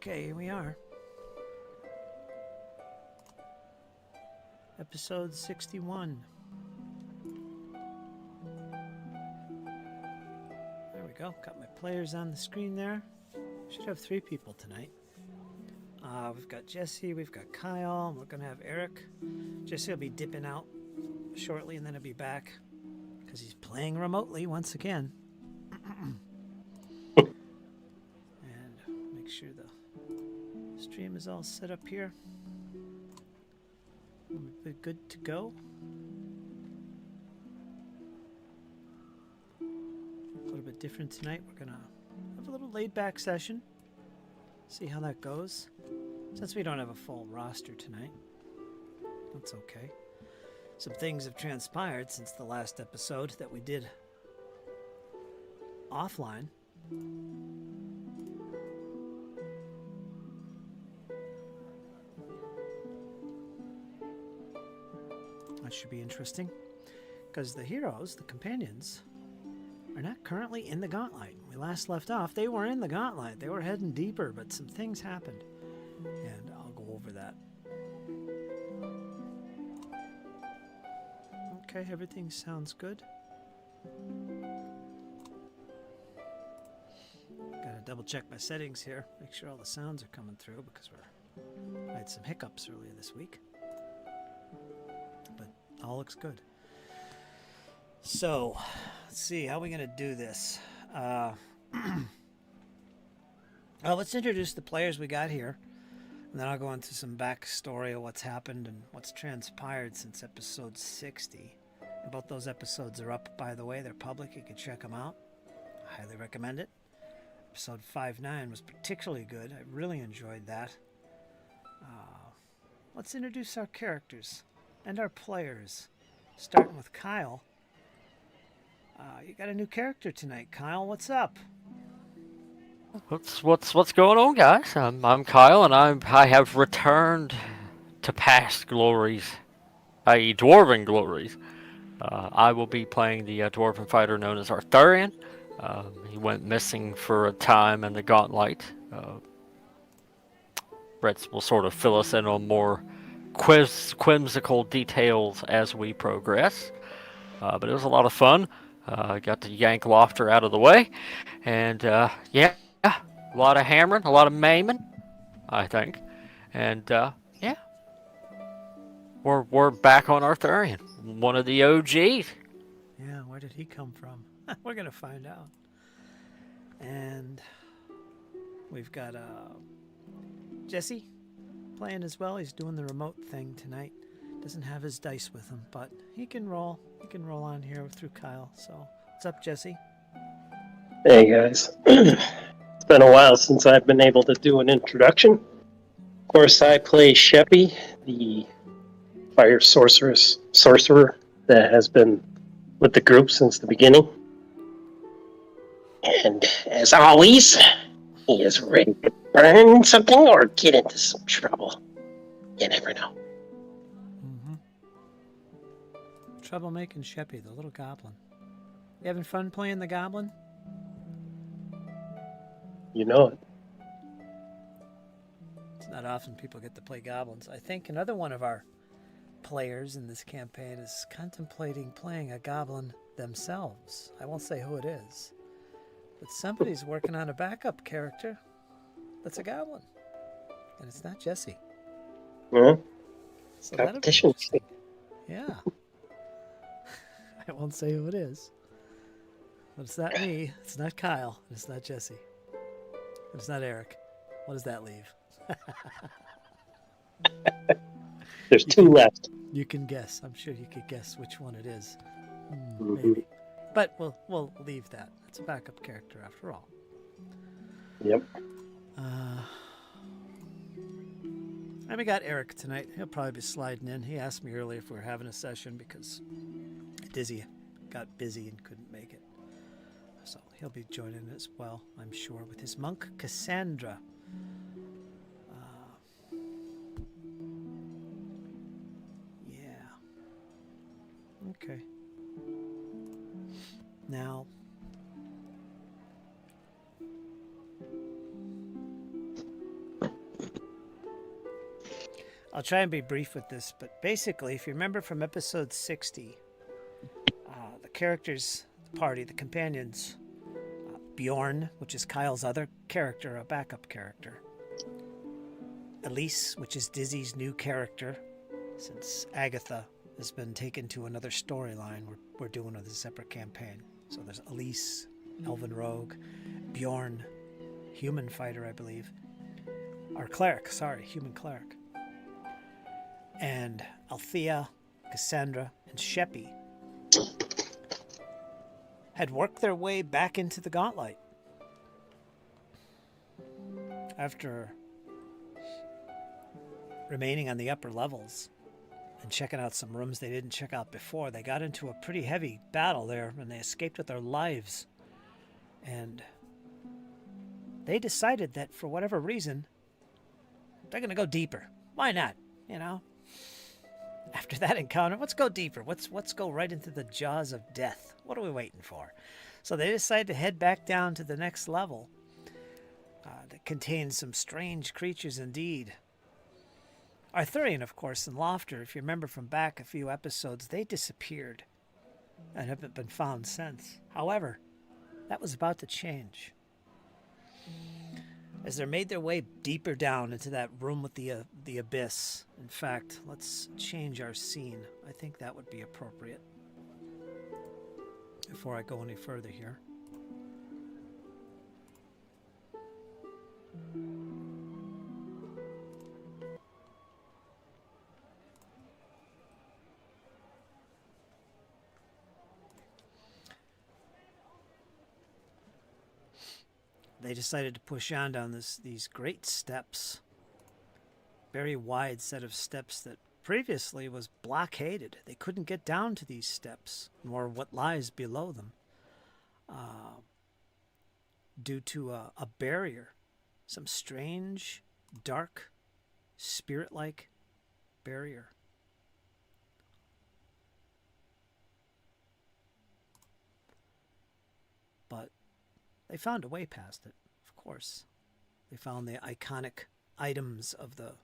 Okay, here we are. Episode 61. There we go. Got my players on the screen there. Should have 3 people tonight. We've got Jesse, we've got Kyle, and we're going to have Eric. Jesse will be dipping out shortly, and then he'll be back because he's playing remotely once again. And make sure the stream is all set up here. We're good to go. A little bit different tonight. We're going to have a little laid-back session. See how that goes. Since we don't have a full roster tonight, that's okay. Some things have transpired since the last episode that we did offline. That should be interesting, because the heroes, the companions, are not currently in the gauntlet. When we last left off, they were in the gauntlet. They were heading deeper, but some things happened, and I'll go over that. Okay, everything sounds good. Gotta double check my settings here, make sure all the sounds are coming through, because I had some hiccups earlier this week. But all looks good. So, let's see, how are we going to do this? Let's introduce the players we got here, and then I'll go into some backstory of what's happened and what's transpired since episode 60. And both those episodes are up, by the way. They're public. You can check them out. I highly recommend it. Episode 5-9 was particularly good. I really enjoyed that. Let's introduce our characters and our players, starting with Kyle. You got a new character tonight, Kyle. What's up? What's going on, guys? I'm Kyle, and I have returned to past glories, i.e., dwarven glories. I will be playing the dwarven fighter known as Arthurian. He went missing for a time in the Gauntlet. Brett will sort of fill us in on more whimsical details as we progress. But it was a lot of fun. Got to yank Lofter out of the way. And, yeah, a lot of hammering, a lot of maiming, I think. And, yeah. We're back on Arthurian. One of the OGs. Yeah, where did he come from? We're going to find out. And we've got Jesse playing as well. He's doing the remote thing tonight. Doesn't have his dice with him, but he can roll. He can roll on here through Kyle. So, what's up, Jesse? Hey, guys. It's been a while since I've been able to do an introduction. Of course, I play Sheppy, the fire sorcerer that has been with the group since the beginning. And as always, he is ready to burn something or get into some trouble. You never know. Mm-hmm. Troublemaking Sheppy, the little goblin. You having fun playing the goblin? You know it. It's not often people get to play goblins. I think another one of our players in this campaign is contemplating playing a goblin themselves. I won't say who it is, but somebody's working on a backup character that's a goblin, and it's not Jesse. Yeah. So Competition. Yeah. I won't say who it is, but it's not me, it's not Kyle, and it's not Jesse, and it's not Eric. What does that leave? There's 2 left. You can guess. I'm sure you could guess which one it is. Maybe. But we'll leave that. It's a backup character after all. Yep. And we got Eric tonight. He'll probably be sliding in. He asked me earlier if we were having a session because Dizzy got busy and couldn't make it. So he'll be joining as well, I'm sure, with his monk, Cassandra. Okay. Now, I'll try and be brief with this, but basically, if you remember from episode 60, the characters, the party, the companions, Bjorn, which is Kyle's other character, a backup character. Elise, which is Dizzy's new character, since Agatha has been taken to another storyline. We're doing a separate campaign. So there's Elise, Elven Rogue, Bjorn, human fighter, I believe. Or cleric, sorry, human cleric. And Althea, Cassandra, and Sheppy had worked their way back into the Gauntlet. After remaining on the upper levels and checking out some rooms they didn't check out before, they got into a pretty heavy battle there and they escaped with their lives. And they decided that for whatever reason, they're going to go deeper. Why not? You know? After that encounter, let's go deeper. Let's go right into the jaws of death. What are we waiting for? So they decided to head back down to the next level that contains some strange creatures indeed. Arthurian, of course, and Lofter, if you remember from back a few episodes, they disappeared and haven't been found since. However, that was about to change. As they made their way deeper down into that room with the abyss. In fact, let's change our scene. I think that would be appropriate. Before I go any further here. They decided to push on down these great steps. Very wide set of steps that previously was blockaded. They couldn't get down to these steps, nor what lies below them, due to a barrier. Some strange, dark, spirit-like barrier. But they found a way past it, of course. They found the iconic items of the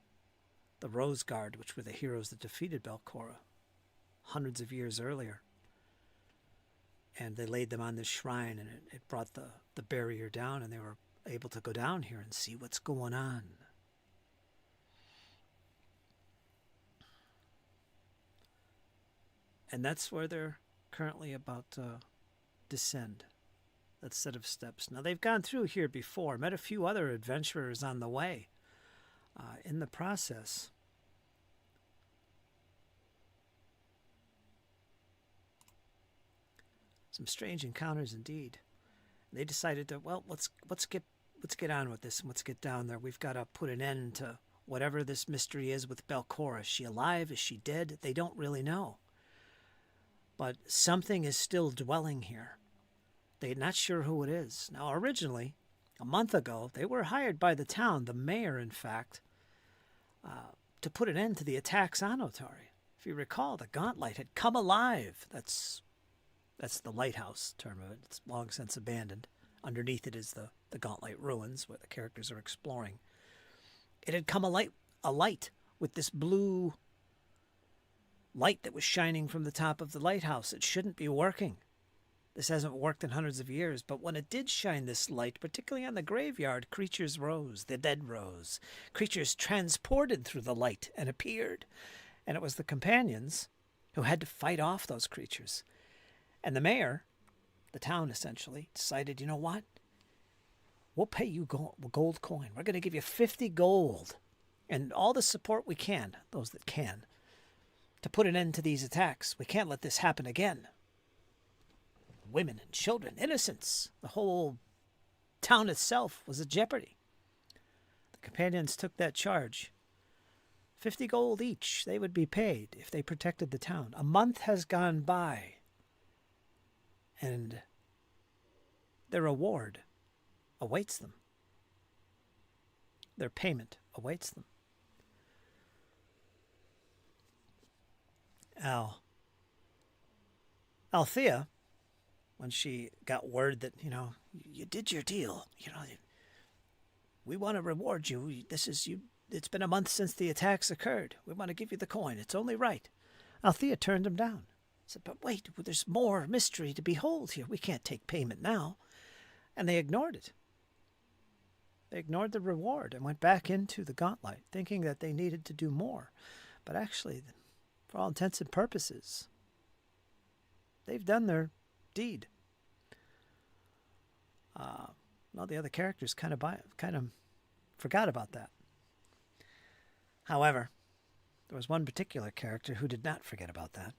Rose Guard, which were the heroes that defeated Belcora hundreds of years earlier. And they laid them on this shrine, and it brought the barrier down, and they were able to go down here and see what's going on. And that's where they're currently about to descend. That set of steps. Now, they've gone through here before, met a few other adventurers on the way. In the process, some strange encounters indeed. They decided to, well, let's get on with this and let's get down there. We've got to put an end to whatever this mystery is with Belcora. Is she alive? Is she dead? They don't really know. But something is still dwelling here. They're not sure who it is. Now, originally, a month ago, they were hired by the town, the mayor, in fact, to put an end to the attacks on Otari. If you recall, the Gauntlet had come alive. That's the lighthouse term of it. It's long since abandoned. Underneath it is the Gauntlet ruins, where the characters are exploring. It had come alight with this blue light that was shining from the top of the lighthouse. It shouldn't be working. This hasn't worked in hundreds of years, but when it did shine this light, particularly on the graveyard, creatures rose, the dead rose. Creatures transported through the light and appeared. And it was the companions who had to fight off those creatures. And the mayor, the town essentially, decided, you know what? We'll pay you gold coin. We're going to give you 50 gold and all the support we can, those that can, to put an end to these attacks. We can't let this happen again. Women and children, innocents. The whole town itself was at jeopardy. The companions took that charge. 50 gold each they would be paid if they protected the town. A month has gone by, and their reward awaits them. Their payment awaits them. Althea, when she got word that, you did your deal, we want to reward you. it's been a month since the attacks occurred. We want to give you the coin. It's only right. Althea turned him down. Said, but wait, there's more mystery to behold here. We can't take payment now. And they ignored it. They ignored the reward and went back into the gauntlet, thinking that they needed to do more. But actually, for all intents and purposes, they've done their deed. All the other characters kind of forgot about that. However, there was one particular character who did not forget about that.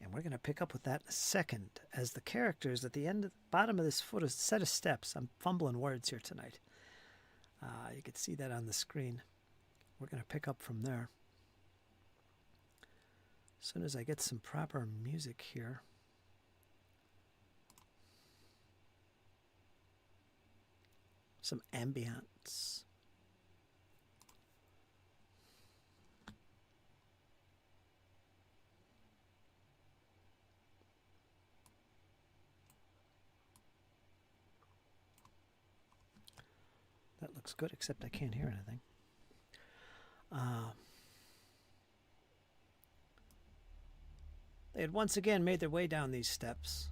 And we're going to pick up with that in a second, as the characters at the bottom of this set of steps. I'm fumbling words here tonight. You can see that on the screen. We're going to pick up from there. As soon as I get some proper music here. Some ambience. That looks good, except I can't hear anything. They had once again made their way down these steps.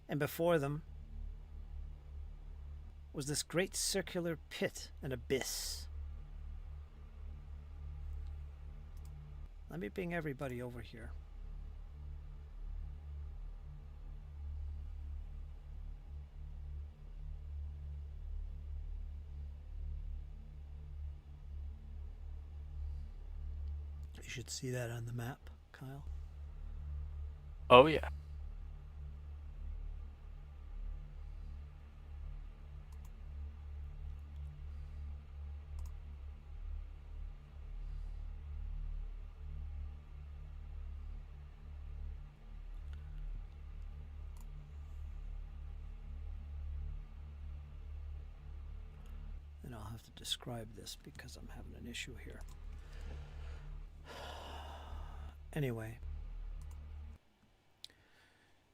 And before them was this great circular pit, an abyss. Let me bring everybody over here. You should see that on the map, Kyle. Oh, yeah. And I'll have to describe this because I'm having an issue here. Anyway.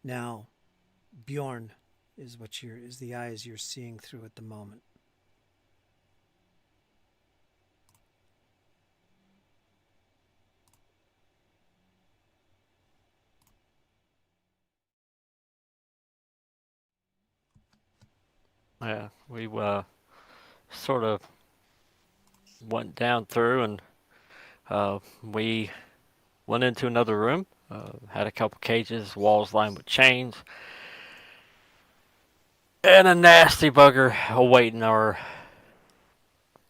Now, Bjorn is the eyes you're seeing through at the moment. Yeah, we sort of went down through and we went into another room, had a couple cages, walls lined with chains, and a nasty bugger awaiting our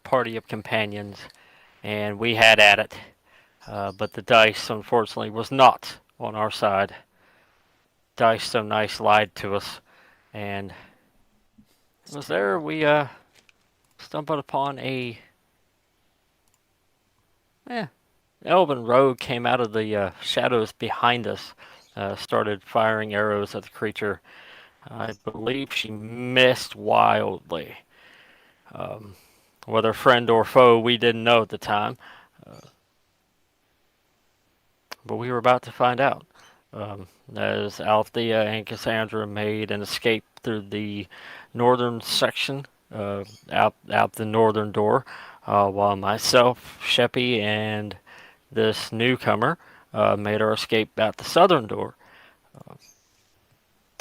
party of companions, and we had at it. But the dice, unfortunately, was not on our side. Dice So Nice lied to us, and it was there we stumbled upon a elven rogue came out of the shadows behind us, started firing arrows at the creature. I believe she missed wildly. Whether friend or foe, we didn't know at the time. But we were about to find out. As Althea and Cassandra made an escape through the northern section, out the northern door, while myself, Sheppy, and this newcomer made our escape out the southern door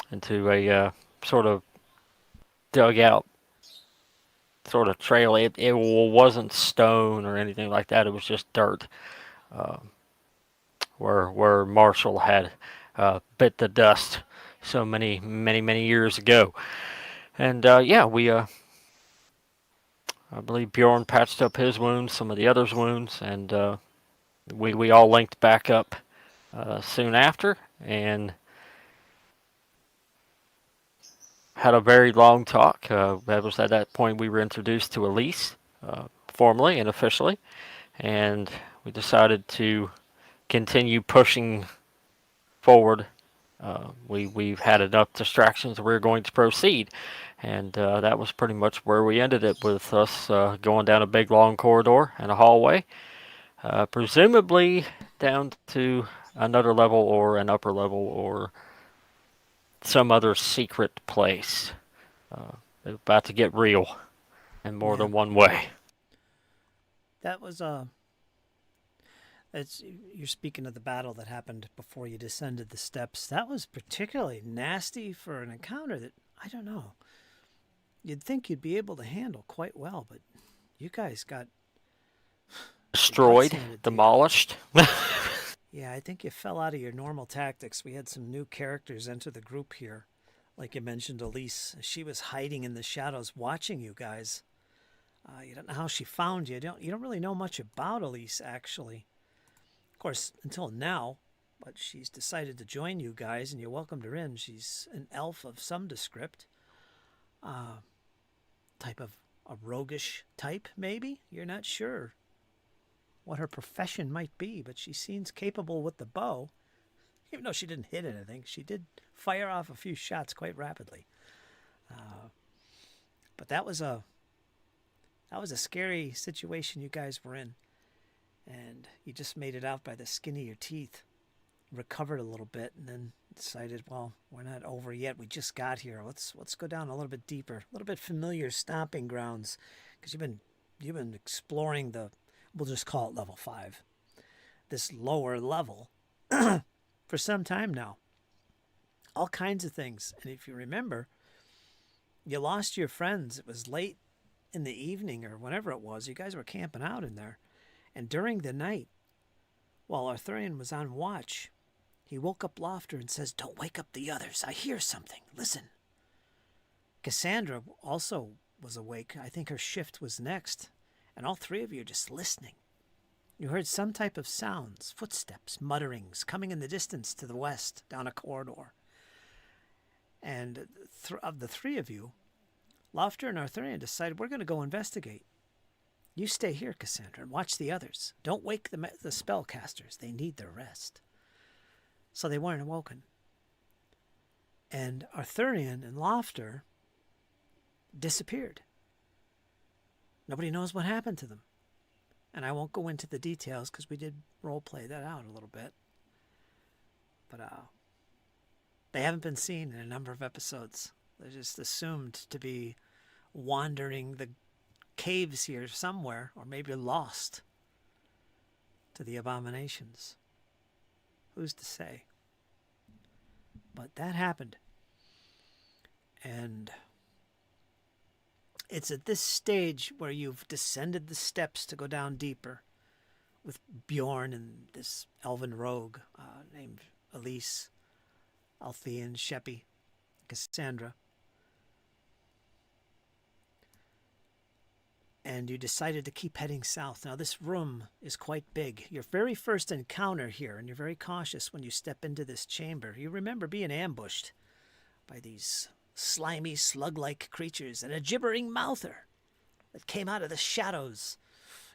into a sort of dugout sort of trail. It wasn't stone or anything like that. It was just dirt, where Marshall had bit the dust so many years ago. And we I believe Bjorn patched up his wounds, some of the others' wounds, and we all linked back up soon after and had a very long talk. That was at that point we were introduced to Elise, formally and officially, and we decided to continue pushing forward. We've had enough distractions. We're going to proceed, and that was pretty much where we ended it, with us going down a big long corridor and a hallway, presumably down to another level or an upper level or some other secret place. They're about to get real in more Yeah. than one way. That was it's you're speaking of the battle that happened before you descended the steps. That was particularly nasty for an encounter that I don't know. You'd think you'd be able to handle quite well, but you guys got your butts Destroyed, handed to you. demolished. Yeah, I think you fell out of your normal tactics. We had some new characters enter the group here. Like you mentioned, Elise. She was hiding in the shadows watching you guys. You don't know how she found you. You don't really know much about Elise, actually. Of course, until now. But she's decided to join you guys, and you welcomed her in. She's an elf of some descript. Type of a roguish type, maybe? You're not sure what her profession might be, but she seems capable with the bow. Even though she didn't hit anything, she did fire off a few shots quite rapidly. But that was a scary situation you guys were in, and you just made it out by the skin of your teeth. Recovered a little bit, and then decided, well, we're not over yet. We just got here. Let's go down a little bit deeper, a little bit familiar stomping grounds, because you've been exploring we'll just call it level 5, this lower level, for some time now. All kinds of things. And if you remember, you lost your friends. It was late in the evening or whenever it was. You guys were camping out in there. And during the night, while Arthurian was on watch, he woke up Lofter and says, "Don't wake up the others. I hear something. Listen." Cassandra also was awake. I think her shift was next. And all three of you are just listening. You heard some type of sounds, footsteps, mutterings, coming in the distance to the west, down a corridor. And of the three of you, Lofter and Arthurian decided, we're going to go investigate. You stay here, Cassandra, and watch the others. Don't wake the spellcasters. They need their rest. So they weren't awoken. And Arthurian and Lofter disappeared. Nobody knows what happened to them. And I won't go into the details because we did role play that out a little bit. But they haven't been seen in a number of episodes. They're just assumed to be wandering the caves here somewhere, or maybe lost to the abominations. Who's to say? But that happened. And it's at this stage where you've descended the steps to go down deeper with Bjorn and this elven rogue named Elise, Althea, Sheppy, Cassandra. And you decided to keep heading south. Now, this room is quite big. Your very first encounter here, and you're very cautious when you step into this chamber. You remember being ambushed by these slimy, slug-like creatures and a gibbering mouther that came out of the shadows.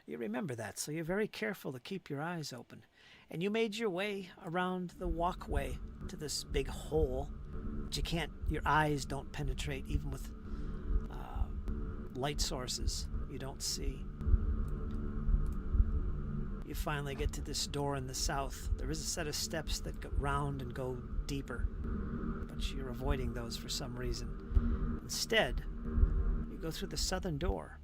You remember that, so you're very careful to keep your eyes open. And you made your way around the walkway to this big hole that your eyes don't penetrate, even with light sources you don't see. You finally get to this door in the south. There is a set of steps that go round and go deeper, but you're avoiding those for some reason. Instead, you go through the southern door.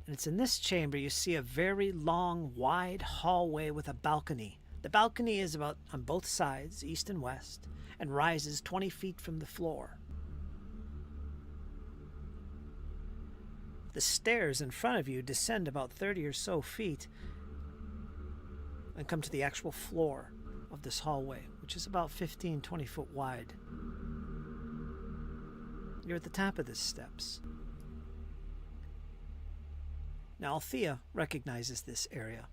And it's in this chamber you see a very long, wide hallway with a balcony. The balcony is about on both sides, east and west, and rises 20 feet from the floor. The stairs in front of you descend about 30 or so feet and come to the actual floor of this hallway, which is about 15, 20 foot wide. You're at the top of the steps. Now, Althea recognizes this area,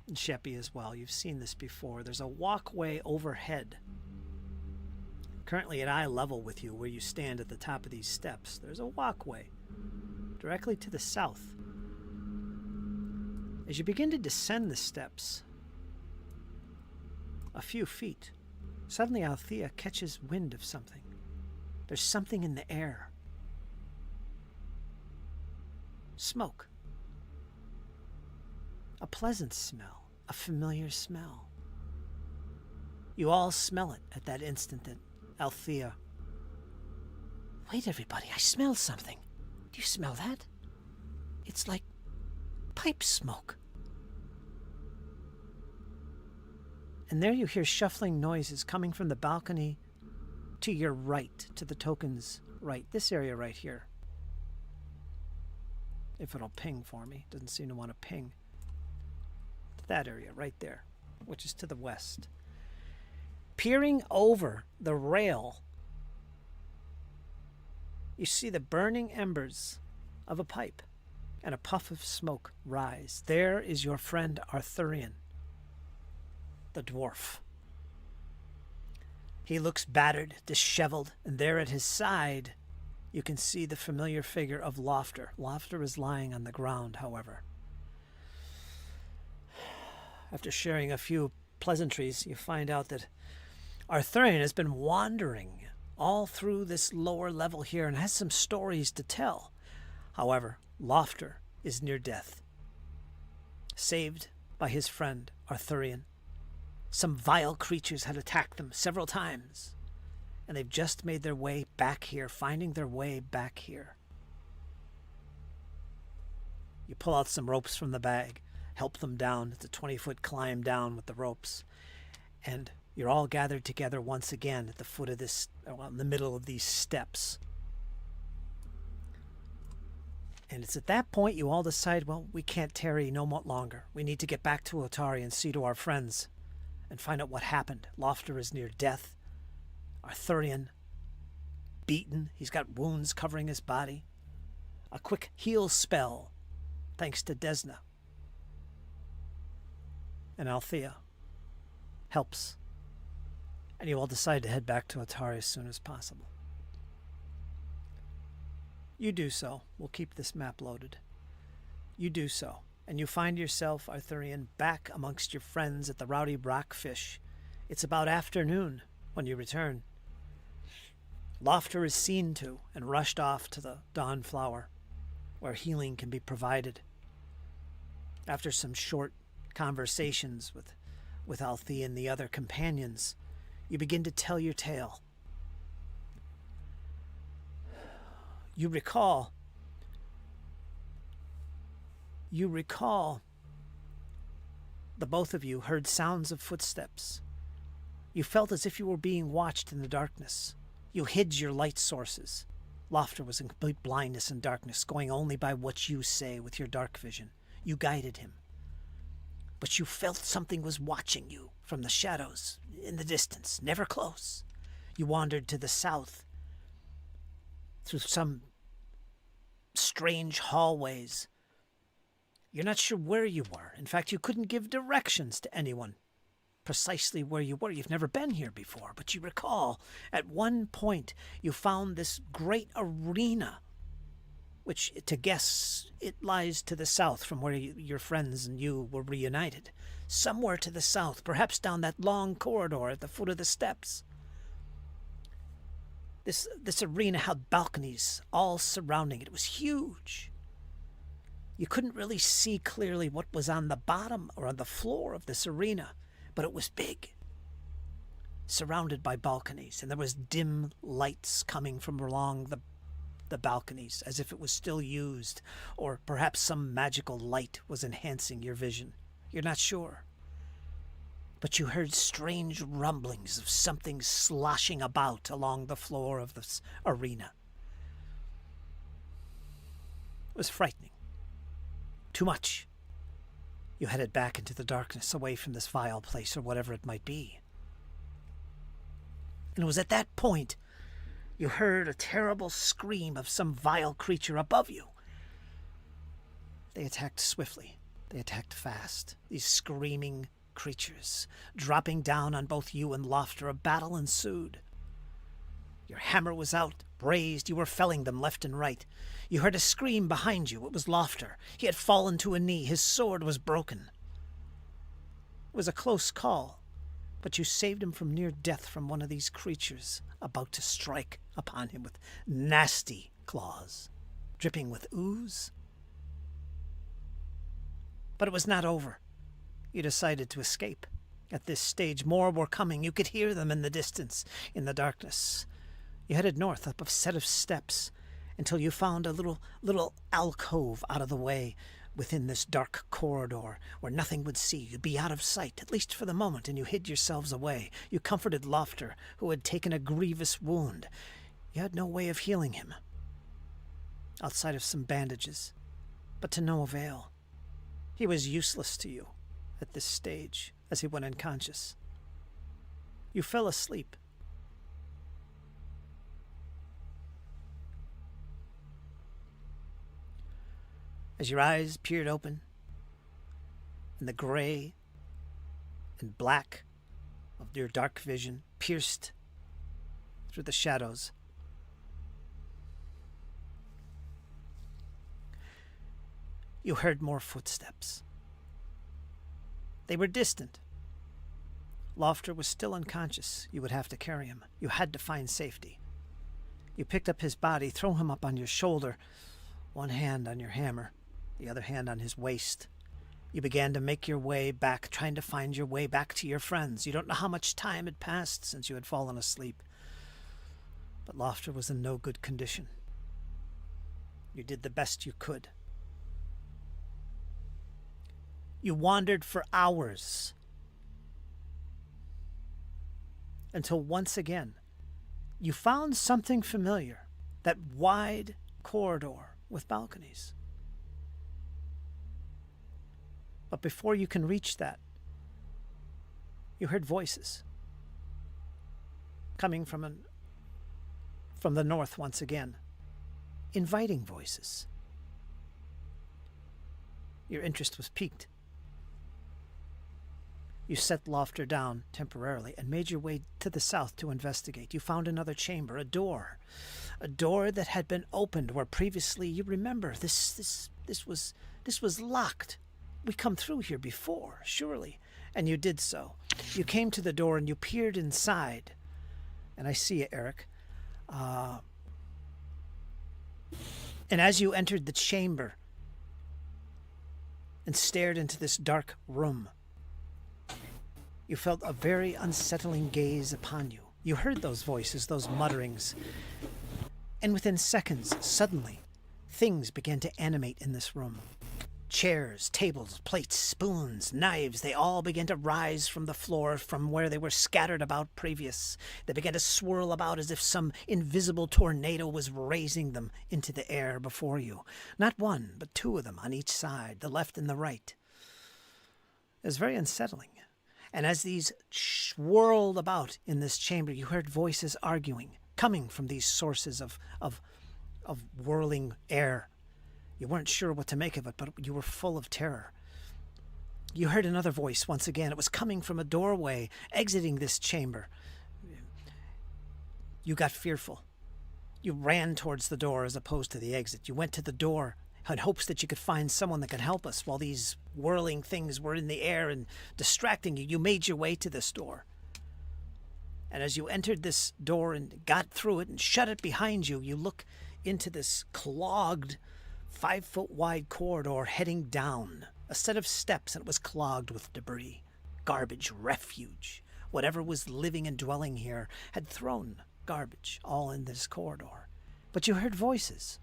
and Sheppy as well. You've seen this before. There's a walkway overhead, currently at eye level with you, where you stand at the top of these steps. There's a walkway directly to the south. As you begin to descend the steps a few feet, suddenly Althea catches wind of something. There's something in the air. Smoke. A pleasant smell, a familiar smell. You all smell it at that instant that Althea, Wait, everybody, I smell something. Do you smell that? It's like pipe smoke. And there you hear shuffling noises coming from the balcony to your right, to the token's right. This area right here. If it'll ping for me. Doesn't seem to want to ping. That area right there, which is to the west. Peering over the rail, you see the burning embers of a pipe and a puff of smoke rise. There is your friend Arthurian, the dwarf. He looks battered, disheveled, and there at his side you can see the familiar figure of Lofter. Lofter is lying on the ground, however. After sharing a few pleasantries, you find out that Arthurian has been wandering all through this lower level here and has some stories to tell. However, Lofter is near death, saved by his friend Arthurian. Some vile creatures had attacked them several times, and they've just made their way back here, finding their way back here. You pull out some ropes from the bag, help them down. It's a 20-foot climb down with the ropes, and you're all gathered together once again at the foot of this, well, in the middle of these steps. And it's at that point you all decide, well, we can't tarry no more longer. We need to get back to Otari and see to our friends and find out what happened. Lofter is near death. Arthurian, beaten. He's got wounds covering his body. A quick heal spell, thanks to Desna. And Althea helps. And you all decide to head back to Otari as soon as possible. You do so. We'll keep this map loaded. You do so, and you find yourself, Arthurian, back amongst your friends at the Rowdy Rockfish. It's about afternoon when you return. Lofter is seen to and rushed off to the Dawn Flower, where healing can be provided. After some short conversations with Althea and the other companions, you begin to tell your tale. You recall the both of you heard sounds of footsteps. You felt as if you were being watched in the darkness. You hid your light sources. Lofter was in complete blindness and darkness, going only by what you say with your dark vision. You guided him. But you felt something was watching you from the shadows, in the distance, never close. You wandered to the south, through some strange hallways. You're not sure where you were. In fact, you couldn't give directions to anyone precisely where you were. You've never been here before, but you recall at one point you found this great arena, which, to guess, it lies to the south from where your friends and you were reunited. Somewhere to the south, perhaps down that long corridor at the foot of the steps. This arena had balconies all surrounding it. It was huge. You couldn't really see clearly what was on the bottom or on the floor of this arena, but it was big, surrounded by balconies, and there was dim lights coming from along the balconies, as if it was still used, or perhaps some magical light was enhancing your vision. You're not sure. But you heard strange rumblings of something sloshing about along the floor of this arena. It was frightening. Too much. You headed back into the darkness, away from this vile place, or whatever it might be. And it was at that point you heard a terrible scream of some vile creature above you. They attacked swiftly. They attacked fast. These screaming creatures, dropping down on both you and Lofter. A battle ensued. Your hammer was out, brazed. You were felling them left and right. You heard a scream behind you. It was Lofter. He had fallen to a knee. His sword was broken. It was a close call, but you saved him from near death from one of these creatures about to strike upon him with nasty claws, dripping with ooze. But it was not over. You decided to escape. At this stage, more were coming. You could hear them in the distance, in the darkness. You headed north up a set of steps until you found a little alcove out of the way within this dark corridor where nothing would see. You'd be out of sight, at least for the moment, and you hid yourselves away. You comforted Lofter, who had taken a grievous wound. You had no way of healing him, outside of some bandages, but to no avail. He was useless to you at this stage as he went unconscious. You fell asleep. As your eyes peered open, and the gray and black of your dark vision pierced through the shadows, you heard more footsteps. They were distant. Lofter was still unconscious. You would have to carry him. You had to find safety. You picked up his body, throw him up on your shoulder, one hand on your hammer, the other hand on his waist. You began to make your way back, trying to find your way back to your friends. You don't know how much time had passed since you had fallen asleep. But Lofter was in no good condition. You did the best you could. You wandered for hours until once again you found something familiar, that wide corridor with balconies. But before you can reach that, you heard voices coming from the north once again, inviting voices. Your interest was piqued. You set Lofter down temporarily and made your way to the south to investigate. You found another chamber, a door that had been opened where previously, you remember, this was locked. We come through here before, surely. And you did so. You came to the door and you peered inside. And I see it, Eric. And as you entered the chamber and stared into this dark room, you felt a very unsettling gaze upon you. You heard those voices, those mutterings. And within seconds, suddenly, things began to animate in this room. Chairs, tables, plates, spoons, knives, they all began to rise from the floor from where they were scattered about previous. They began to swirl about as if some invisible tornado was raising them into the air before you. Not one, but two of them on each side, the left and the right. It was very unsettling. And as these swirled about in this chamber, you heard voices arguing, coming from these sources of whirling air. You weren't sure what to make of it, but you were full of terror. You heard another voice once again. It was coming from a doorway, exiting this chamber. You got fearful. You ran towards the door as opposed to the exit. You went to the door in hopes that you could find someone that could help us while these whirling things were in the air and distracting you. You made your way to this door. And as you entered this door and got through it and shut it behind you, you look into this clogged 5-foot-wide corridor heading down. A set of steps, and it was clogged with debris, garbage, refuge. Whatever was living and dwelling here had thrown garbage all in this corridor. But you heard voices.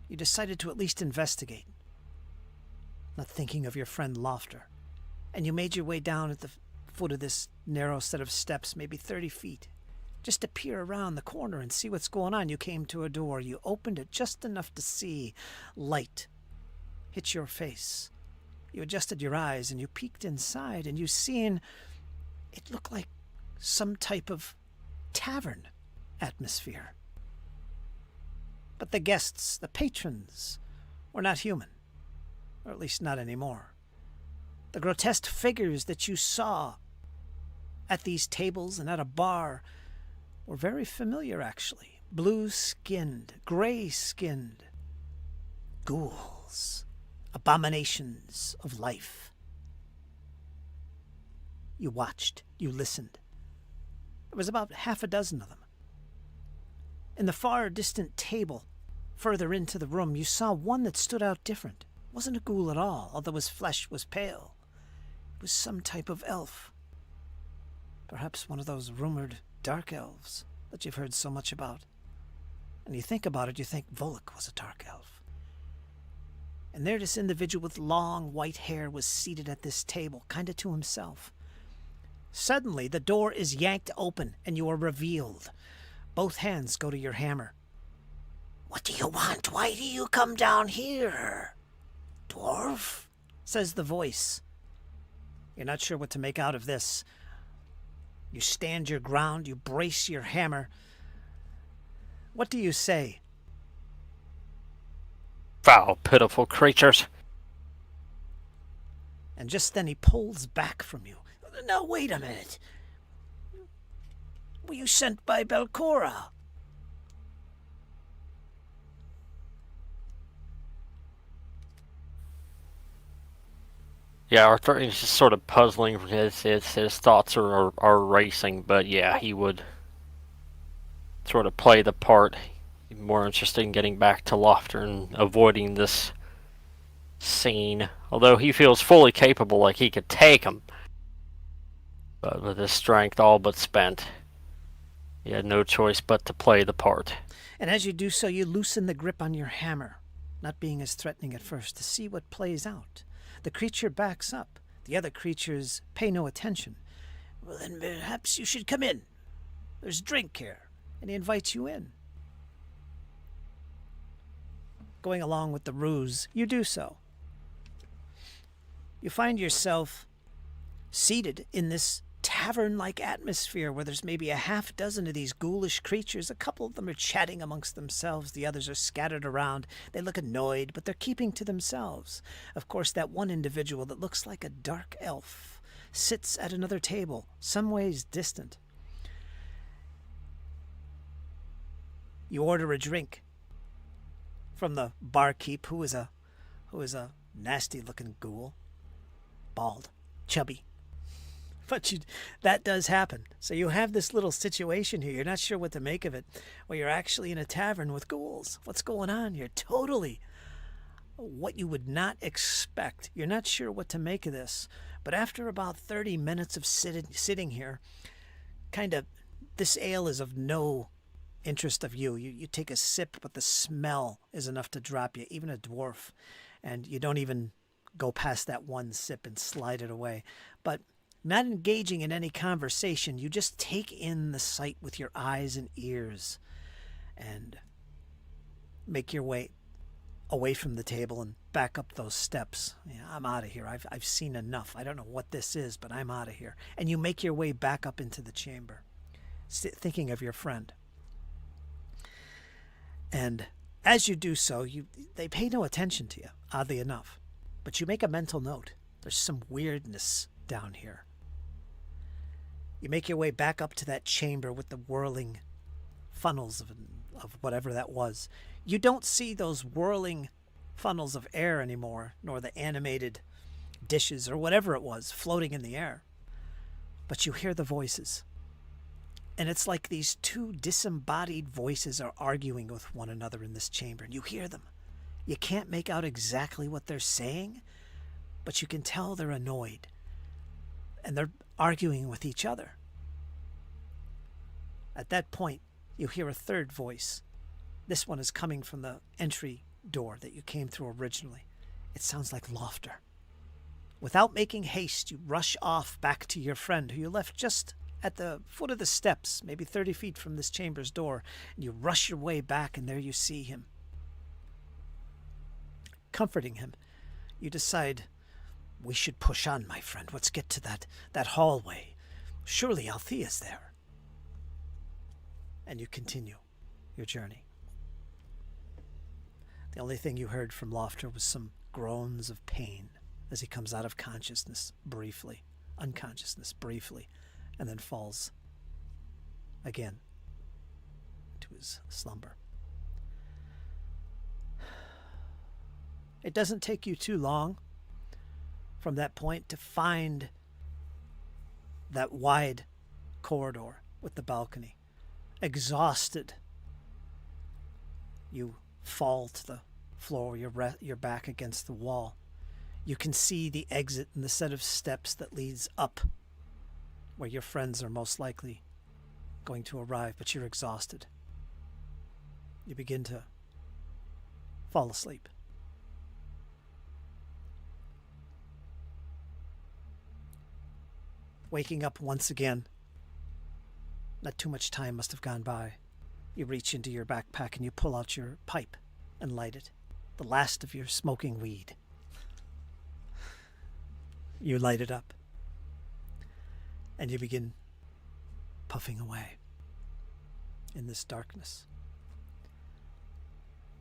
You decided to at least investigate, not thinking of your friend Lofter. And you made your way down at the foot of this narrow set of steps, maybe 30 feet. Just to peer around the corner and see what's going on, you came to a door. You opened it just enough to see light hit your face. You adjusted your eyes and you peeked inside, and you seen it looked like some type of tavern atmosphere. But the guests, the patrons, were not human, or at least not anymore. The grotesque figures that you saw at these tables and at a bar were very familiar, actually. Blue-skinned, gray-skinned ghouls, abominations of life. You watched, you listened. There was about half a dozen of them. In the far distant table, further into the room, you saw one that stood out different. It wasn't a ghoul at all, although his flesh was pale. It was some type of elf. Perhaps one of those rumored dark elves that you've heard so much about. And you think about it, you think Volok was a dark elf. And there this individual with long white hair was seated at this table, kind of to himself. Suddenly, the door is yanked open, and you are revealed. Both hands go to your hammer. "What do you want? Why do you come down here, dwarf?" says the voice. You're not sure what to make out of this. You stand your ground, you brace your hammer. What do you say? Foul, pitiful creatures. And just then he pulls back from you. "Now, wait a minute. Were you sent by Belcora?" Yeah, Arthur is just sort of puzzling. His thoughts are racing, but yeah, he would sort of play the part. He's more interested in getting back to Lofter and avoiding this scene. Although he feels fully capable, like he could take him. But with his strength all but spent, he had no choice but to play the part. And as you do so, you loosen the grip on your hammer, not being as threatening at first, to see what plays out. The creature backs up. The other creatures pay no attention. "Well, then perhaps you should come in. There's drink here." And he invites you in. Going along with the ruse, you do so. You find yourself seated in this tavern-like atmosphere where there's maybe a half dozen of these ghoulish creatures. A couple of them are chatting amongst themselves. The others are scattered around. They look annoyed, but they're keeping to themselves. Of course, that one individual that looks like a dark elf sits at another table, some ways distant. You order a drink from the barkeep, who is a nasty-looking ghoul, bald, chubby. But that does happen. So you have this little situation here. You're not sure what to make of it. Well, you're actually in a tavern with ghouls. What's going on here? Totally what you would not expect. You're not sure what to make of this. But after about 30 minutes of sitting here, this ale is of no interest of you. You take a sip, but the smell is enough to drop you, even a dwarf. And you don't even go past that one sip and slide it away. But not engaging in any conversation, you just take in the sight with your eyes and ears and make your way away from the table and back up those steps. Yeah, I'm out of here. I've seen enough. I don't know what this is, but I'm out of here. And you make your way back up into the chamber, thinking of your friend. And as you do so, they pay no attention to you, oddly enough. But you make a mental note. There's some weirdness down here. You make your way back up to that chamber with the whirling funnels of whatever that was. You don't see those whirling funnels of air anymore, nor the animated dishes or whatever it was floating in the air. But you hear the voices. And it's like these two disembodied voices are arguing with one another in this chamber. And you hear them. You can't make out exactly what they're saying, but you can tell they're annoyed. And they're arguing with each other. At that point, you hear a third voice. This one is coming from the entry door that you came through originally. It sounds like laughter. Without making haste, you rush off back to your friend, who you left just at the foot of the steps, maybe 30 feet from this chamber's door. And you rush your way back, and there you see him. Comforting him, you decide, "We should push on, my friend. Let's get to that hallway. Surely Althea's there." And you continue your journey. The only thing you heard from Lofter was some groans of pain as he comes out of unconsciousness briefly, and then falls again into his slumber. It doesn't take you too long from that point to find that wide corridor with the balcony. Exhausted, you fall to the floor, your back against the wall. You can see the exit and the set of steps that leads up where your friends are most likely going to arrive, but you're exhausted. You begin to fall asleep. Waking up once again. Not too much time must have gone by. You reach into your backpack and you pull out your pipe and light it. The last of your smoking weed. You light it up. And you begin puffing away in this darkness.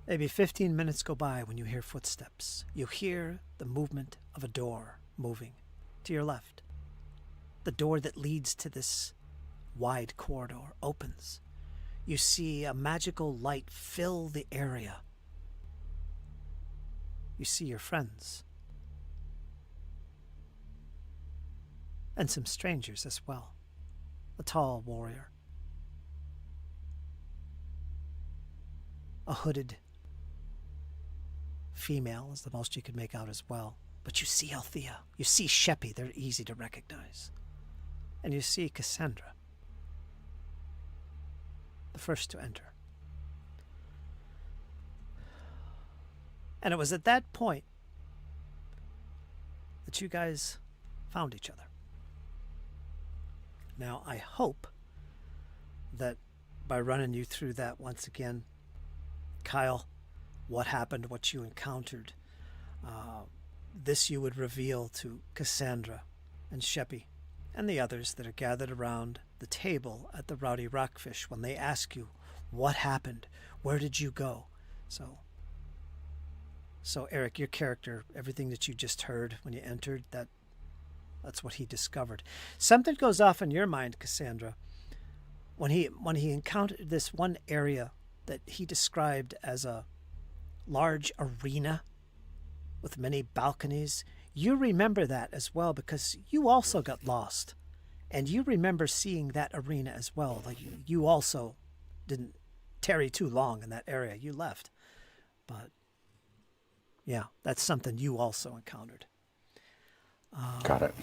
Maybe 15 minutes go by when you hear footsteps. You hear the movement of a door moving to your left. The door that leads to this wide corridor opens. You see a magical light fill the area. You see your friends. And some strangers as well. A tall warrior. A hooded female is the most you could make out as well. But you see Althea. You see Sheppy. They're easy to recognize. And you see Cassandra. The first to enter. And it was at that point that you guys found each other. Now, I hope that by running you through that once again, Kyle, what happened, what you encountered, this you would reveal to Cassandra and Sheppy and the others that are gathered around the table at the Rowdy Rockfish when they ask you, what happened? Where did you go? So Eric, your character, everything that you just heard when you entered, that's what he discovered. Something goes off in your mind, Cassandra, when he encountered this one area that he described as a large arena with many balconies. You remember that as well because you also got lost. And you remember seeing that arena as well. Like you also didn't tarry too long in that area. You left. But yeah, that's something you also encountered. Got it.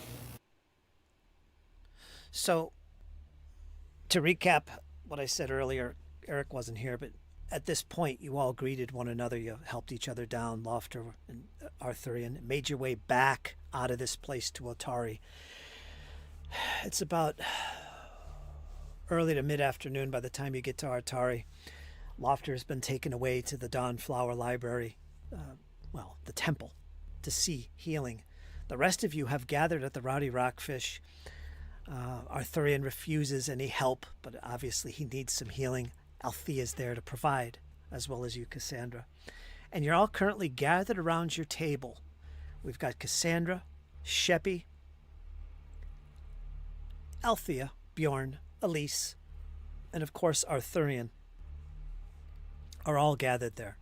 So, to recap what I said earlier, Eric wasn't here, but at this point, you all greeted one another. You helped each other down, Lofter and Arthurian, made your way back out of this place to Otari. It's about early to mid-afternoon by the time you get to Artari. Lofter has been taken away to the Dawnflower Library, the temple, to see healing. The rest of you have gathered at the Rowdy Rockfish. Arthurian refuses any help, but obviously he needs some healing. Althea's there to provide, as well as you, Cassandra. And you're all currently gathered around your table. We've got Cassandra, Sheppy, Althea, Bjorn, Elise, and of course Arthurian are all gathered there.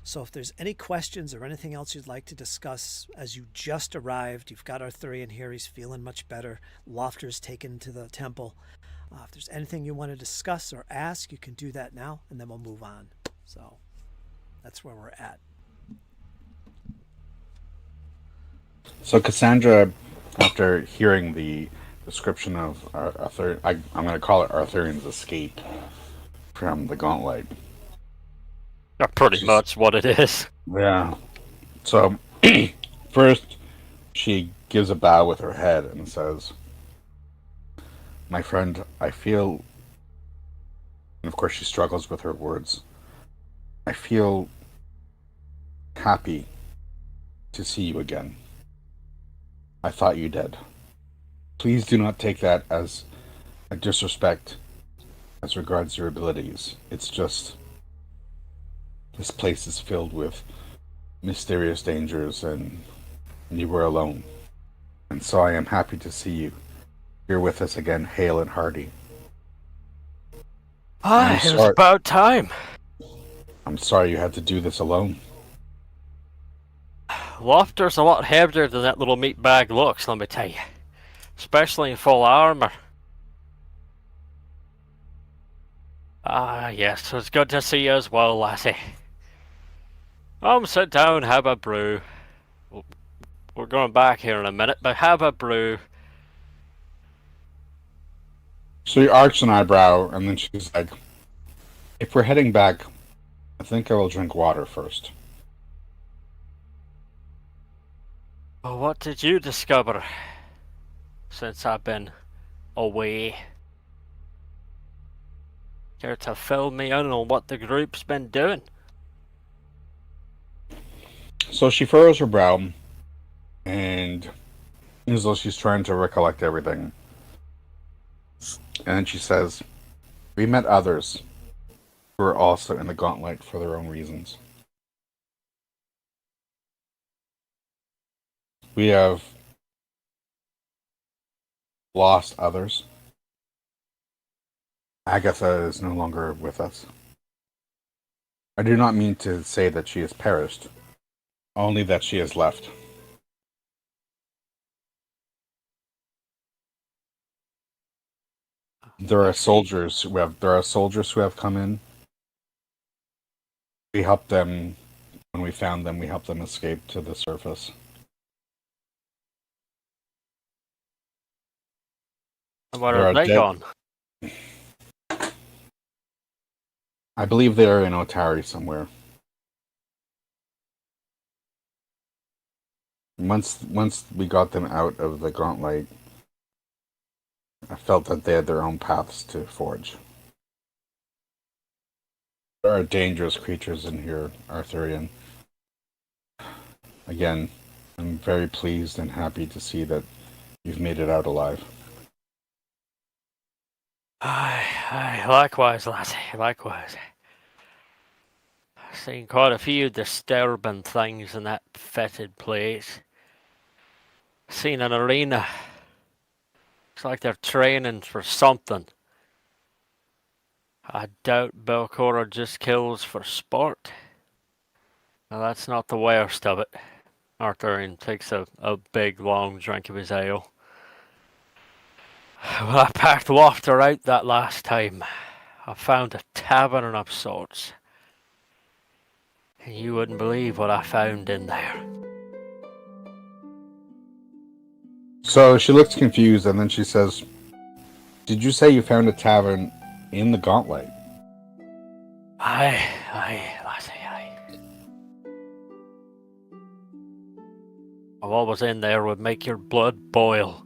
So if there's any questions or anything else you'd like to discuss as you just arrived, you've got Arthurian here, he's feeling much better. Lofter's taken to the temple. If there's anything you want to discuss or ask, you can do that now, and then we'll move on. So that's where we're at. So Cassandra, after hearing the description of Arthur, I'm going to call it Arthurian's escape from the Gauntlet. Pretty much what it is. Yeah. So, first, she gives a bow with her head and says, "My friend, I feel..." And of course she struggles with her words. "I feel happy to see you again. I thought you dead. Please do not take that as a disrespect as regards your abilities. It's just... this place is filled with mysterious dangers, and you were alone. And so I am happy to see you here with us again, hale and hearty. It was about time. I'm sorry you had to do this alone." Lofter's a lot heavier than that little meat bag looks, let me tell you. Especially in full armor. Yes, it was good to see you as well, lassie. Sit down, have a brew. We're going back here in a minute, but have a brew. She arched an eyebrow, and then she's like, if we're heading back, I think I will drink water first. Well, what did you discover since I've been away? Care to fill me in on what the group's been doing? So she furrows her brow, and as though she's trying to recollect everything. And then she says, we met others who are also in the gauntlet for their own reasons. We have lost others. Agatha is no longer with us. I do not mean to say that she has perished, only that she has left. There are soldiers who have come in. We helped them when we found them. We helped them escape to the surface. And where There are are they dead. gone? I believe they are in Otari somewhere. Once we got them out of the gauntlet, I felt that they had their own paths to forge. There are dangerous creatures in here, Arthurian. Again, I'm very pleased and happy to see that you've made it out alive. Aye, likewise, lassie, likewise. I've seen quite a few disturbing things in that fetid place. Seen an arena. It's like they're training for something. I doubt Belcora just kills for sport. Now that's not the worst of it. Arthurian takes a big long drink of his ale. Well, I packed Lofter out that last time. I found a tavern of sorts. And you wouldn't believe what I found in there. So she looks confused and then she says, did you say you found a tavern in the gauntlet? Aye, lassie, aye. What was in there would make your blood boil.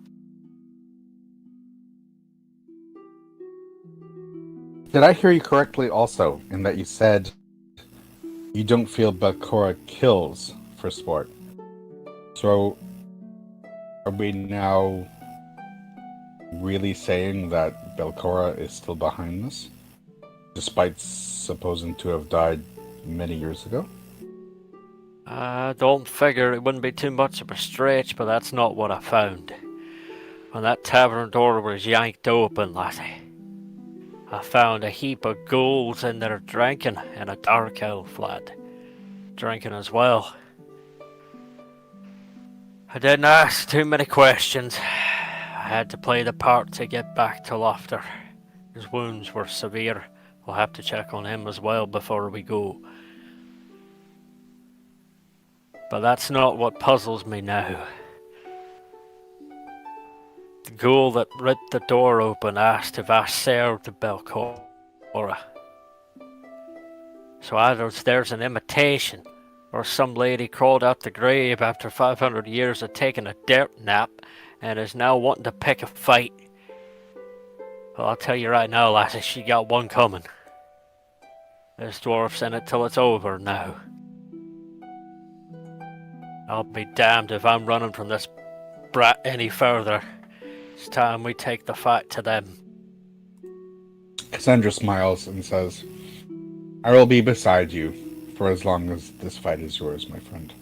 Did I hear you correctly also in that you said you don't feel Belcora kills for sport? So are we now really saying that Belcora is still behind this? Despite supposing to have died many years ago? I don't figure it wouldn't be too much of a stretch, but that's not what I found. When that tavern door was yanked open, lassie, I found a heap of ghouls in there drinking, and a dark elf lad drinking as well. I didn't ask too many questions. I had to play the part to get back to Lofter. His wounds were severe. We'll have to check on him as well before we go. But that's not what puzzles me now. The ghoul that ripped the door open asked if I served Belcora. So either there's an imitation, or some lady crawled out the grave after 500 years of taking a dirt nap and is now wanting to pick a fight. Well, I'll tell you right now, lassie, she got one coming. This dwarf's in it till it's over now. I'll be damned if I'm running from this brat any further. It's time we take the fight to them. Cassandra smiles and says, I will be beside you for as long as this fight is yours, my friend.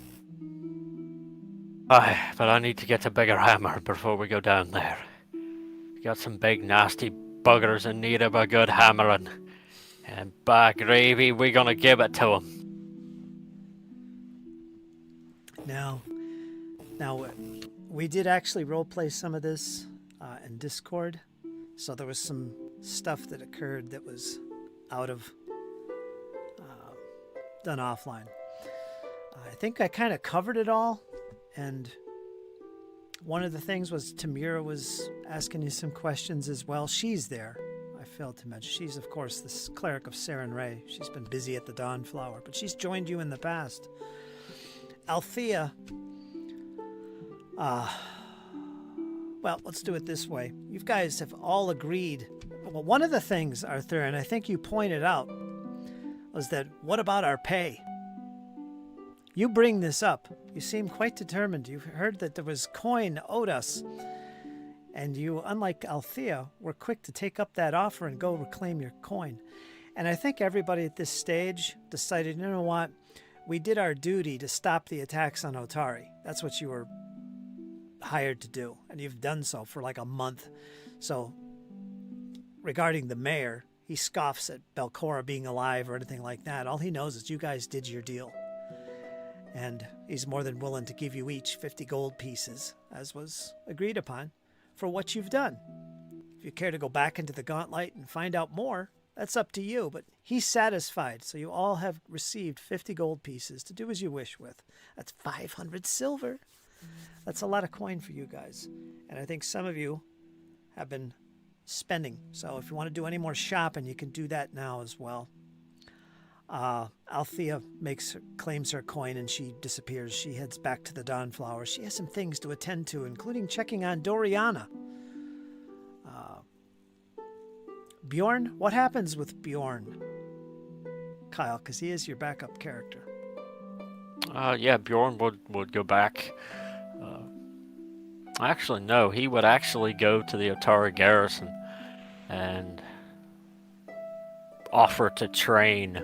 Aye, but I need to get a bigger hammer before we go down there. We got some big nasty buggers in need of a good hammering. And by gravy, we're gonna give it to 'em. Now, we did actually roleplay some of this in Discord, so there was some stuff that occurred that was out of done offline. I think I kind of covered it all, and One of the things was Tamira was asking you some questions as well. She's there. I failed to mention. She's, of course, the cleric of Saren Ray. She's been busy at the Dawnflower, but she's joined you in the past. Althea, well, let's do it this way. You guys have all agreed. Well, one of the things, Arthur, and I think you pointed out, was that what about our pay? You bring this up. You seem quite determined. You've heard that there was coin owed us. And you, unlike Althea, were quick to take up that offer and go reclaim your coin. And I think everybody at this stage decided, you know what? We did our duty to stop the attacks on Otari. That's what you were hired to do. And you've done so for like a month. So, regarding the mayor, he scoffs at Belcora being alive or anything like that. All he knows is you guys did your deal. And he's more than willing to give you each 50 gold pieces, as was agreed upon, for what you've done. If you care to go back into the gauntlet and find out more, that's up to you, but he's satisfied, so you all have received 50 gold pieces to do as you wish with. That's 500 silver. That's a lot of coin for you guys. And I think some of you have been spending, so if you want to do any more shopping, you can do that now as well. Althea claims her coin and she disappears. She heads back to the Dawnflower. She has some things to attend to, including checking on Doriana. Bjorn, what happens with Bjorn? Kyle, because he is your backup character. Yeah, Bjorn would go back. Actually, no, he would actually go to the Otari garrison and offer to train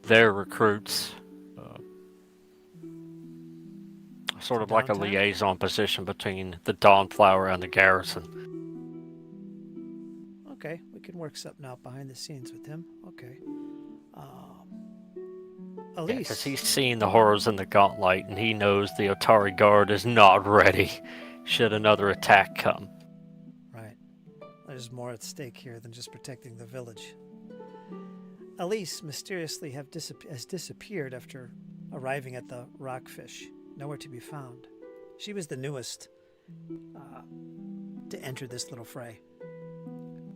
their recruits, sort of like a liaison position between the Dawnflower and the garrison. Okay, we can work something out behind the scenes with him. Okay. Elise. Because he's seen the horrors in the Gauntlet, and he knows the Otari Guard is not ready should another attack come. Right. There's more at stake here than just protecting the village. Elise mysteriously has disappeared after arriving at the Rockfish. Nowhere to be found. She was the newest to enter this little fray.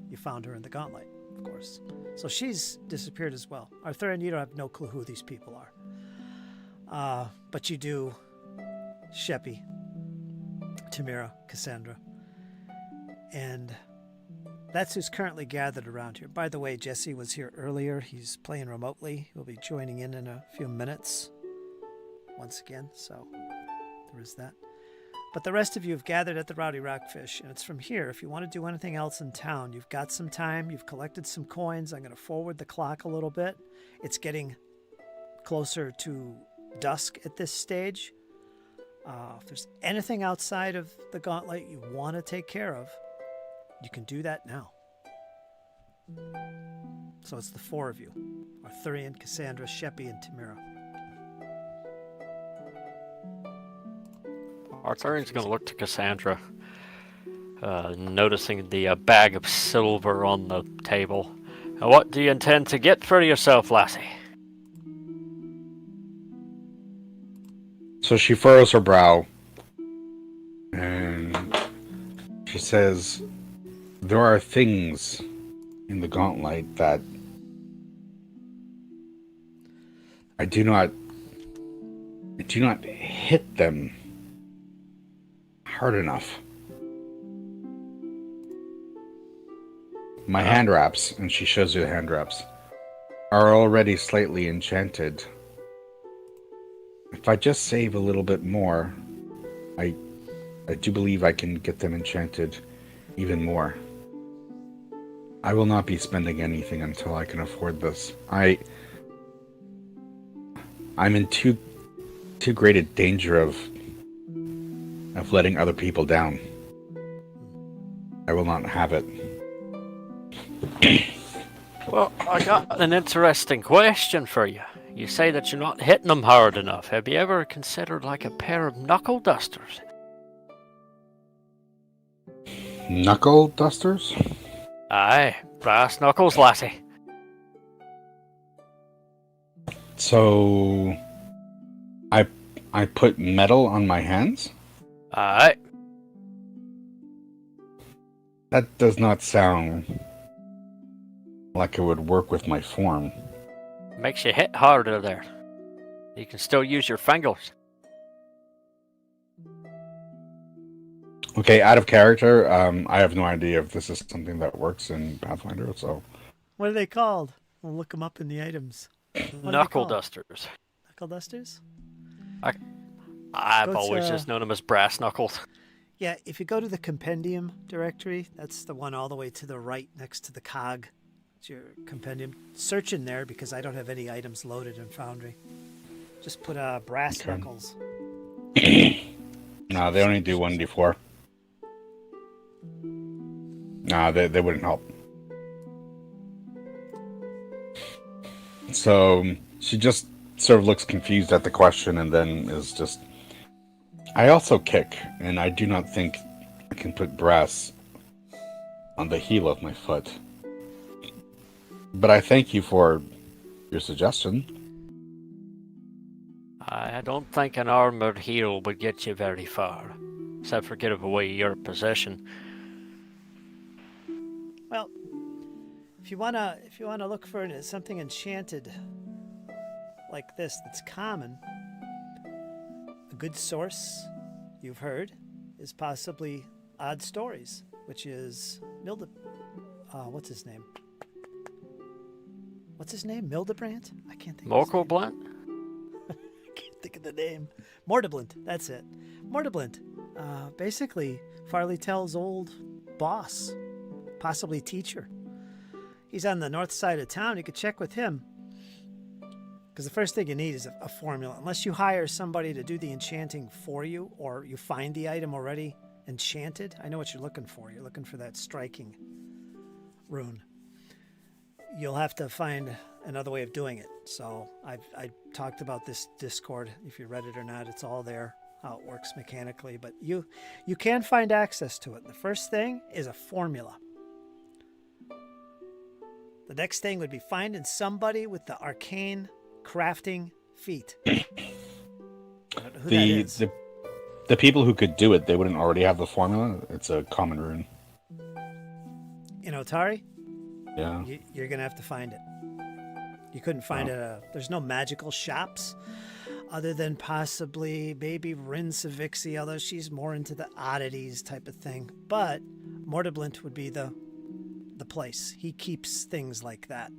You found her in the Gauntlet, of course. So she's disappeared as well. Arthur and you don't have no clue who these people are. But you do Sheppy, Tamira, Cassandra. And that's who's currently gathered around here. By the way, Jesse was here earlier. He's playing remotely. He'll be joining in a few minutes once again. So there is that. But the rest of you have gathered at the Rowdy Rockfish, and it's from here. If you want to do anything else in town, you've got some time. You've collected some coins. I'm going to forward the clock a little bit. It's getting closer to dusk at this stage. If there's anything outside of the Gauntlet you want to take care of, you can do that now. So it's the four of you. Arthurian, Cassandra, Sheppy, and Tamira. Arthurian's going to look to Cassandra, noticing the bag of silver on the table. What do you intend to get for yourself, lassie? So she furrows her brow, and she says, there are things in the Gauntlet that I do not hit them hard enough. My hand wraps, and she shows you the hand wraps, are already slightly enchanted. If I just save a little bit more, I do believe I can get them enchanted even more. I will not be spending anything until I can afford this. I'm in too great a danger of letting other people down. I will not have it. Well, I got an interesting question for you. You say that you're not hitting them hard enough. Have you ever considered like a pair of knuckle dusters? Knuckle dusters? Aye, brass knuckles, lassie. So I put metal on my hands? Alright. That does not sound like it would work with my form. Makes you hit harder there. You can still use your fingers. Okay, out of character, I have no idea if this is something that works in Pathfinder, so... What are they called? We'll look them up in the items. What are they Knuckle called? dusters. Knuckle dusters? I've Go always to- just known them as brass knuckles. Yeah, if you go to the compendium directory, that's the one all the way to the right next to the cog. It's your compendium. Search in there because I don't have any items loaded in Foundry. Just put brass Okay. knuckles. No, they only do 1d4. No, they wouldn't help. So she just sort of looks confused at the question and then is just... I also kick, and I do not think I can put brass on the heel of my foot. But I thank you for your suggestion. I don't think an armored heel would get you very far, except for give away your position. Well, if you wanna look for something enchanted like this that's common, a good source you've heard is possibly Odd Stories, which is what's his name? What's his name? Mildebrandt? I can't think. Morkel of his name. blunt? I can't think of the name. Mordeblint. That's it. Mordeblint. Basically, Farley Tell's old boss, possibly teacher. He's on the north side of town. You could check with him. Because the first thing you need is a formula. Unless you hire somebody to do the enchanting for you, or you find the item already enchanted. I know what you're looking for. You're looking for that striking rune. You'll have to find another way of doing it. So I talked about this Discord. If you read it or not, it's all there, how it works mechanically. But you can find access to it. The first thing is a formula. The next thing would be finding somebody with the arcane crafting feat. I don't know who that is. The people who could do it, they wouldn't already have the formula. It's a common rune. In Otari, Yeah. you're going to have to find it. You couldn't find it. There's no magical shops other than possibly maybe Rin Savixi, although she's more into the oddities type of thing. But Mordeblint would be the place. He keeps things like that.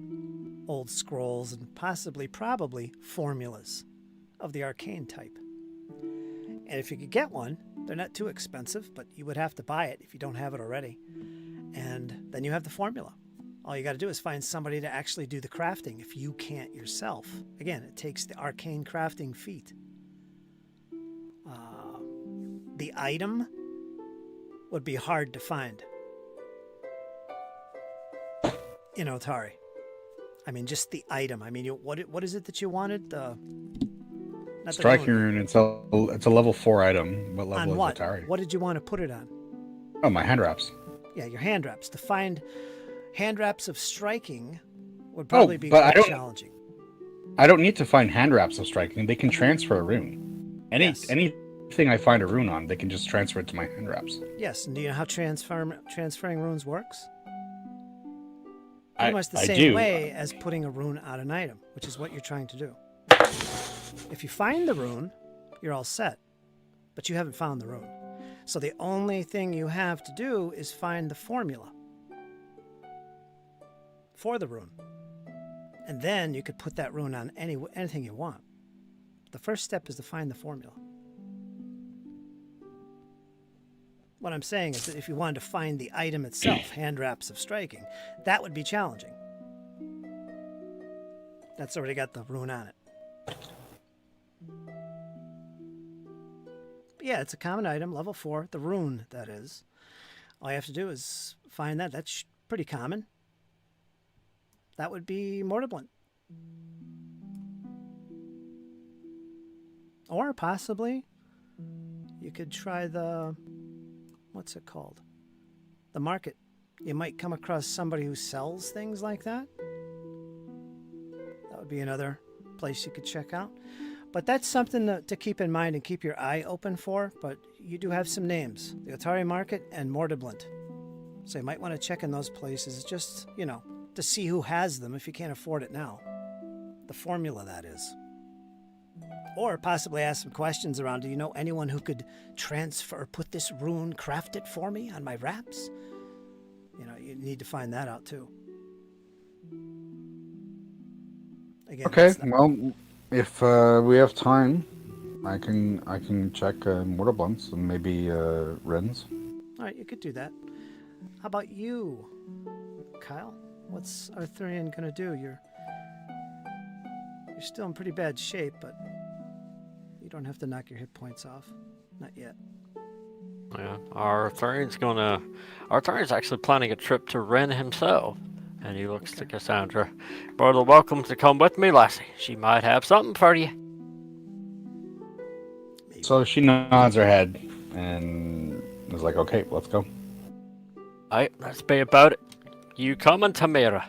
Old scrolls and probably formulas of the arcane type. And if you could get one, they're not too expensive, but you would have to buy it if you don't have it already. And then you have the formula. All you got to do is find somebody to actually do the crafting if you can't yourself. Again, it takes the arcane crafting feat. The item would be hard to find in Otari. I mean, just the item. I mean, what is it that you wanted? Not the Striking rune. rune, it's a level 4 item. What level On is what? Atari? What did you want to put it on? Oh, my hand wraps. Yeah, your hand wraps. To find hand wraps of striking would probably be but I quite don't- challenging. I don't need to find hand wraps of striking. They can transfer a rune. Yes. Anything I find a rune on, they can just transfer it to my hand wraps. Yes, and do you know how transferring runes works? Pretty much the I same do. way as putting a rune on an item, which is what you're trying to do. If you find the rune, you're all set, but you haven't found the rune. So the only thing you have to do is find the formula for the rune. And then you could put that rune on anything you want. The first step is to find the formula. What I'm saying is that if you wanted to find the item itself, hand wraps of striking, that would be challenging. That's already got the rune on it. But yeah, it's a common item, level 4, the rune, that is. All you have to do is find that. That's pretty common. That would be Mordeblint. Or possibly you could try the... what's it called? The market. You might come across somebody who sells things like that. That would be another place you could check out. But that's something to keep in mind and keep your eye open for. But you do have some names, the Otari Market and Mordeblint. So you might want to check in those places just, to see who has them if you can't afford it now. The formula, that is. Or possibly ask some questions around, do you know anyone who could transfer or put this rune, craft it for me on my wraps? You need to find that out too. Again, Okay, well, if we have time, I can check mortar blunts and maybe Ren's. All right, you could do that. How about you, Kyle? What's Arthurian gonna do? You're still in pretty bad shape, but you don't have to knock your hit points off. Not yet. Yeah, Arthurian's actually planning a trip to Ren himself. And he looks to Cassandra. You're welcome to come with me, lassie. She might have something for you. Maybe. So she nods her head and is like, okay, let's go. Alright, let's be about it. You coming, Tamira?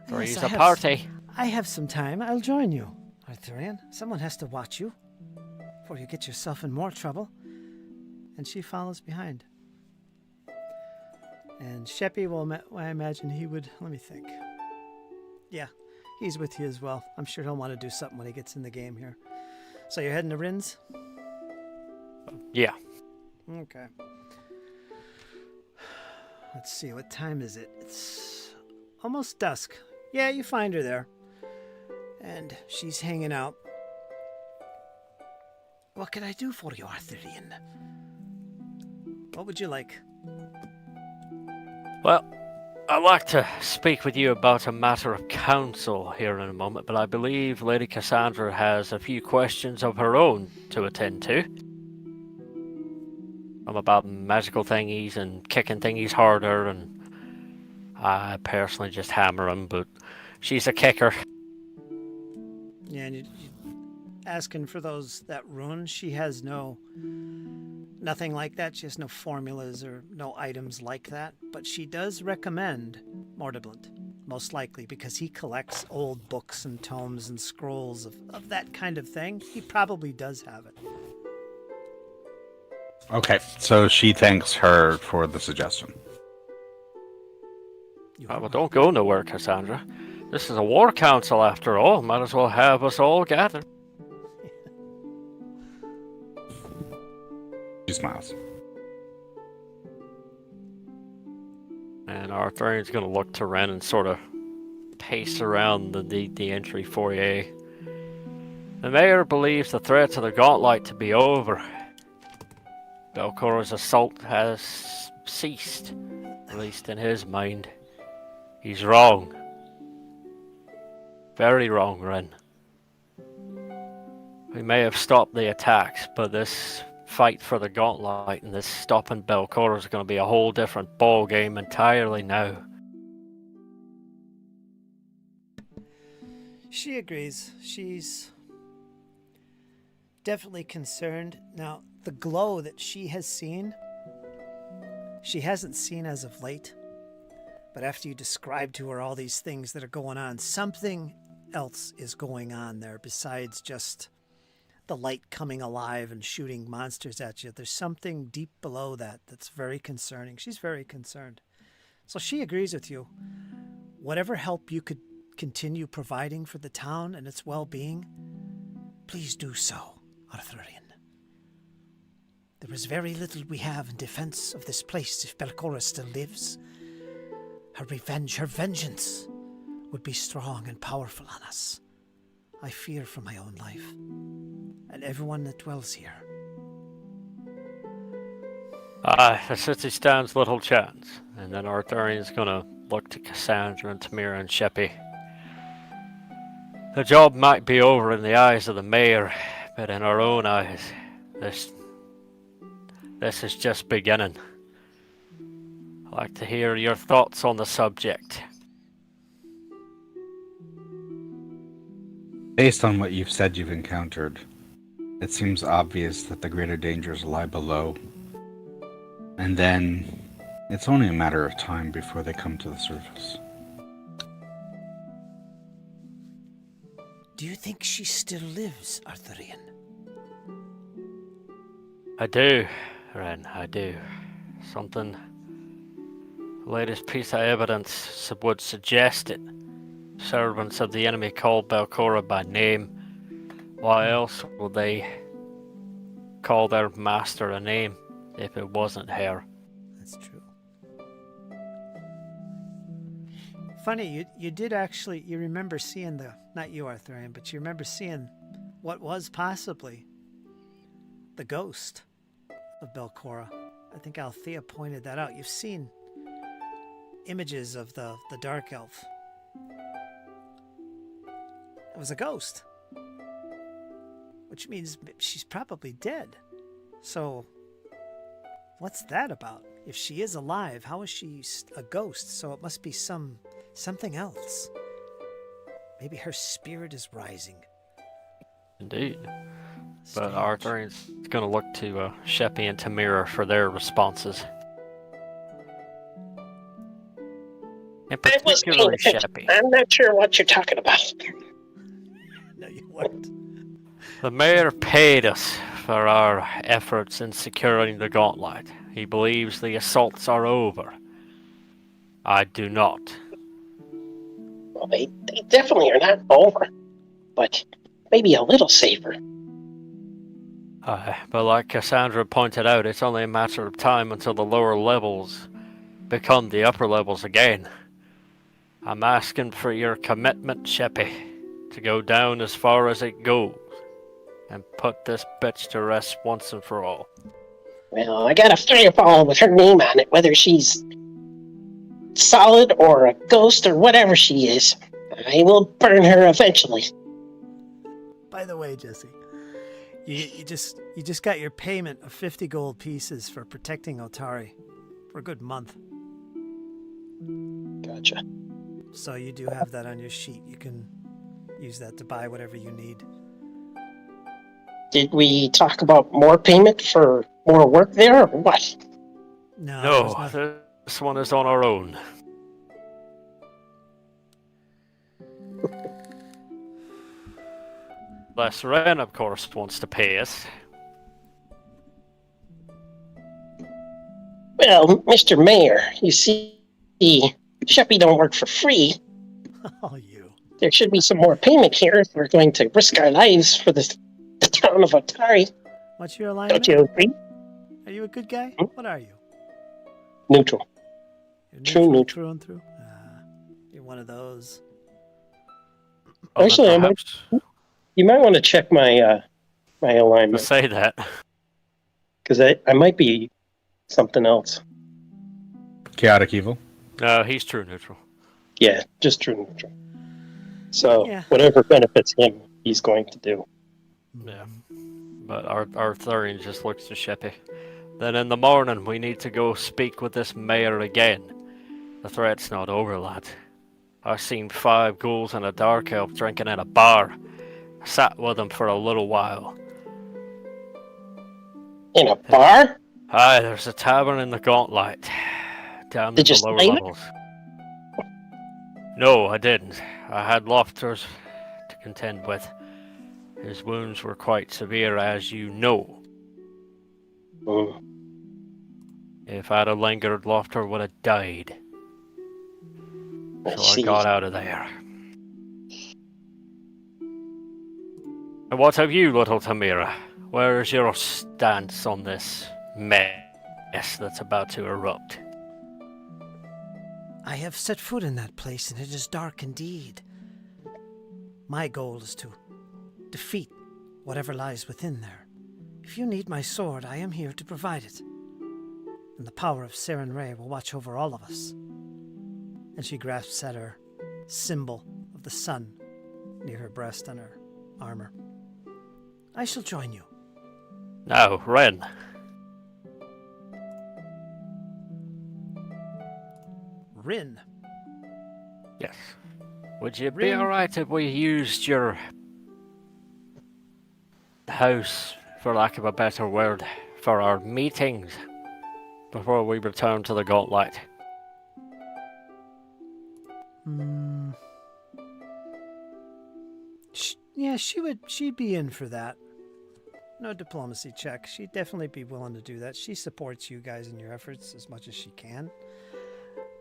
Three's Yes, a party. I have some time. I'll join you, Arthurian. Someone has to watch you before you get yourself in more trouble. And she follows behind. And Sheppy, I imagine he would... Let me think. Yeah, he's with you as well. I'm sure he'll want to do something when he gets in the game here. So you're heading to Rin's? Yeah. Okay. Let's see, what time is it? It's almost dusk. Yeah, you find her there. And she's hanging out. What can I do for you, Arthurian? What would you like? Well, I'd like to speak with you about a matter of counsel here in a moment, but I believe Lady Cassandra has a few questions of her own to attend to. I'm about magical thingies and kicking thingies harder, and I personally just hammer them, but she's a kicker. Yeah, and you asking for that rune. She has nothing like that. She has no formulas or no items like that. But she does recommend Mordeblint, most likely, because he collects old books and tomes and scrolls of that kind of thing. He probably does have it. Okay, so she thanks her for the suggestion. Well, don't go nowhere, Cassandra. This is a war council after all. Might as well have us all gathered. She smiles. And Arthurian's going to look to Ren and sort of pace around the entry foyer. The mayor believes the threat of the Gauntlet to be over. Belcora's assault has ceased, at least in his mind. He's wrong. Very wrong, Ren. We may have stopped the attacks, but this fight for the Gauntlet and this stopping Belcora is going to be a whole different ball game entirely now. She agrees. She's definitely concerned. Now, the glow that she hasn't seen as of late. But after you describe to her all these things that are going on, something else is going on there besides just the light coming alive and shooting monsters at you. There's something deep below that that's very concerning. She's very concerned. So she agrees with you. Whatever help you could continue providing for the town and its well-being, please do so, Arthurian. There is very little we have in defense of this place if Belcora still lives. Her vengeance would be strong and powerful on us. I fear for my own life and everyone that dwells here. Aye, the city stands little chance. And then Arthurian's gonna look to Cassandra and Tamira and Sheppy. The job might be over in the eyes of the mayor, but in our own eyes, this is just beginning. I'd like to hear your thoughts on the subject. Based on what you've said you've encountered, it seems obvious that the greater dangers lie below. And then, it's only a matter of time before they come to the surface. Do you think she still lives, Arthurian? I do, Ren, I do. Something. The latest piece of evidence would suggest it. Servants of the enemy called Belcora by name. Why else would they call their master a name if it wasn't her? That's true. Funny, you did actually, you remember seeing not you, Arthurian, but you remember seeing what was possibly the ghost of Belcora. I think Althea pointed that out. You've seen images of the dark elf. It was a ghost, which means she's probably dead. So what's that about? If she is alive, how is she a ghost? So it must be something else. Maybe her spirit is rising. Indeed. Strange. But Arthurian's going to look to Sheppy and Tamira for their responses. And I was paying particularly attention. Sheppy. I'm not sure what you're talking about. No, you weren't. The mayor paid us for our efforts in securing the gauntlet. He believes the assaults are over. I do not. Well, they definitely are not over, but maybe a little safer. But like Cassandra pointed out, it's only a matter of time until the lower levels become the upper levels again. I'm asking for your commitment, Sheppy, to go down as far as it goes and put this bitch to rest once and for all. Well, I got a fireball with her name on it, whether she's solid or a ghost or whatever she is. I will burn her eventually. By the way, Jesse, you just got your payment of 50 gold pieces for protecting Otari for a good month. Gotcha. So you do have that on your sheet. You can use that to buy whatever you need. Did we talk about more payment for more work there, or what? No, No, this one is on our own. Les Ren, of course, wants to pay us. Well, Mr. Mayor, you see, Sheppy don't work for free. Oh, you. There should be some more payment here if we're going to risk our lives for the town of Otari. What's your alignment? Don't you agree? Are you a good guy? Hmm? What are you? Neutral. You're True neutral. True and through? You're one of those. Actually, Perhaps you might want to check my my to alignment, say that. because I might be something else. Chaotic evil. No, he's true neutral. Yeah, just true neutral. So Yeah. whatever benefits him, he's going to do. Yeah. But Arthurian just looks to Sheppy. Then in the morning, we need to go speak with this mayor again. The threat's not over, lad. I've seen 5 ghouls and a dark elf drinking in a bar. I sat with them for a little while. In a bar? Aye, there's a tavern in the Gauntlet, down in Did you the lower slay it? levels. No, I didn't. I had Lofters to contend with. His wounds were quite severe, as you know. Mm. If I'd have lingered, Lofter would have died. I So I see. got out of there. And what of you, little Tamira? Where is your stance on this mess that's about to erupt? I have set foot in that place, and it is dark indeed. My goal is to defeat whatever lies within there. If you need my sword, I am here to provide it. And the power of Seren Ray will watch over all of us. And she grasps at her symbol of the sun near her breast and her armor. I shall join you. Now, Ren. Rin. Yes. Would you be Rin. alright if we used your house, for lack of a better word, for our meetings before we return to the Gauntlet? Yeah, she'd be in for that. No diplomacy check. She'd definitely be willing to do that. She supports you guys in your efforts as much as she can.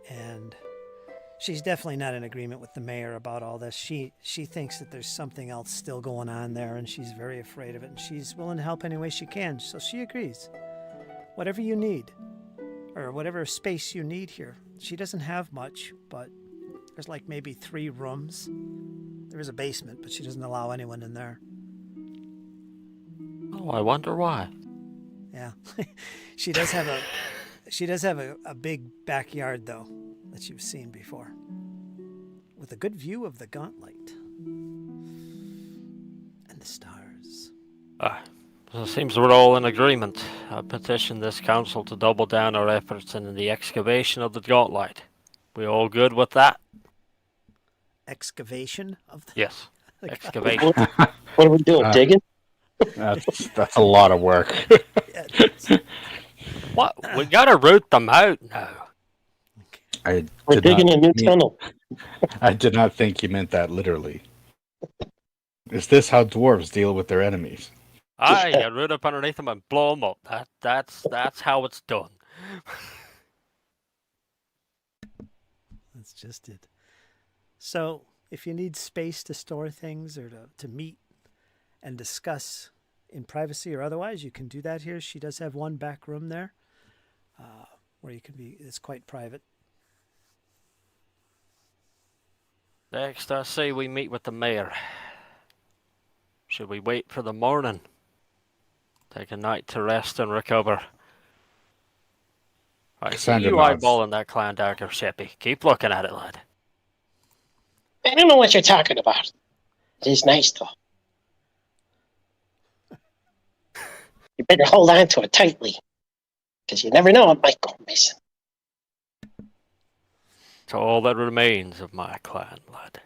And she's definitely not in agreement with the mayor about all this. She thinks that there's something else still going on there, and she's very afraid of it, and she's willing to help any way she can. So she agrees. Whatever you need, or whatever space you need here. She doesn't have much, but there's like maybe 3 rooms. There is a basement, but she doesn't allow anyone in there. Oh, I wonder why. Yeah. She does have a big backyard though that you've seen before. With a good view of the gauntlet. And the stars. So it seems we're all in agreement. I petition this council to double down our efforts in the excavation of the gauntlet. We all good with that? Excavation of the Yes. the Excavation. What are we doing? Digging? That's a lot of work. gauntlet. What? We gotta root them out now. We're digging a new tunnel. I did not think you meant that literally. Is this how dwarves deal with their enemies? Aye, you root up underneath them and blow them up. That's how it's done. That's just it. So, if you need space to store things or to meet and discuss in privacy or otherwise, you can do that here. She does have one back room there where you can be, it's quite private. Next, I say we meet with the mayor. Should we wait for the morning? Take a night to rest and recover. I see Cassandra you nods. eyeballing that clan dagger, Sheppy. Keep looking at it, lad. I don't know what you're talking about. It is nice, though. You better hold on to it tightly, because you never know it might go missing. It's all that remains of my clan, lad.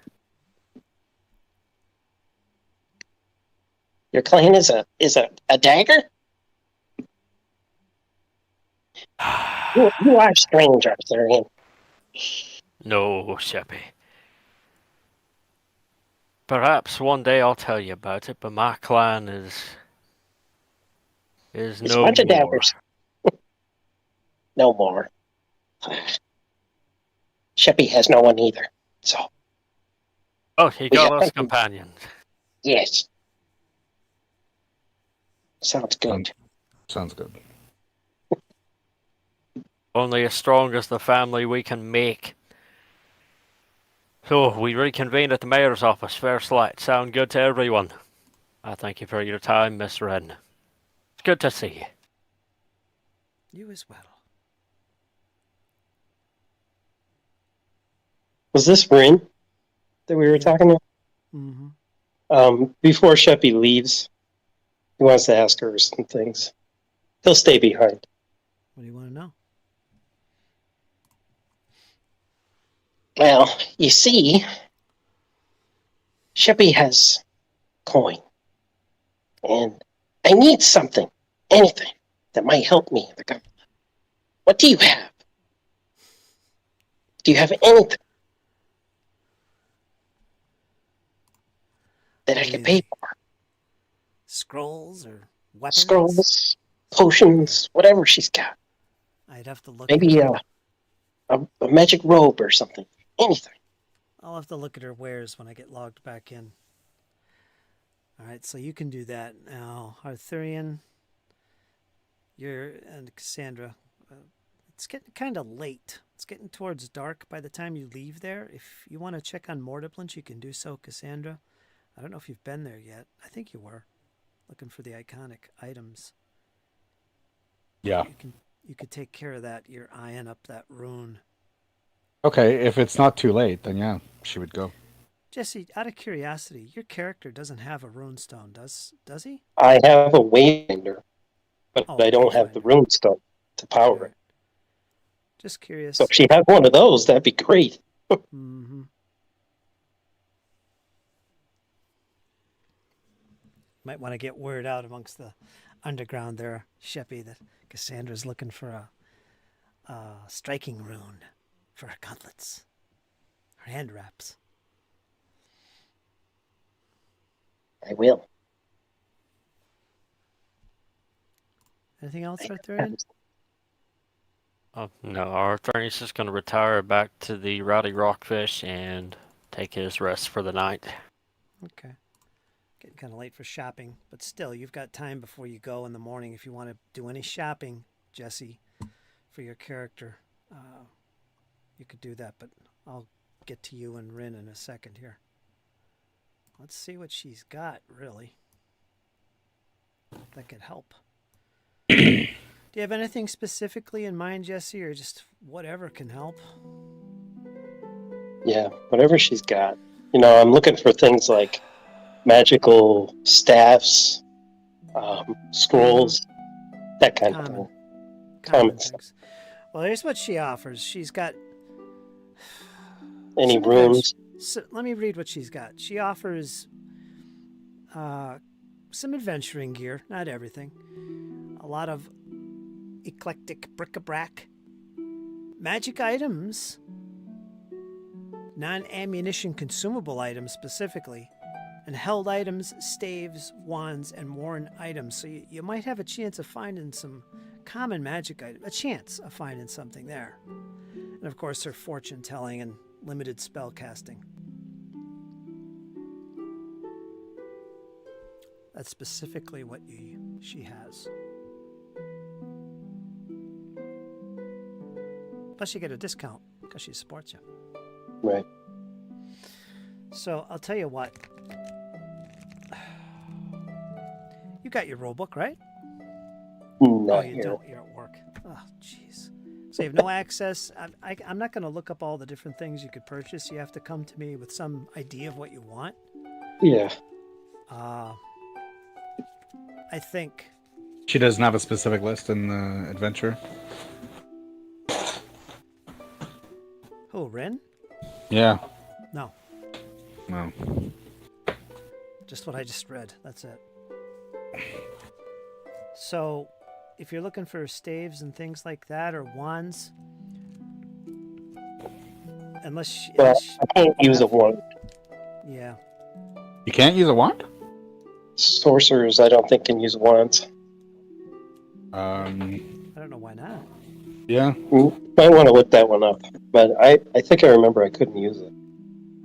Your clan is a dagger? You are strange, Arthurian. No, Sheppy. Perhaps one day I'll tell you about it, but my clan is It's no a bunch of more. daggers. No more. Sheppy has no one either. So, Oh, he We got got us something. companions. yes. Sounds good. Sounds good. Only as strong as the family we can make. So, we reconvene at the mayor's office. First light. Sound good to everyone? I thank you for your time, Miss Wren. It's good to see you. You as well. Was this Rin that we were talking to? Mm-hmm. Before Sheppy leaves, he wants to ask her some things. He'll stay behind. What do you want to know? Well, you see, Sheppy has coin. And I need something, anything, that might help me. What do you have? Do you have anything that I can pay for? Scrolls or weapons? Scrolls, potions, whatever she's got. I'd have to look. Maybe at a magic robe or something. Anything. I'll have to look at her wares when I get logged back in. All right, so you can do that now, Arthurian. And Cassandra. It's getting kind of late. It's getting towards dark by the time you leave there. If you want to check on Mortiblins, you can do so, Cassandra. I don't know if you've been there yet. I think you were looking for the iconic items. Yeah. You could take care of that. You're eyeing up that rune. Okay, if it's not too late, then yeah, she would go. Jesse, out of curiosity, your character doesn't have a rune stone, does he? I have a wayfinder, but Oh, I don't have the wayfinder. rune stone to power it. Just curious. So if she had one of those, that'd be great. Mm-hmm. Might want to get word out amongst the underground there, Sheppy, that Cassandra's looking for a striking rune for her gauntlets, her hand wraps. I will. Anything else, Arthurian? Oh, no, Arthur's just going to retire back to the Rowdy Rockfish and take his rest for the night. Okay. Getting kind of late for shopping, but still, you've got time before you go in the morning if you want to do any shopping, Jesse, for your character. You could do that, but I'll get to you and Rin in a second here. Let's see what she's got, really. That could help. Do you have anything specifically in mind, Jesse, or just whatever can help? Yeah, whatever she's got. I'm looking for things like magical staffs, scrolls, that kind of thing. Common things. Well, here's what she offers. She's got Any some rooms? So, let me read what she's got. She offers some adventuring gear, not everything. A lot of eclectic bric-a-brac, magic items, non-ammunition consumable items specifically, and held items, staves, wands, and worn items. So you might have a chance of finding some common magic items, a chance of finding something there. And of course, her fortune telling and limited spell casting. That's specifically what she has. Plus, you get a discount because she supports you. Right. So I'll tell you what. You got your rule book, right? Not you here. don't. You're at work. Oh, jeez. So you have no access. I'm not going to look up all the different things you could purchase. You have to come to me with some idea of what you want. Yeah. I think. She doesn't have a specific list in the adventure. Who, Rin? Yeah. No. No. Just what I just read. That's it. So, if you're looking for staves and things like that, or wands, unless I can't use a wand. Yeah. You can't use a wand? Sorcerers, I don't think, can use wands. I don't know why not. Yeah. Might want to look that one up. But I think I remember I couldn't use it.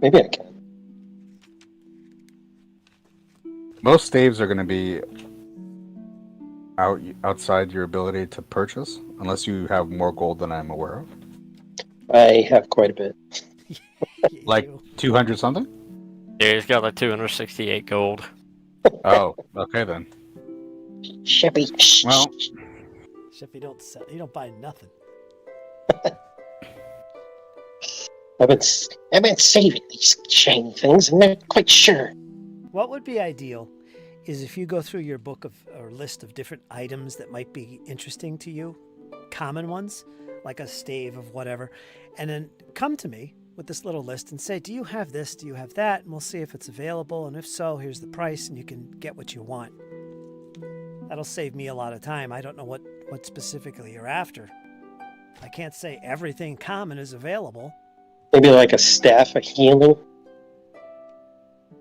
Maybe I can. Most staves are going to be outside your ability to purchase, unless you have more gold than I'm aware of. I have quite a bit. Like 200 something? Yeah, he's got like 268 gold. Oh, okay then. Shippy. Well, Shippy don't sell. You don't buy nothing. I've been saving these shiny things. I'm not quite sure. What would be ideal is if you go through your book of or list of different items that might be interesting to you, common ones, like a stave of whatever, and then come to me with this little list and say, do you have this? Do you have that? And we'll see if it's available. And if so, here's the price and you can get what you want. That'll save me a lot of time. I don't know what specifically you're after. I can't say everything common is available. Maybe like a staff of healing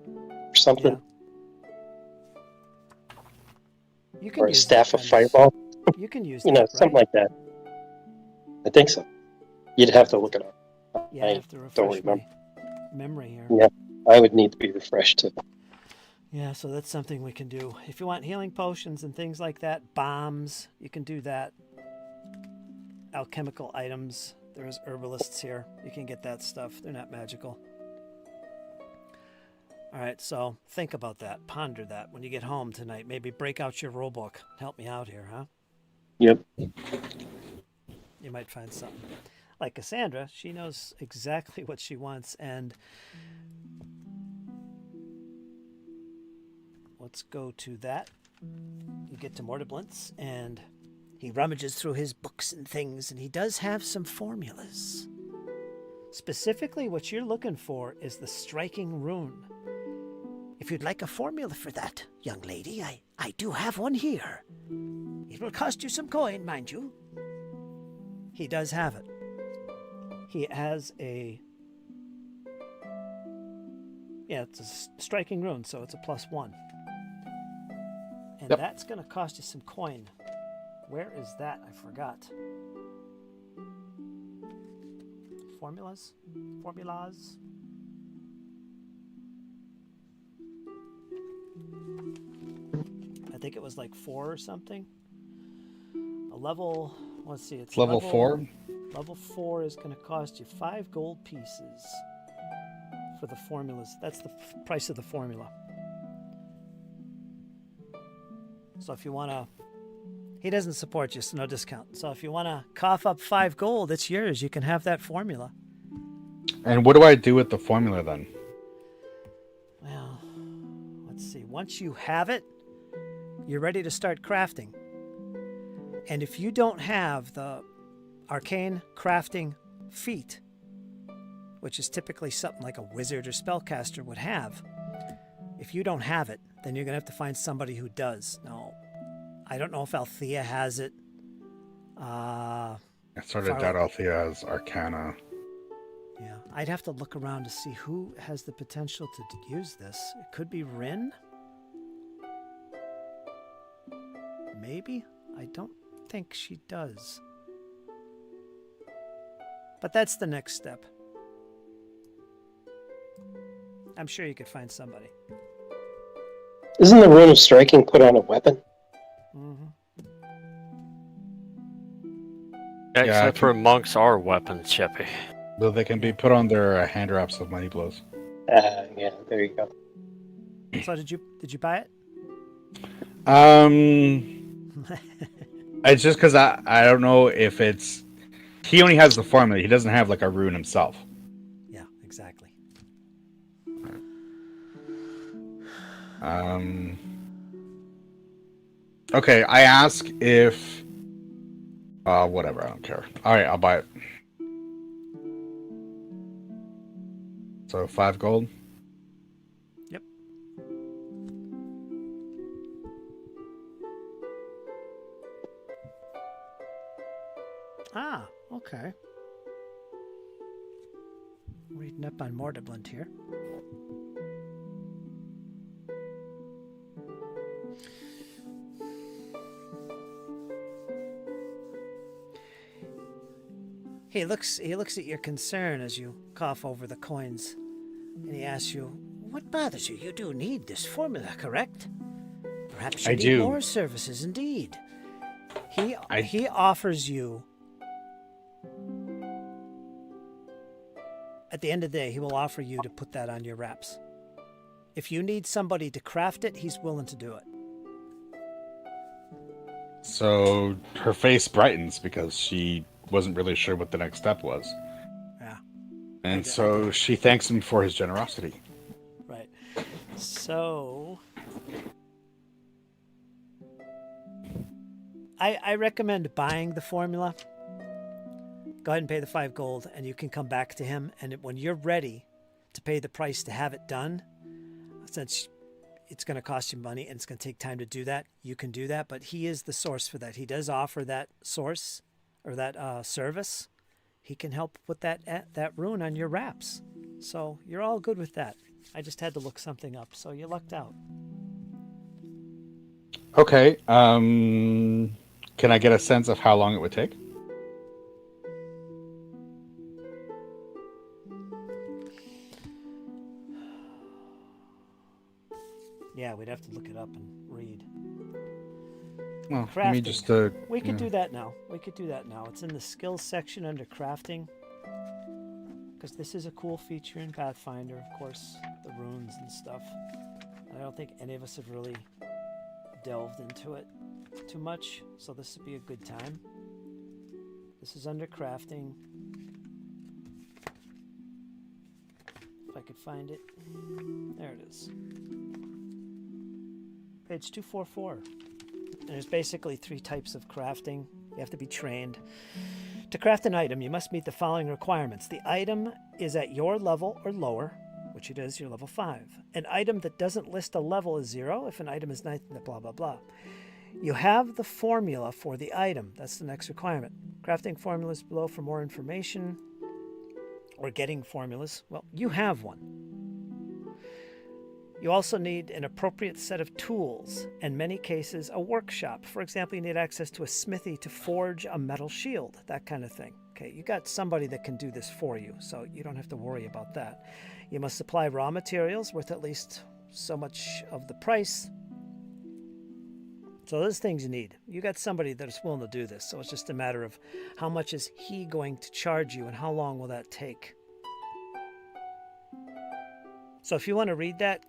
or something. Yeah. You can Or a use staff that of kind fireball. You can use Something right? like that. I think so. You'd have to look it up. Yeah, I have to don't refresh my remember. memory here. Yeah, I would need to be refreshed too. Yeah, so that's something we can do. If you want healing potions and things like that, bombs, you can do that. Alchemical items. There's herbalists here. You can get that stuff. They're not magical. All right, so think about that. Ponder that when you get home tonight. Maybe break out your rule book. Help me out here, huh? Yep. You might find something. Like Cassandra, she knows exactly what she wants, and let's go to that. You get to Mortiblint's, and he rummages through his books and things, and he does have some formulas. Specifically, what you're looking for is the striking rune. If you'd like a formula for that, young lady, I do have one here. It will cost you some coin, mind you. He does have it. He has it's a striking rune, so it's a +1. And Yep. that's going to cost you some coin. Where is that? I forgot. Formulas? Formulas? I think it was like 4 or something. A level, let's see, it's Level 4. Level 4 is going to cost you 5 gold pieces for the formulas. That's the price of the formula. So if you want to, he doesn't support you, so no discount. So if you want to cough up 5 gold, it's yours. You can have that formula. And what do I do with the formula then? Well, let's see. Once you have it, you're ready to start crafting. And if you don't have the arcane crafting feat, which is typically something like a wizard or spellcaster would have, if you don't have it, then you're going to have to find somebody who does. Now, I don't know if Althea has it. I sort of Far- doubt Althea has Arcana. Yeah, I'd have to look around to see who has the potential to use this. It could be Rin. Maybe? I don't think she does. But that's the next step. I'm sure you could find somebody. Isn't the rune of striking put on a weapon? Mm-hmm. Except for monks are weapons, Chippy. Though they can be put on their hand wraps of money blows. Yeah, there you go. So did you buy it? It's just because I don't know if it's... He only has the formula. He doesn't have like a rune himself. Yeah, exactly. Okay, I ask if... whatever, I don't care. Alright, I'll buy it. So 5 gold? Yep. Ah, okay. Reading up on Mordeblund here. He looks at your concern as you cough over the coins, and he asks you, "What bothers you? You do need this formula, correct? Perhaps you I need do. more services, indeed." He I- offers you. At the end of the day, he will offer you to put that on your wraps. If you need somebody to craft it, he's willing to do it. So her face brightens because she wasn't really sure what the next step was. Yeah. And I so get it. she thanks him for his generosity. Right. So I recommend buying the formula. Go ahead and pay the 5 gold, and you can come back to him. And when you're ready to pay the price to have it done, since it's going to cost you money and it's going to take time to do that, you can do that. But he is the source for that. He does offer that source or that service. He can help put that rune on your wraps. So you're all good with that. I just had to look something up, so you lucked out. Okay, can I get a sense of how long it would take? Yeah, we'd have to look it up and read. Well, Crafting. let me just... We could do that now. It's in the skills section under crafting. Because this is a cool feature in Pathfinder, of course, the runes and stuff. And I don't think any of us have really delved into it too much, so this would be a good time. This is under crafting. If I could find it. There it is. Page 244. And there's basically 3 types of crafting. You have to be trained. To craft an item, you must meet the following requirements. The item is at your level or lower, which it is, you're level 5. An item that doesn't list a level is 0. If an item is 9, blah, blah, blah. You have the formula for the item. That's the next requirement. Crafting formulas below for more information. Or getting formulas. Well, you have one. You also need an appropriate set of tools, in many cases a workshop. For example, you need access to a smithy to forge a metal shield, that kind of thing. Okay, you got somebody that can do this for you, so you don't have to worry about that. You must supply raw materials worth at least so much of the price. So those things you need. You got somebody that's willing to do this, so it's just a matter of how much is he going to charge you and how long will that take. So if you want to read that,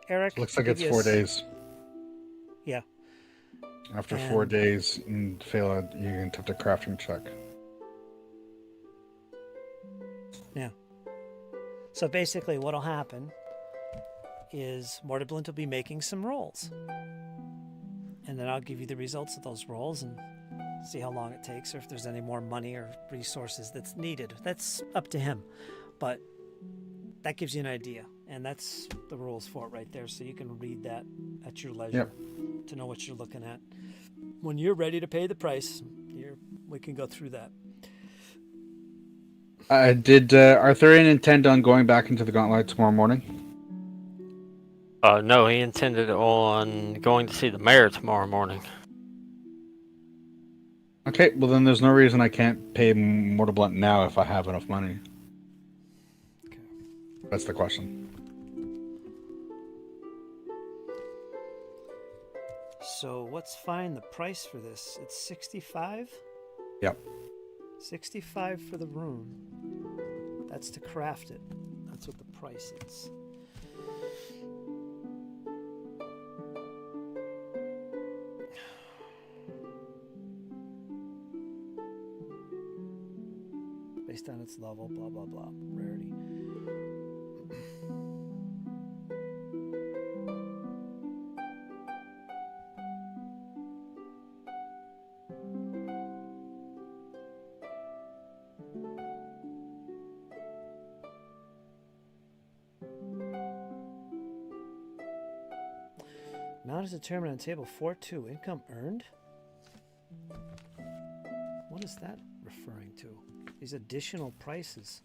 Eric, Looks like I'll it's give you 4 a days. Yeah. After 4 And- days and fail it, you can attempt a crafting check. Yeah. So basically what'll happen is Mortiblint will be making some rolls. And then I'll give you the results of those rolls and see how long it takes or if there's any more money or resources that's needed. That's up to him. But that gives you an idea. And that's the rules for it right there. So you can read that at your leisure to know what you're looking at. When you're ready to pay the price, we can go through that. Did Arthurian intend on going back into the Gauntlet tomorrow morning? No, he intended on going to see the mayor tomorrow morning. Okay, well then there's no reason I can't pay Mortal now if I have enough money. Okay. That's the question. So let's find the price for this. It's 65? Yep. 65 for the rune. That's to craft it. That's what the price is. Based on its level, blah, blah, blah. Rarity. Amount is determined on table 4.2. Income earned? What is that referring to? These additional prices.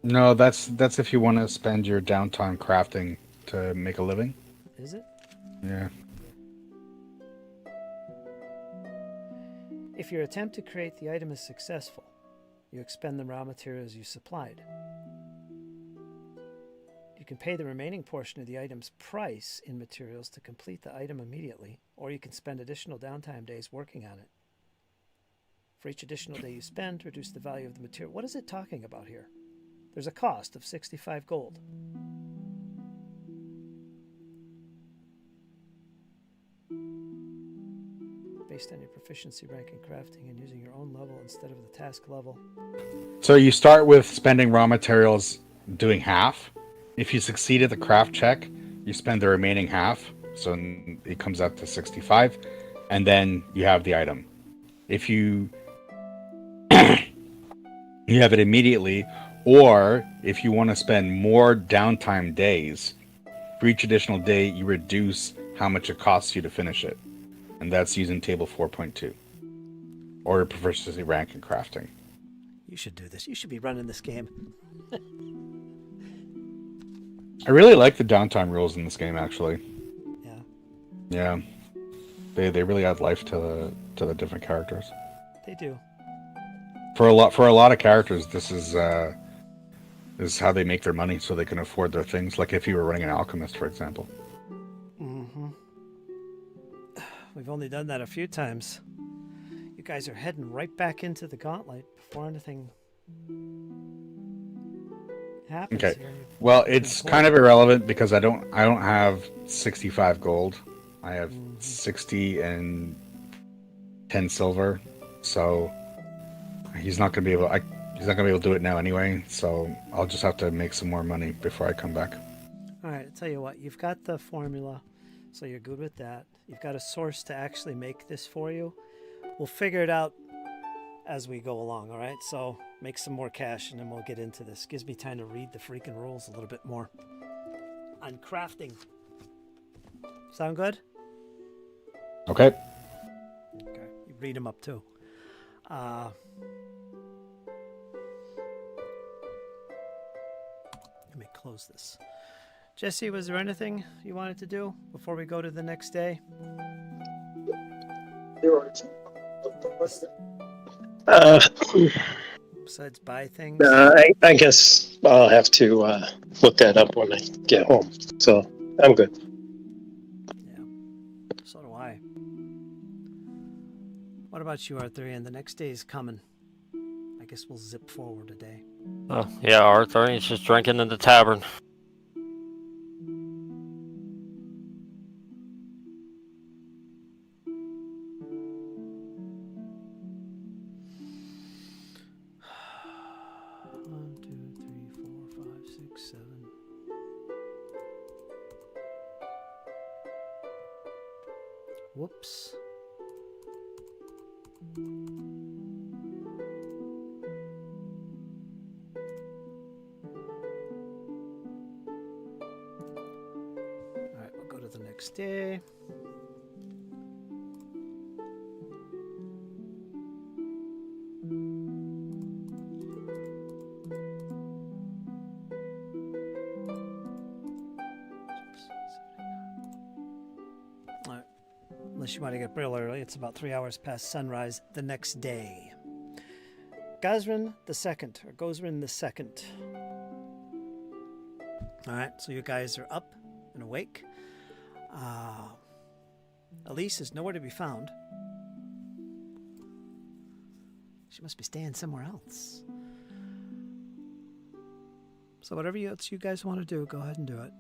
No, that's if you want to spend your downtime crafting to make a living. Is it? Yeah. If your attempt to create the item is successful, you expend the raw materials you supplied. You can pay the remaining portion of the item's price in materials to complete the item immediately, or you can spend additional downtime days working on it. For each additional day you spend, reduce the value of the material. What is it talking about here? There's a cost of 65 gold. Based on your proficiency rank in crafting and using your own level instead of the task level. So you start with spending raw materials doing half. If you succeed at the craft check, you spend the remaining half. So it comes out to 65. And then you have the item. If you you have it immediately, or if you want to spend more downtime days, for each additional day, you reduce how much it costs you to finish it. And that's using table 4.2. Or your proficiency rank in crafting. You should do this. You should be running this game. I really like the downtime rules in this game, actually. Yeah. Yeah. They really add life to the different characters. They do. For a lot of characters, this is how they make their money, so they can afford their things. Like if you were running an alchemist, for example. Mm-hmm. We've only done that a few times. You guys are heading right back into the gauntlet before anything happens. Okay. Here. Well, it's kind of irrelevant because I don't have 65 gold. I have 60 and 10 silver. So he's not gonna be able. He's not gonna be able to do it now anyway. So I'll just have to make some more money before I come back. All right. I'll tell you what. You've got the formula, so you're good with that. You've got a source to actually make this for you. We'll figure it out as we go along. All right. So make some more cash, and then we'll get into this. Gives me time to read the freaking rules a little bit more on crafting. Sound good? Okay. Okay. You read them up too. Let me close this. Jesse, was there anything you wanted to do before we go to the next day? Uh, Besides buy things? I guess I'll have to look that up when I get home. So I'm good. Yeah. So do I. What about you, Arthurian? The next day is coming. I guess we'll zip forward a day. Oh, yeah, Arthur, he's just drinking in the tavern. One, two, three, 4, 5, 6, 7. Whoops. Alright, we'll go to the next day. Alright. Unless you want to get up real early, it's about 3 hours past sunrise the next day. Gosrin the Second, or Gosrin the Second. Alright, so you guys are up and awake. Elise is nowhere to be found. She must be staying somewhere else. So whatever else you guys want to do, go ahead and do it.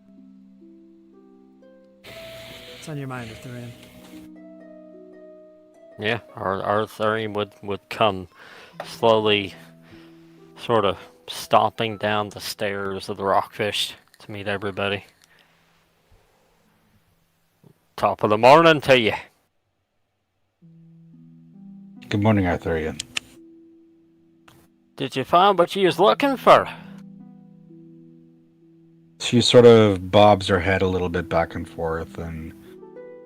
What's on your mind, Arthurian? Yeah, Arthurian would come slowly, sort of stomping down the stairs of the Rockfish to meet everybody. Top of the morning to you. Good morning, Arthurian. Did you find what you was looking for? She sort of bobs her head a little bit back and forth, and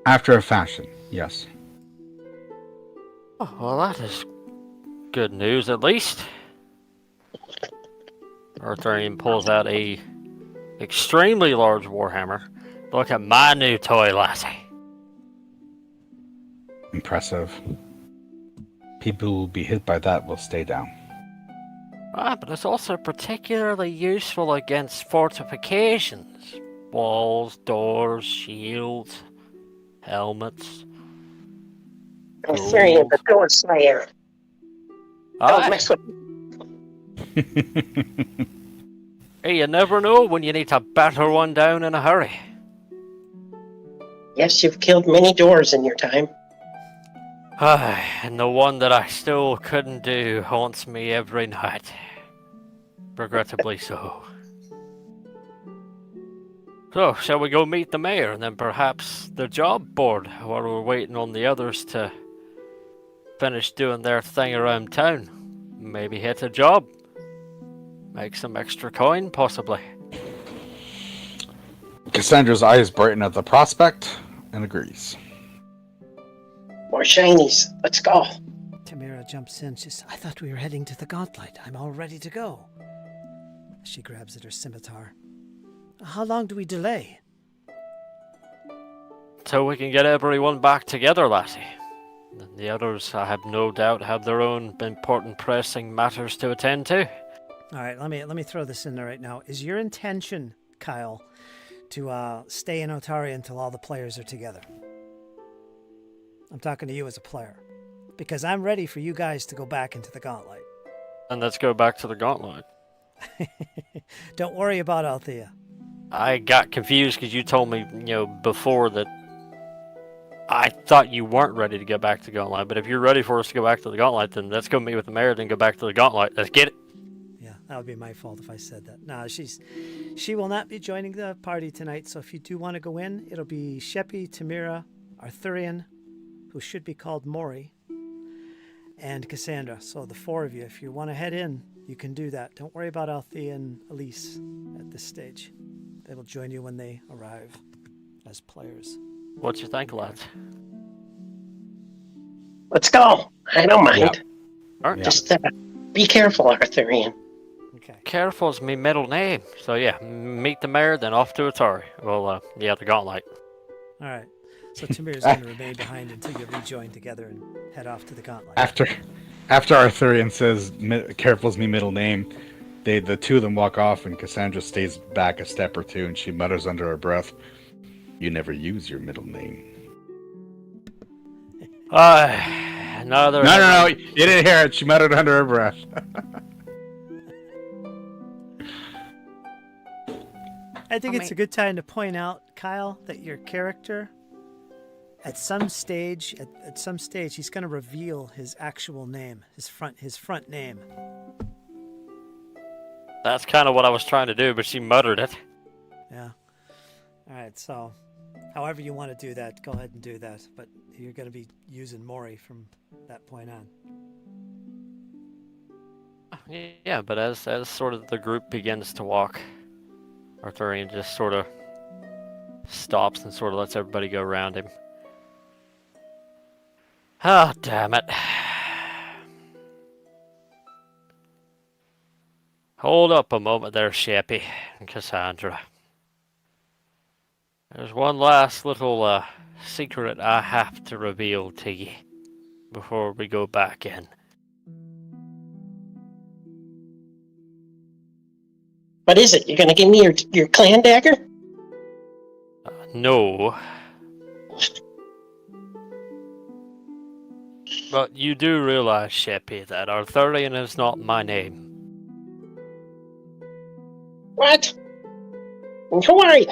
after a fashion, yes. Oh, well, that is good news, at least. Arthurian pulls out a extremely large warhammer. Look at my new toy, lassie. Impressive. People who will be hit by that will stay down. Ah, but it's also particularly useful against fortifications. Walls, doors, shields, helmets. Arthurian, the Door Slayer. Don't Aye. mess with Hey, you never know when you need to batter one down in a hurry. Yes, you've killed many doors in your time. Aye, and the one that I still couldn't do haunts me every night. Regrettably so. So, shall we go meet the mayor and then perhaps the job board while we're waiting on the others to finish doing their thing around town? Maybe hit a job. Make some extra coin, possibly. Cassandra's eyes brighten at the prospect and agrees. More shinies. Let's go. Tamira jumps in. She says, I thought we were heading to the Godlight. I'm all ready to go. She grabs at her scimitar. How long do we delay? So we can get everyone back together, lassie. The others, I have no doubt, have their own important pressing matters to attend to. All right, let me throw this in there right now. Is your intention, Kyle, to stay in Otari until all the players are together? I'm talking to you as a player. Because I'm ready for you guys to go back into the Gauntlet. And let's go back to the Gauntlet. Don't worry about Althea. I got confused because you told me, before that I thought you weren't ready to go back to the Gauntlet. But if you're ready for us to go back to the Gauntlet, then let's go meet with the mayor, then go back to the Gauntlet. Let's get it. Yeah, that would be my fault if I said that. No, she will not be joining the party tonight. So if you do want to go in, it'll be Sheppy, Tamira, Arthurian, who should be called Maury, and Cassandra. So the four of you, if you want to head in, you can do that. Don't worry about Althea and Elise at this stage. They will join you when they arrive as players. What you think, lads? Let's go. I don't mind. All right. Yeah. Just be careful, Arthurian. Okay. Careful's me middle name. So yeah, meet the mayor, then off to Atari. Well, yeah, the gauntlet. All right. So Tamir's going to remain behind until you rejoin together and head off to the gauntlet. After Arthurian says "Careful's me middle name," the two of them walk off, and Cassandra stays back a step or two, and she mutters under her breath, "You never use your middle name." No, you didn't hear it. She muttered under her breath. I think it's a good time to point out, Kyle, that your character, at some stage, he's going to reveal his actual name, his front name. That's kind of what I was trying to do, but she muttered it. Yeah. All right. So, however you want to do that, go ahead and do that. But you're going to be using Maury from that point on. Yeah, but as sort of the group begins to walk, Arthurian just sort of stops and sort of lets everybody go around him. Ah, damn it. Hold up a moment there, Chappy and Cassandra. There's one last little secret I have to reveal to you before we go back in. What is it? You're gonna give me your clan dagger? No. But you do realize, Sheppy, that Arthurian is not my name. What? And who are you?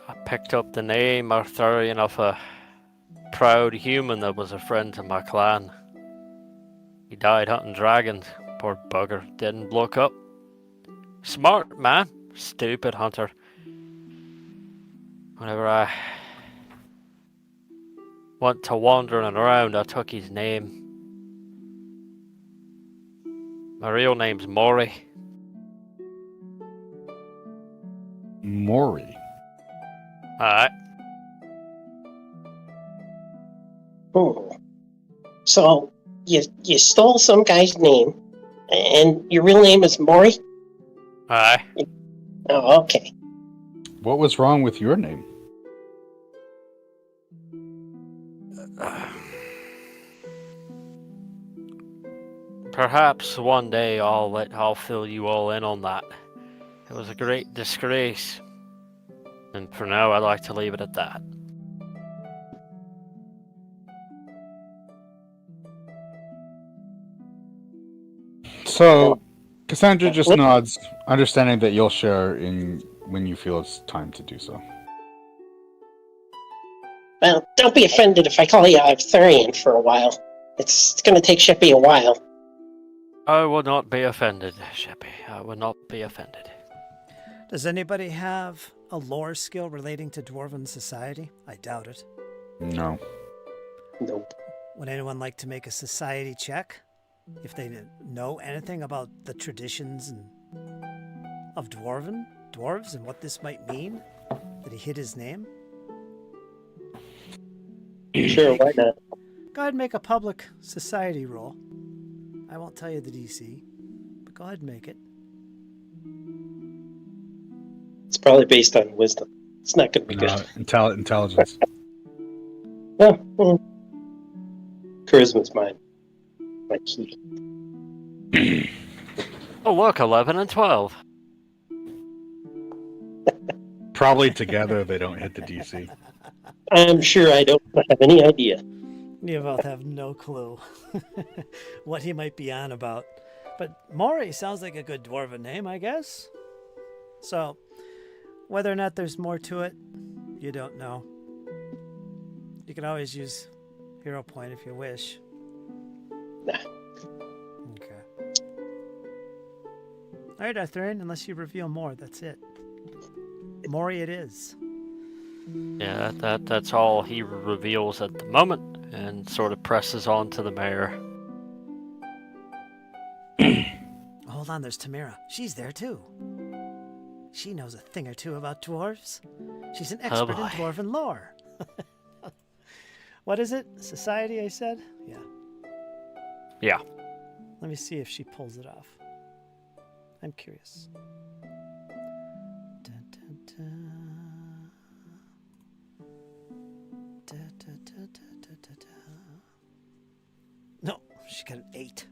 I picked up the name Arthurian off a proud human that was a friend to my clan. He died hunting dragons. Poor bugger. Didn't look up. Smart man. Stupid hunter. Whenever I went to wandering around, I took his name. My real name's Maury. Maury. Alright. Hmm. So you stole some guy's name, and your real name is Maury? Aye. Oh, okay. What was wrong with your name? Perhaps one day I'll fill you all in on that. It was a great disgrace. And for now, I'd like to leave it at that. So, Cassandra just nods, understanding that you'll share in when you feel it's time to do so. Well, don't be offended if I call you Arthurian for a while. It's going to take Sheppy a while. I will not be offended, Sheppy. I will not be offended. Does anybody have a lore skill relating to Dwarven society? I doubt it. No. Nope. Would anyone like to make a society check? If they know anything about the traditions of dwarves and what this might mean? That he hid his name? Sure, why not? Go ahead and make a public society roll. I won't tell you the DC, but go ahead and make it. It's probably based on wisdom. It's not going to be good. Intelligence. Well, charisma's mine. My key. Oh, look, 11 and 12. Probably together they don't hit the DC. I'm sure I don't have any idea. You both have no clue what he might be on about. But Maury sounds like a good Dwarven name, I guess. So, whether or not there's more to it, you don't know. You can always use Hero Point if you wish. Nah. Okay. Alright, Arthurian, unless you reveal more, that's it. Maury it is. Yeah, that's all he reveals at the moment, and sort of presses on to the mayor. Hold on, there's Tamira. She's there too. She knows a thing or two about dwarves. She's an expert in dwarven lore. What is it? Society, I said? Yeah. Yeah. Let me see if she pulls it off. I'm curious. Dun, dun, dun. Da, da, da, da, da, da, da. No, she got an 8.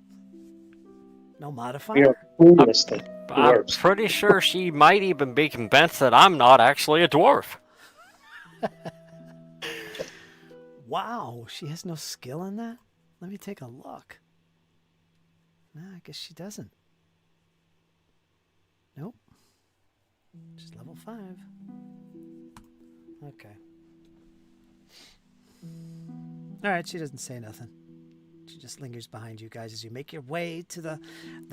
No We modifier? are clueless to I'm dwarves. pretty sure she might even be convinced that I'm not actually a dwarf. Wow, she has no skill in that? Let me take a look. No, I guess she doesn't. Nope. She's level 5. Okay. Alright, she doesn't say nothing. She just lingers behind you guys as you make your way to the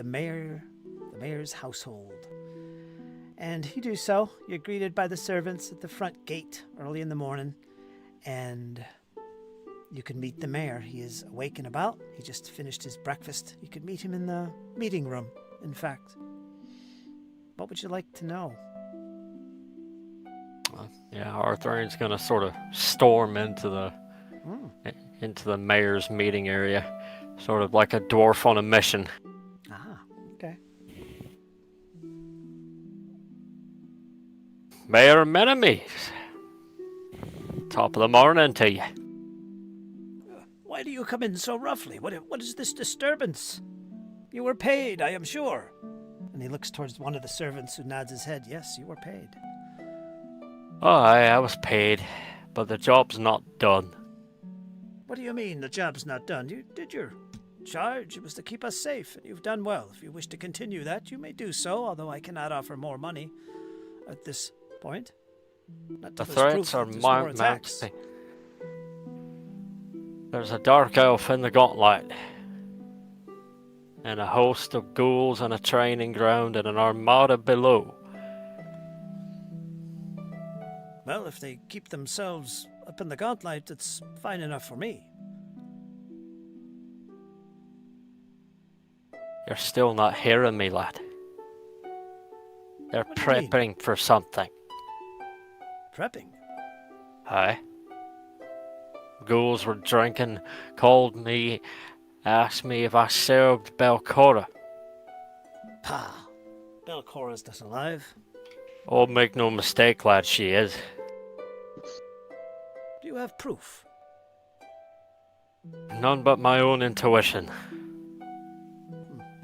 mayor's household. And you do so. You're greeted by the servants at the front gate early in the morning, and you can meet the mayor. He is awake and about. He just finished his breakfast. You could meet him in the meeting room, in fact. What would you like to know? Yeah, Arthurian's gonna sort of storm into the mayor's meeting area, sort of like a dwarf on a mission. Ah, okay. Mayor Menemes, top of the morning to you. Why do you come in so roughly? What is this disturbance? You were paid, I am sure. And he looks towards one of the servants who nods his head. Yes, you were paid. Oh, I was paid, but the job's not done. What do you mean the job's not done? You did your charge. It was to keep us safe, and you've done well. If you wish to continue that, you may do so, although I cannot offer more money at this point. Not The till there's proof threats are that there's more mounting. attacks. There's a dark elf in the gauntlet, and a host of ghouls on a training ground and an armada below. Well, if they keep themselves up in the gauntlet, it's fine enough for me. You're still not hearing me, lad. They're What do you mean? prepping for something. Prepping? Aye. Ghouls were drinking, called me, asked me if I served Belcora. Pah! Belcora's not alive. Oh, make no mistake, lad, she is. Do you have proof? None but my own intuition.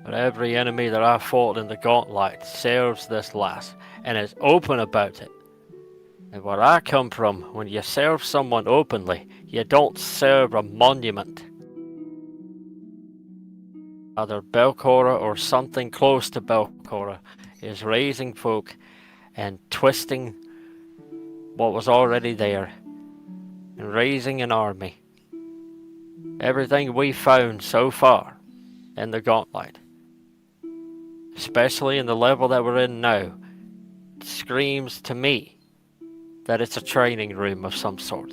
But every enemy that I fought in the gauntlet serves this lass, and is open about it. And where I come from, when you serve someone openly, you don't serve a monument. Either Belcora or something close to Belcora is raising folk and twisting what was already there, and raising an army. Everything we found so far in the gauntlet, especially in the level that we're in now, screams to me that it's a training room of some sort.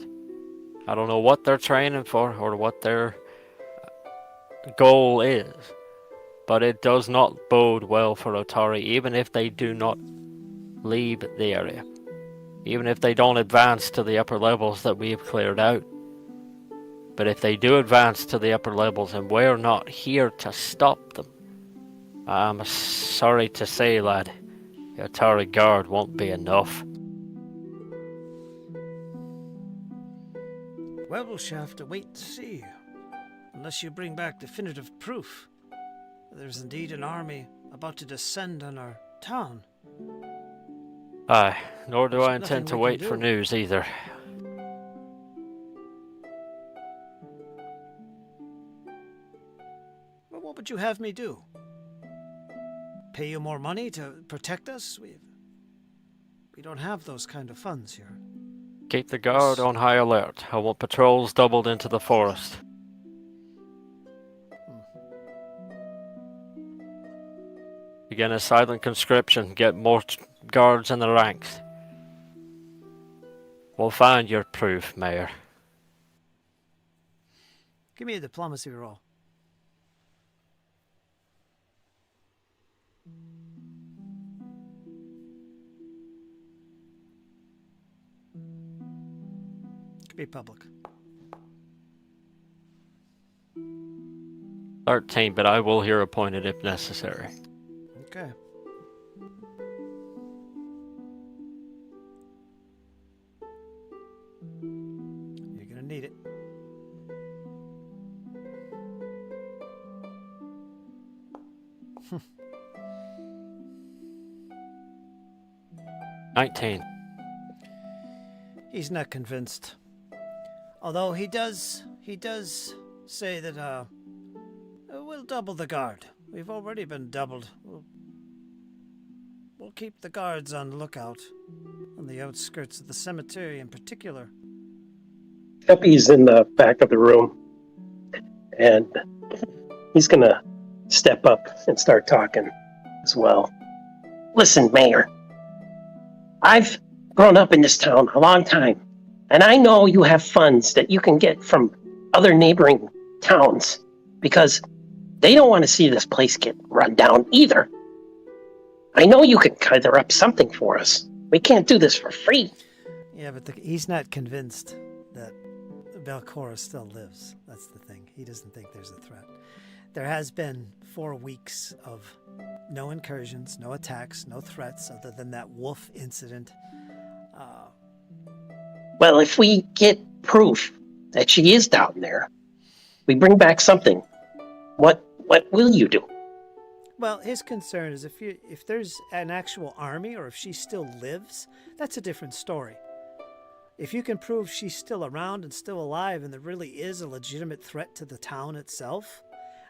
I don't know what they're training for or what their goal is, but it does not bode well for Otari, even if they do not leave the area. Even if they don't advance to the upper levels that we have cleared out. But if they do advance to the upper levels and we're not here to stop them, I'm sorry to say, lad, the Otari guard won't be enough. Well, we'll have to wait to see. Unless you bring back definitive proof. There's indeed an army about to descend on our town. Aye, nor do There's I intend nothing to we wait can for do. news either. Well, what would you have me do? Pay you more money to protect us? We don't have those kind of funds here. Keep the guard on high alert. I want patrols doubled into the forest. Begin a silent conscription. Get more guards in the ranks. We'll find your proof, Mayor. Give me a diplomacy roll. Could be public. 13, but I will hear appointed if necessary. Okay. You're gonna need it. Hmm. 19. He's not convinced. Although he does say that we'll double the guard. We've already been doubled. We'll keep the guards on the lookout on the outskirts of the cemetery in particular. Guppy's in the back of the room, and he's gonna step up and start talking as well. Listen, Mayor, I've grown up in this town a long time, and I know you have funds that you can get from other neighboring towns because they don't want to see this place get run down either. I know you can gather up something for us. We can't do this for free. Yeah, but he's not convinced that Belcora still lives. That's the thing. He doesn't think there's a threat. There has been 4 weeks of no incursions, no attacks, no threats other than that wolf incident. Well, if we get proof that she is down there, we bring back something. What will you do? Well, his concern is if there's an actual army or if she still lives, that's a different story. If you can prove she's still around and still alive and there really is a legitimate threat to the town itself,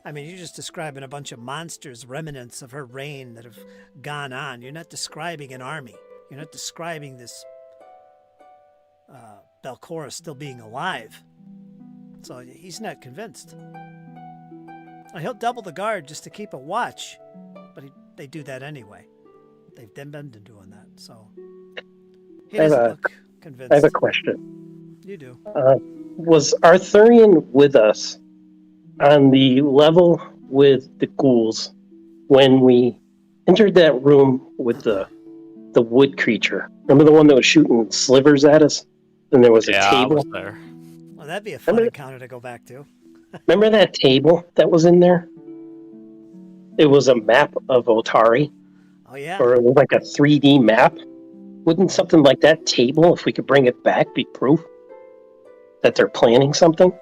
I mean, you're just describing a bunch of monsters, remnants of her reign that have gone on. You're not describing an army. You're not describing this Belcora still being alive. So he's not convinced. He'll double the guard just to keep a watch, but they do that anyway. They've been doing that, so he doesn't look convinced. I have a question. You do. Was Arthurian with us on the level with the ghouls when we entered that room with the wood creature? Remember the one that was shooting slivers at us? And there was a table? I was there. Well, that'd be a fun encounter to go back to. Remember that table that was in there? It was a map of Otari. Oh, yeah. Or it was like a 3D map. Wouldn't something like that table, if we could bring it back, be proof that they're planning something?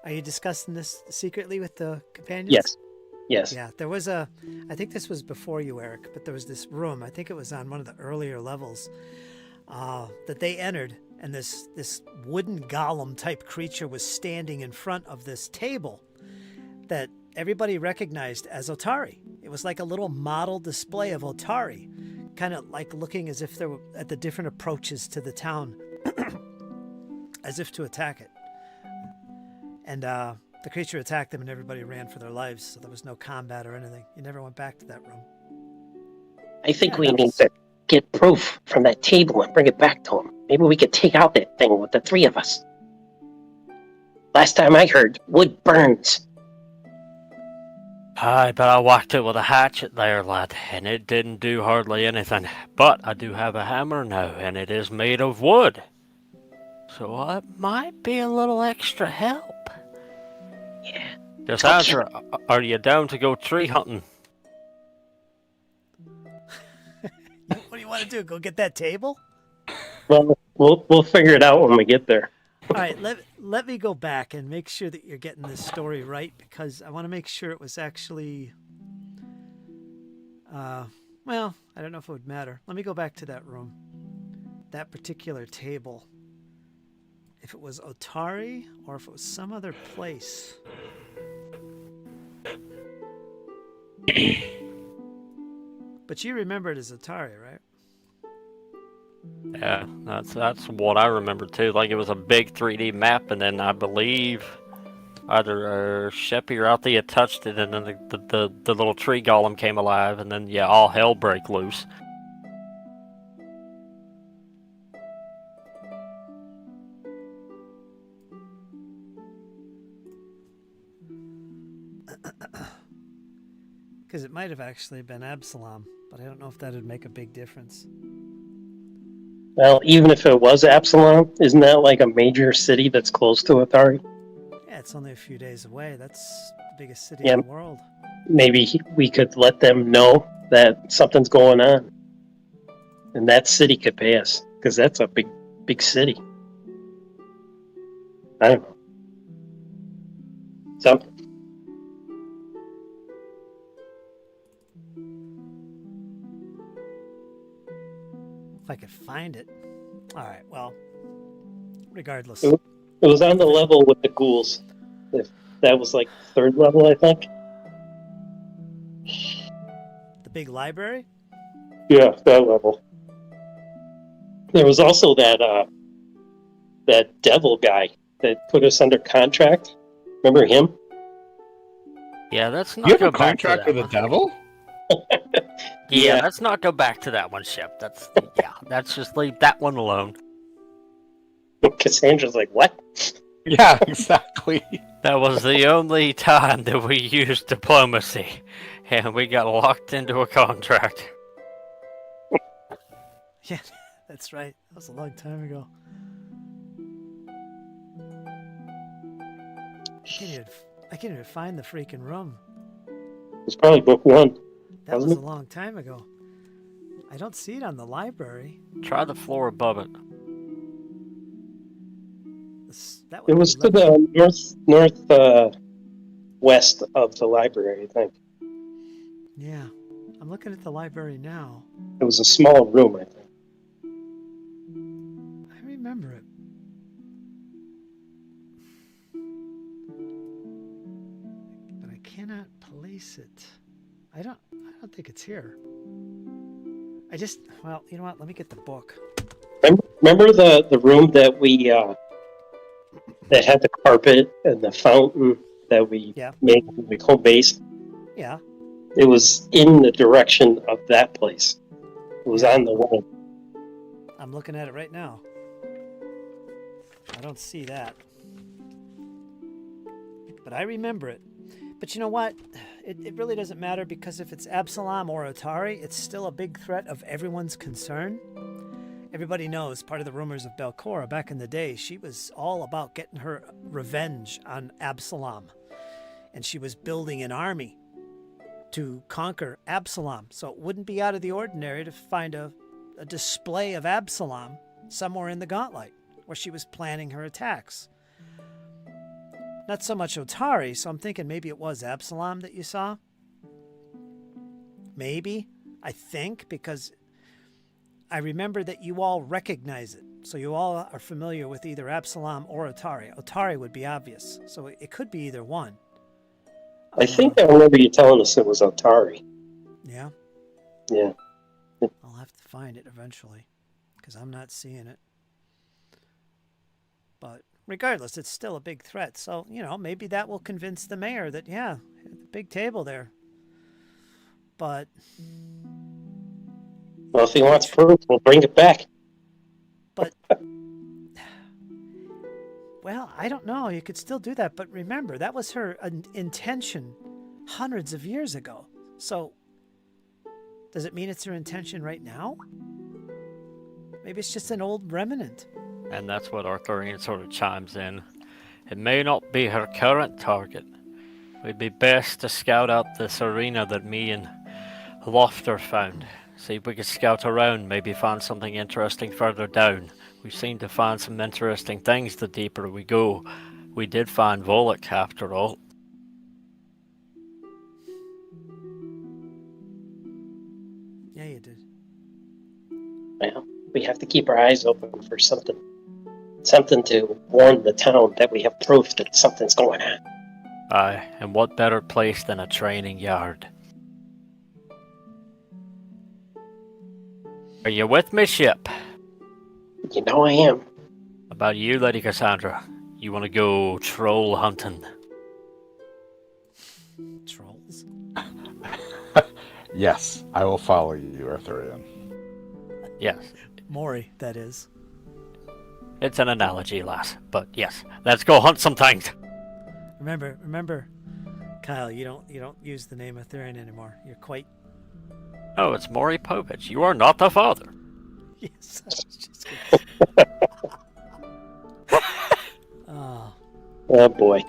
Are you discussing this secretly with the companions? Yes. Yeah, there was I think this was before you, Eric, but there was this room, I think it was on one of the earlier levels, that they entered, and this wooden golem type creature was standing in front of this table that everybody recognized as Otari. It was like a little model display of Otari, kind of like looking as if they were at the different approaches to the town, as if to attack it. And the creature attacked them and everybody ran for their lives, so there was no combat or anything. You never went back to that room. I think we need to get proof from that table and bring it back to him. Maybe we could take out that thing with the 3 of us. Last time I heard, wood burns. Aye, but I whacked it with a hatchet there, lad, and it didn't do hardly anything. But I do have a hammer now, and it is made of wood. So it might be a little extra help. Yeah. Just answer, are you down to go tree hunting? What do you want to do? Go get that table? Well, we'll figure it out when we get there. All right, let me go back and make sure that you're getting this story right, because I want to make sure it was actually... well, I don't know if it would matter. Let me go back to that room. That particular table. If it was Otari or if it was some other place. But you remember it as Otari, right? Yeah, that's what I remember too. Like it was a big 3D map, and then I believe either Sheppy or Althea touched it, and then the little tree golem came alive, and then yeah, all hell break loose. Because it might have actually been Absalom, but I don't know if that would make a big difference. Well, even if it was Absalom, isn't that like a major city that's close to Athari? Yeah, it's only a few days away. That's biggest city Yeah. in the world. Maybe we could let them know that something's going on, and that city could pay us because that's a big city. I don't know. Something. If I could find it. All right. Well, regardless. It was on the level with the ghouls. If that was like third level, I think. The big library? Yeah, that level. There was also that devil guy that put us under contract. Remember him? Yeah, let's You not have go a back to contract that with the one. devil? Yeah, Yeah. let's not go back to that one, Shep. That's just leave that one alone. Cassandra's like, what? Yeah, exactly. That was the only time that we used diplomacy, and we got locked into a contract. Yeah, that's right. That was a long time ago. I can't even find the freaking room. It's probably book one. That was Wasn't a long time ago. I don't see it on the library. Try the floor above it. That It would was be to the north west of the library, I think. Yeah, I'm looking at the library now. It was a small room, I think. I remember it. But I cannot place it. I don't think it's here. Well, you know what? Let me get the book. Remember the room that we that had the carpet and the fountain that we Yeah. made like home base? Yeah. It was in the direction of that place. It was Yeah. on the wall. I'm looking at it right now. I don't see that. But I remember it. But you know what? It really doesn't matter because if it's Absalom or Otari, it's still a big threat of everyone's concern. Everybody knows part of the rumors of Belcora back in the day, she was all about getting her revenge on Absalom. And she was building an army to conquer Absalom. So it wouldn't be out of the ordinary to find a display of Absalom somewhere in the Gauntlet where she was planning her attacks. Not so much Otari, so I'm thinking maybe it was Absalom that you saw. Maybe, I think, because I remember that you all recognize it. So you all are familiar with either Absalom or Otari. Otari would be obvious, so it could be either one. I think I remember you telling us it was Otari. Yeah? Yeah. I'll have to find it eventually, because I'm not seeing it. But regardless, it's still a big threat. So, maybe that will convince the mayor that, yeah, big table there. But... Well, if he wants proof, we'll bring it back. But... Well, I don't know. You could still do that. But remember, that was her intention hundreds of years ago. So, does it mean it's her intention right now? Maybe it's just an old remnant. And that's what Arthurian sort of chimes in. It may not be her current target. It'd be best to scout out this arena that me and Lofter found. See if we could scout around, maybe find something interesting further down. We seem to find some interesting things the deeper we go. We did find Volok after all. Yeah, you did. Well, we have to keep our eyes open for something to warn the town that we have proof that something's going on. Aye, and what better place than a training yard? Are you with me, Ship? You know I am. About you, Lady Cassandra? You want to go troll hunting? Trolls? Yes, I will follow you, Arthurian. Yes. Maury, that is. It's an analogy, lass. But yes, let's go hunt some things. Remember, Kyle, you don't use the name Arthurian anymore. You're quite... Oh, it's Maury Povich. You are not the father. Yes, I was just gonna... Oh, Oh boy.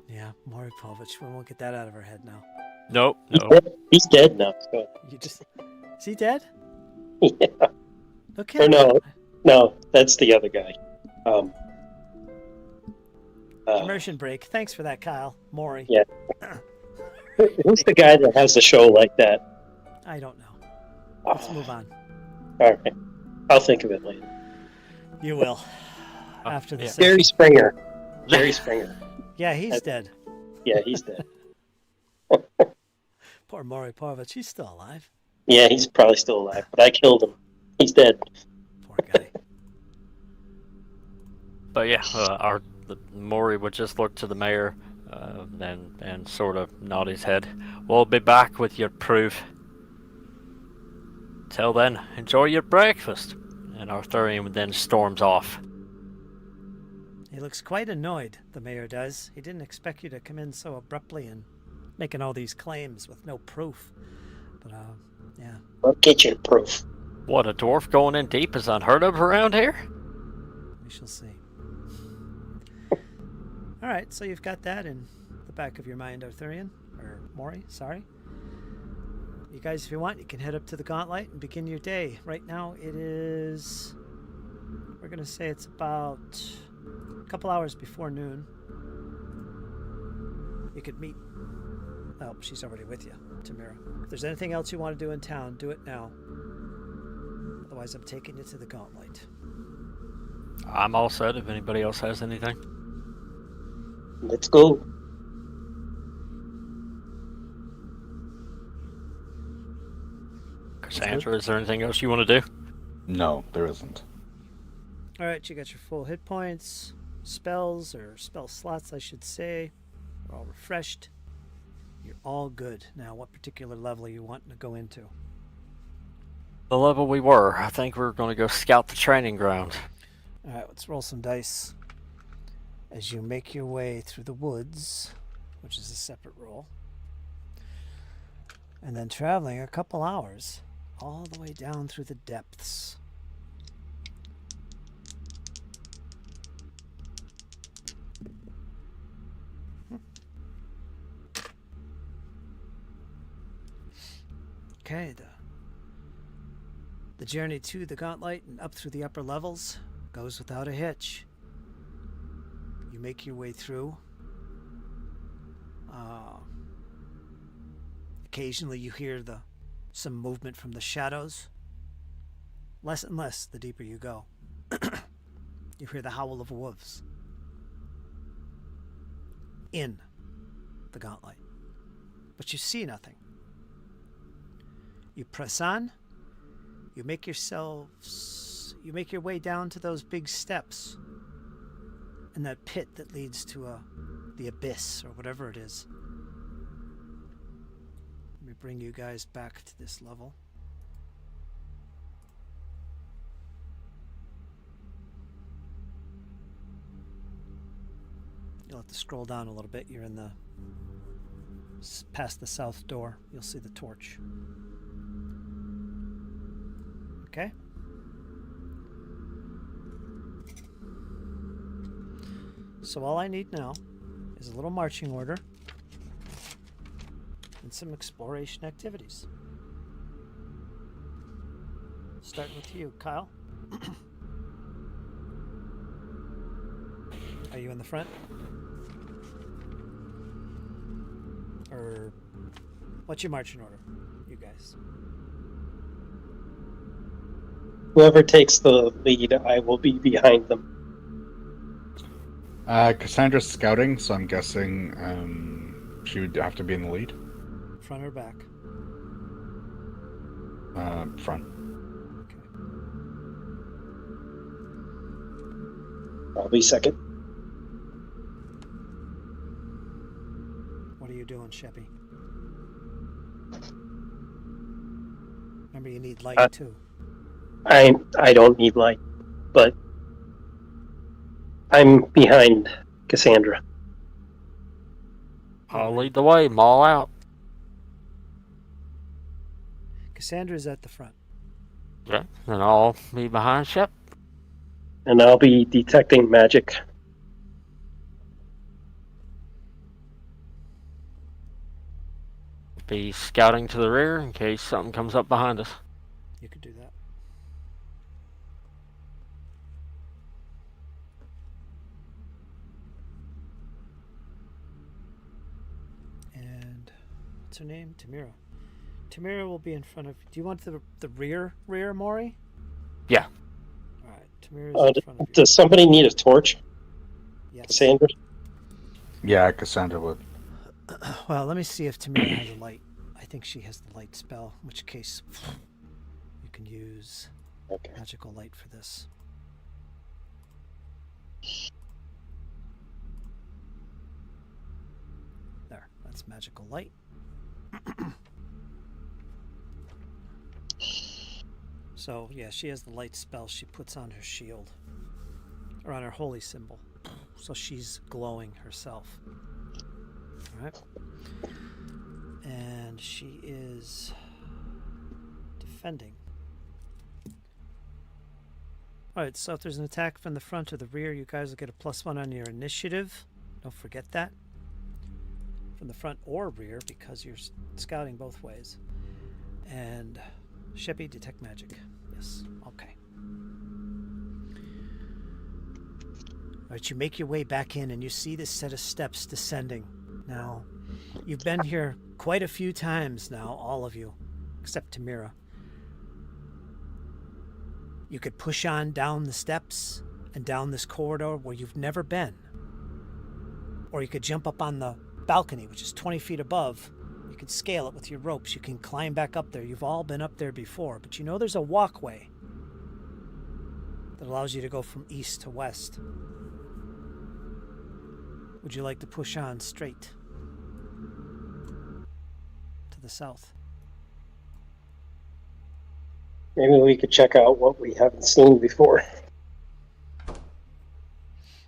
yeah, Maury Povich. We won't get that out of our head now. Nope, He's no. dead, he's dead now. So. You just... Is he dead? Yeah. Okay. Or no, that's the other guy. Immersion break. Thanks for that, Kyle. Maury. Yeah. Who's the guy that has a show like that? I don't know. Let's move on. All right. I'll think of it later. You will. After the yeah. session. Jerry Springer. Jerry Springer. Yeah, he's dead. Yeah, he's dead. Poor Maury Povich. He's still alive. Yeah, he's probably still alive, but I killed him. He's dead. Poor guy. But yeah, Maury would just look to the mayor and sort of nod his head. We'll be back with your proof. Till then, enjoy your breakfast. And Arthurian then storms off. He looks quite annoyed, the mayor does. He didn't expect you to come in so abruptly and making all these claims with no proof. But, yeah. Well, get your proof. What, a dwarf going in deep is unheard of around here? We shall see. All right, so you've got that in the back of your mind, Arthurian. Or Maury, sorry. You guys, if you want, you can head up to the Gauntlet and begin your day. Right now it is... We're going to say it's about a couple hours before noon. You could meet... Oh, she's already with you, Tamira. If there's anything else you want to do in town, do it now. Otherwise, I'm taking you to the Gauntlet. I'm all set if anybody else has anything. Let's go. Cassandra, is there anything else you want to do? No, there isn't. All right, you got your full hit points, spells, or spell slots, I should say. We're all refreshed. You're all good. Now, what particular level are you wanting to go into? The level we were. I think we're going to go scout the training ground. All right, let's roll some dice. As you make your way through the woods, which is a separate roll, and then traveling a couple hours all the way down through the depths. Okay, the journey to the Gauntlet and up through the upper levels goes without a hitch. You make your way through. Occasionally you hear some movement from the shadows. Less and less the deeper you go. You hear the howl of wolves in the Gauntlet. But you see nothing. You press on. You make your way down to those big steps and that pit that leads to the abyss or whatever it is. Let me bring you guys back to this level. You'll have to scroll down a little bit. You're in past the south door. You'll see the torch. Okay? So all I need now is a little marching order and some exploration activities. Starting with you, Kyle. Are you in the front? Or what's your marching order, you guys? Whoever takes the lead, I will be behind them. Cassandra's scouting, so I'm guessing she would have to be in the lead. Front or back? Front. Okay. I'll be second. What are you doing, Sheppy? Remember, you need light too. I don't need light, but I'm behind Cassandra. I'll lead the way, maul out. Cassandra's at the front. Yeah, and I'll be behind Chapt. And I'll be detecting magic. be scouting to the rear in case something comes up behind us. You could do that. And what's her name? Tamira. Tamira will be in front of. Do you want the rear, Maury? Yeah. All right. Tamira's in front of you. Does somebody need a torch? Yes. Cassandra? Yeah, Cassandra would. Well, let me see if Tamira has a light. I think she has the light spell, in which case you can use Okay. magical light for this. There, that's magical light. So, yeah, she has the light spell she puts on her shield, or on her holy symbol. So she's glowing herself. All right. And she is defending. All right, so if there's an attack from the front or the rear, you guys will get a +1 on your initiative. Don't forget that. From the front or rear, because you're scouting both ways. And Sheppy, detect magic. Yes, okay. All right, you make your way back in and you see this set of steps descending. Now, you've been here quite a few times now, all of you, except Tamira. You could push on down the steps and down this corridor where you've never been. Or you could jump up on the balcony, which is 20 feet above. You can scale it with your ropes. You can climb back up there. You've all been up there before, but you know there's a walkway that allows you to go from east to west. Would you like to push on straight to the south? Maybe we could check out what we haven't seen before. All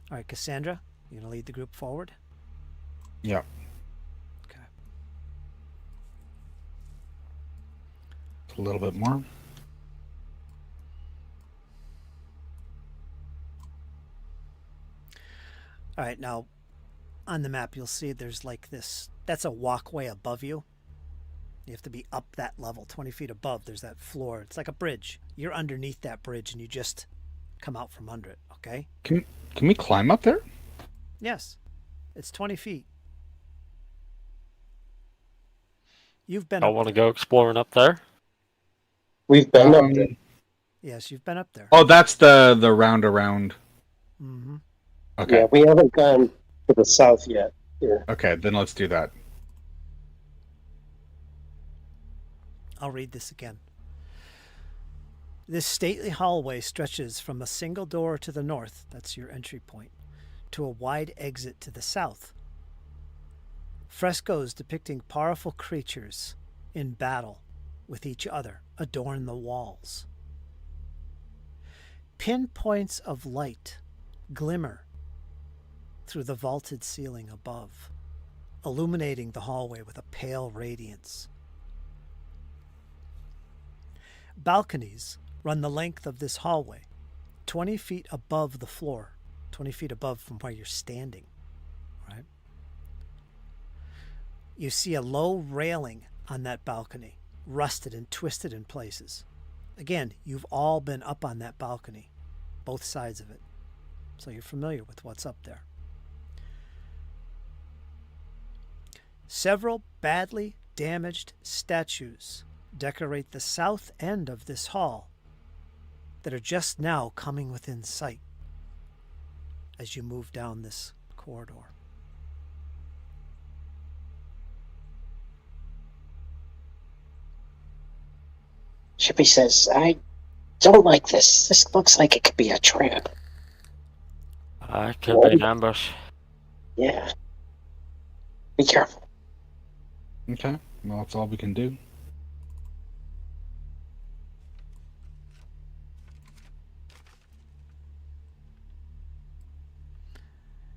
right, Cassandra, you going to lead the group forward? Yeah. Okay. A little bit more. All right, now on the map you'll see there's like this, that's a walkway above you. You have to be up that level, 20 feet above. There's that floor. It's like a bridge. You're underneath that bridge and you just come out from under it, okay? Can we climb up there? Yes. It's 20 feet. You've been I up want to there. go exploring up there. We've been up there. Yes, you've been up there. Oh, that's the round around. Mm-hmm. Okay. Yeah, we haven't gone to the south yet. Here. Okay, then let's do that. I'll read this again. This stately hallway stretches from a single door to the north, that's your entry point, to a wide exit to the south. Frescoes depicting powerful creatures in battle with each other adorn the walls. Pinpoints of light glimmer through the vaulted ceiling above, illuminating the hallway with a pale radiance. Balconies run the length of this hallway, 20 feet above the floor, 20 feet above from where you're standing, right? You see a low railing on that balcony, rusted and twisted in places. Again, you've all been up on that balcony, both sides of it, so you're familiar with what's up there. Several badly damaged statues decorate the south end of this hall that are just now coming within sight as you move down this corridor. Chippy says, I don't like this. This looks like it could be a trap. Could be an ambush. Yeah. Be careful. Okay. Well, that's all we can do.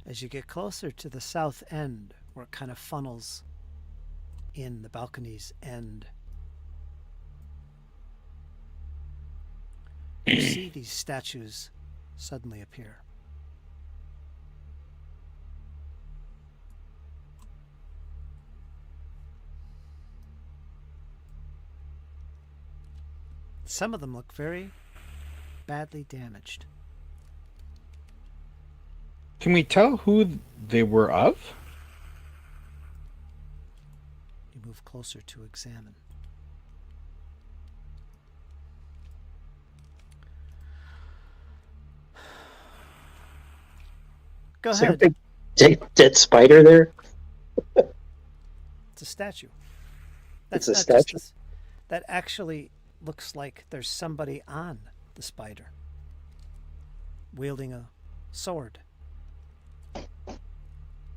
As you get closer to the south end, where it kind of funnels in the balcony's end, you see these statues suddenly appear. Some of them look very badly damaged. Can we tell who they were of? You move closer to examine. Go Is there a ahead. big dead spider there? It's a statue. It's That's a not statue? just that actually looks like there's somebody on the spider wielding a sword.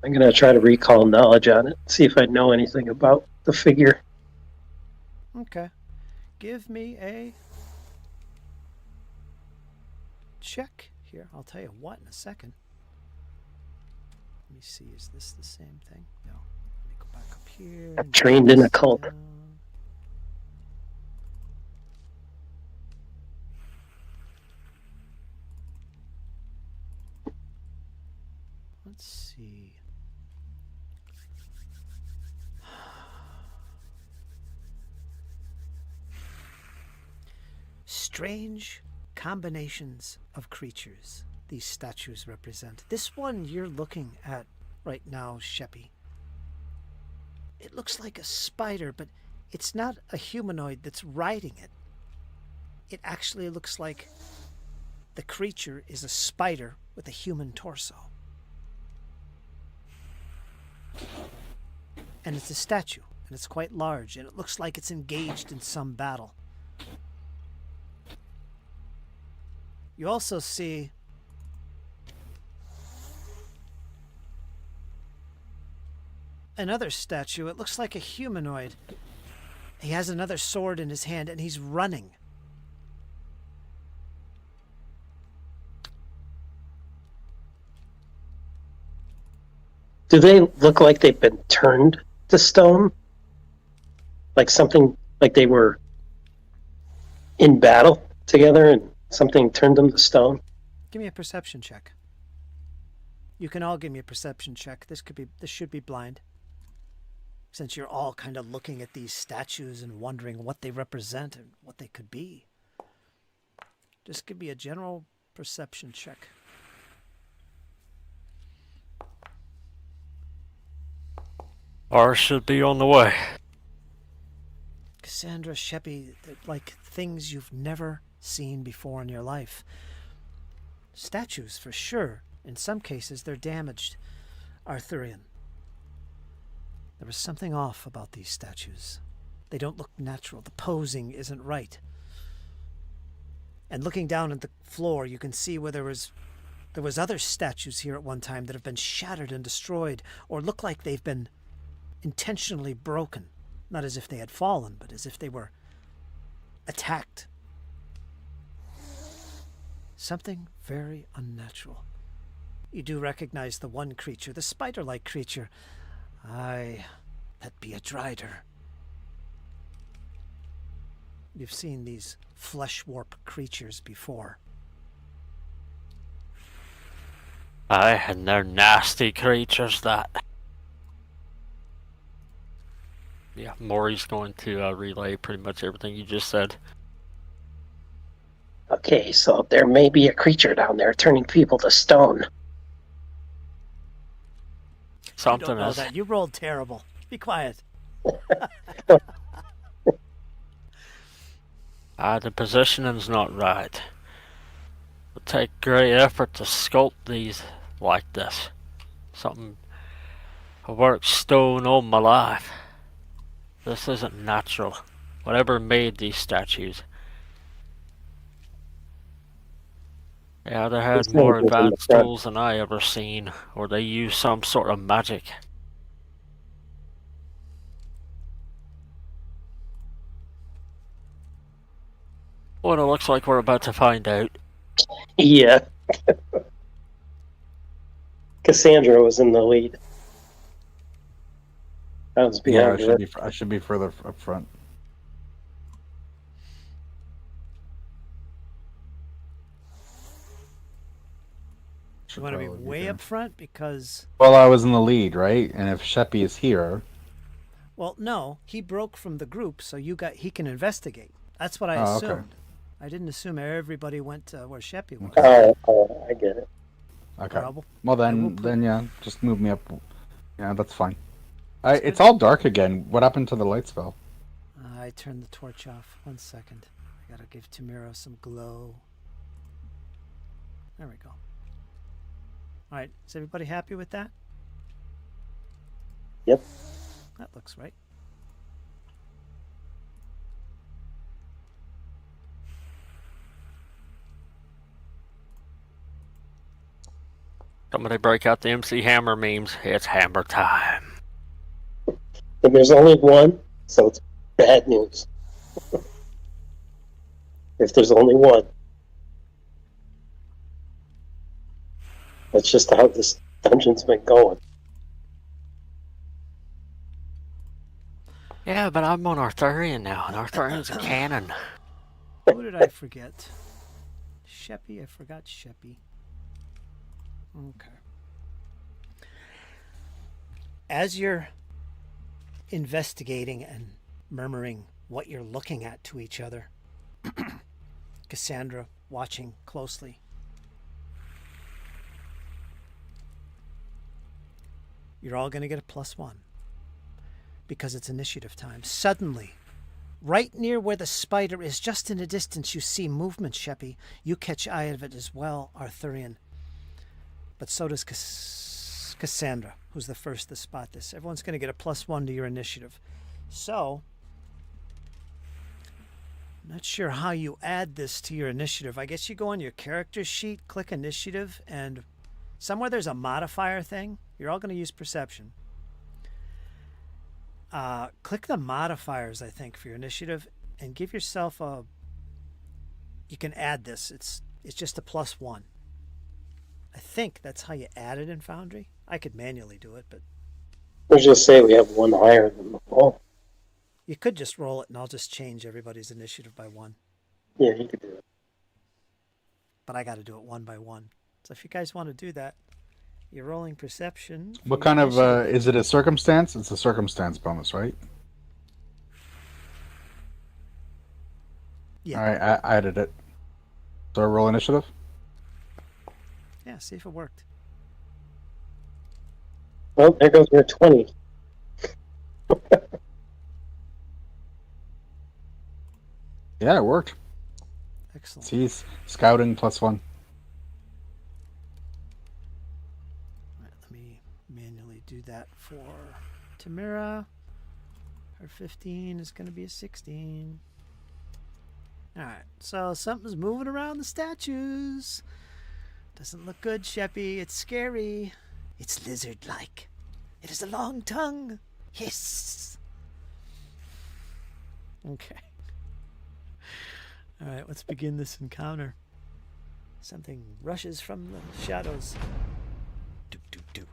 I'm gonna try to recall knowledge on it, see if I know anything about the figure. Okay. Give me a check here. I'll tell you what in a second. Let me see, is this the same thing? No. Let me go back up here. I'm and trained in this occult. down. Let's see. Strange combinations of creatures these statues represent. This one you're looking at right now, Sheppy. It looks like a spider, but it's not a humanoid that's riding it. It actually looks like the creature is a spider with a human torso. And it's a statue, and it's quite large, and it looks like it's engaged in some battle. You also see another statue. It looks like a humanoid. He has another sword in his hand, and he's running. Do they look like they've been turned to stone? Like something, like they were in battle together and something turned them to stone? Give me a perception check. You can all give me a perception check. This should be blind. Since you're all kind of looking at these statues and wondering what they represent and what they could be. Just give me a general perception check. Ours should be on the way. Cassandra, Sheppy, they're like things you've never seen before in your life. Statues, for sure. In some cases, they're damaged. Arthurian. There was something off about these statues. They don't look natural. The posing isn't right. And looking down at the floor, you can see where there was other statues here at one time that have been shattered and destroyed, or look like they've been intentionally broken. Not as if they had fallen, but as if they were attacked. Something very unnatural. You do recognize the one creature, the spider-like creature. Aye, that be a drider. You've seen these flesh warp creatures before. Aye, and they're nasty creatures, that. Yeah, Maury's going to relay pretty much everything you just said. Okay, so there may be a creature down there turning people to stone. You Something don't know is. that. You rolled terrible. Be quiet. The positioning's not right. It'll take great effort to sculpt these like this. Something. I worked stone all my life. This isn't natural. Whatever made these statues. Yeah, they had It's more moving from the advanced front. tools than I ever seen, or they used some sort of magic. Well, it looks like we're about to find out. Yeah. Cassandra was in the lead. I was Yeah, behind her. I should be further up front. You want to be way up front because... Well, I was in the lead, right? And if Sheppy is here, Well, no. He broke from the group, so he can investigate. That's what I Oh, okay. assumed. I didn't assume everybody went to where Sheppy was. I get it. Okay. Well, Well I will then yeah, just move me up. Yeah, that's fine. That's It's good. all dark again. What happened to the light spell? I turned the torch off. 1 second. I gotta give Tamira some glow. There we go. All right. Is everybody happy with that? Yep. That looks right. Somebody break out the MC Hammer memes. It's hammer time. And there's only one, so it's bad news. If there's only one. That's just how this dungeon's been going. Yeah, but I'm on Arthurian now, and Arthurian's a canon. Who did I forget? Sheppy. I forgot Sheppy. Okay. As you're investigating and murmuring what you're looking at to each other, Cassandra watching closely, you're all going to get a +1 because it's initiative time. Suddenly, right near where the spider is, just in the distance, you see movement, Sheppy. You catch eye of it as well, Arthurian. But so does Cassandra, who's the first to spot this. Everyone's going to get a +1 to your initiative. So, I'm not sure how you add this to your initiative. I guess you go on your character sheet, click initiative, and somewhere there's a modifier thing. You're all going to use perception. Click the modifiers, I think, for your initiative, and give yourself a... You can add this. It's just a +1. I think that's how you add it in Foundry. I could manually do it, but... Let's just say we have one higher than the ball. You could just roll it, and I'll just change everybody's initiative by 1. Yeah, you could do it. But I got to do it 1 by 1. So if you guys want to do that, you're rolling perception. What kind of is it a circumstance? It's a circumstance bonus, right? Yeah. All right, I added it. So I roll initiative. Yeah, see if it worked. Well, there goes your 20. Yeah, it worked. Excellent. See, scouting +1. All right, let me manually do that for Tamira. Her 15 is going to be a 16. All right, so something's moving around the statues. Doesn't look good, Sheppy. It's scary. It's lizard-like. It has a long tongue. Hiss. Okay. All right, let's begin this encounter. Something rushes from the shadows. Do, do, do.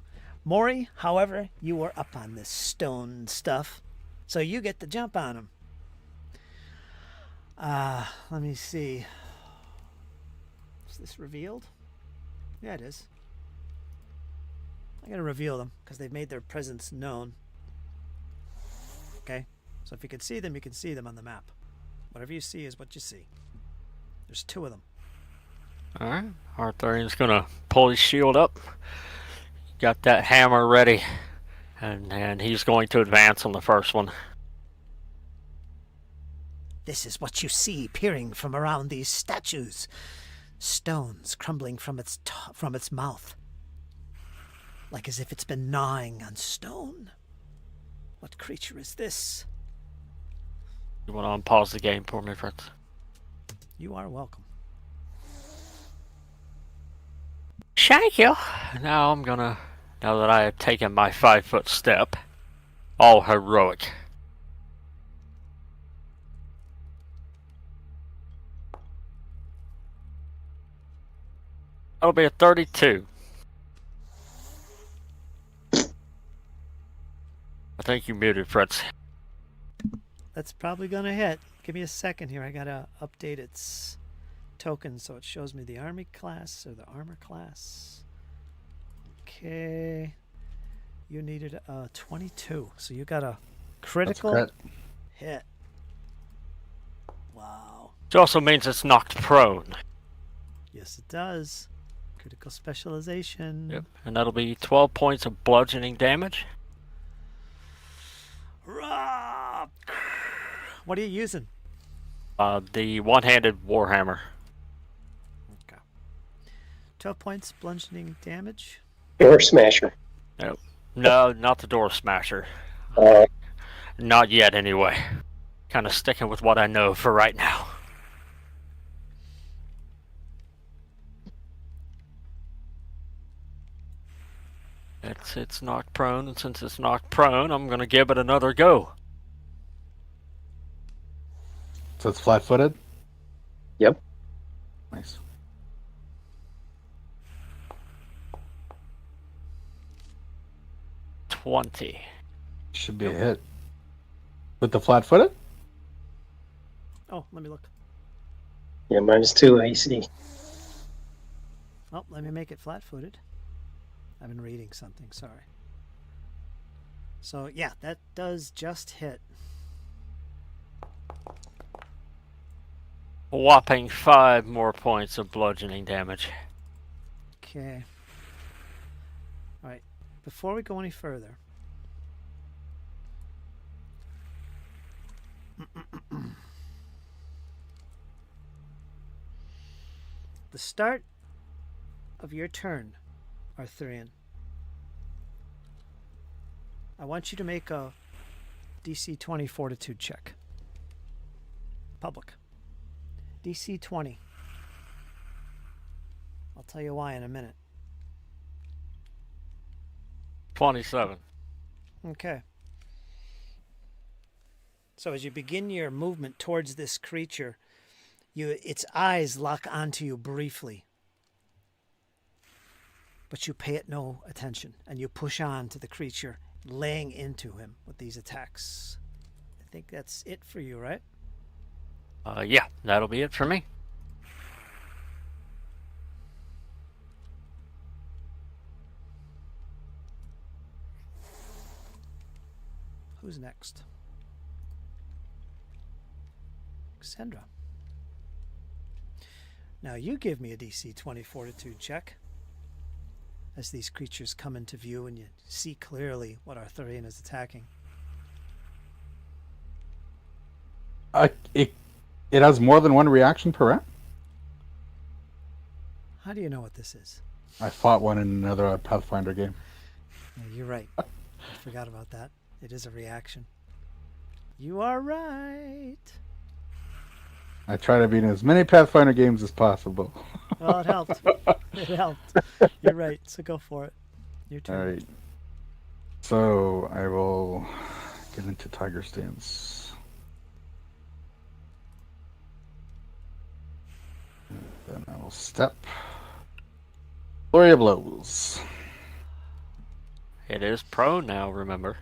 Maury, however, you were up on this stone stuff, so you get the jump on him. Let me see. Is this revealed? Yeah, it is. I'm going to reveal them because they've made their presence known. Okay? So if you can see them, you can see them on the map. Whatever you see is what you see. There's 2 of them. Alright, Arthurian's gonna pull his shield up. Got that hammer ready. And he's going to advance on the first one. This is what you see peering from around these statues. Stones crumbling from its mouth. Like as if it's been gnawing on stone. What creature is this? You wanna unpause the game for me, Fritz? You are welcome. Thank you. Now that I have taken my 5-foot step, all heroic. That'll be a 32. I think you muted, Fritz. That's probably going to hit. Give me a second here. I got to update its token so it shows me the army class or the armor class. Okay. You needed a 22. So you got a critical That's hit. Wow. Which also means it's knocked prone. Yes, it does. Critical specialization. Yep. And that'll be 12 points of bludgeoning damage. Rob! What are you using? The one-handed warhammer. Okay. 12 points bludgeoning damage. Door smasher. Nope. No, not the door smasher. Uh, Not yet, anyway. Kind of sticking with what I know for right now. It's knocked prone, and since it's knocked prone, I'm gonna give it another go. So it's flat-footed. Yep. Nice. $20. Should be a hit. With the flat-footed. Oh, let me look. yeah, -2 AC. Oh, let me make it flat-footed. I've been reading something, sorry. So, yeah, that does just hit. A whopping 5 more points of bludgeoning damage. Okay. Alright, before we go any further. The start of your turn, Arthurian. I want you to make a DC 20 fortitude check. Public. DC 20. I'll tell you why in a minute. 27. Okay. So as you begin your movement towards this creature, its eyes lock onto you briefly. But you pay it no attention, and you push on to the creature, laying into him with these attacks. I think that's it for you, right? Yeah, that'll be it for me. Who's next? Cassandra. Now you give me a DC 20 fortitude check. As these creatures come into view and you see clearly what Arthurian is attacking. It has more than one reaction per round. How do you know what this is? I fought one in another Pathfinder game. Yeah, you're right. I forgot about that. It is a reaction. You are right. I try to be in as many Pathfinder games as possible. Well, it helped. It helped. You're right. So go for it. Your turn. All right. So I will get into Tiger Stance. And then I will step. Flurry of blows. It is prone now, remember.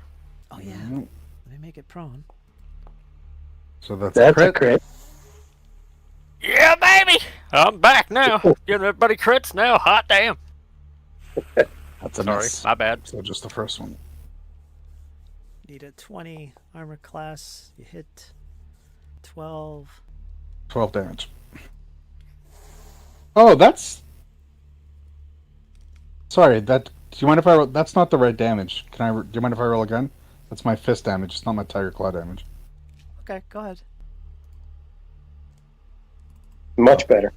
Oh, yeah. Mhm. Let me make it prone. So that's That's a a crit. crit. Yeah, baby! I'm back now. Giving everybody crits now. Hot damn. That's a Sorry, miss. my bad. So just the first one. Need a 20 armor class. You hit 12. 12 damage. Oh, that's... Sorry, do you mind if I roll... That's not the right damage. Do you mind if I roll again? That's my fist damage. It's not my Tiger Claw damage. Okay, go ahead. Much better.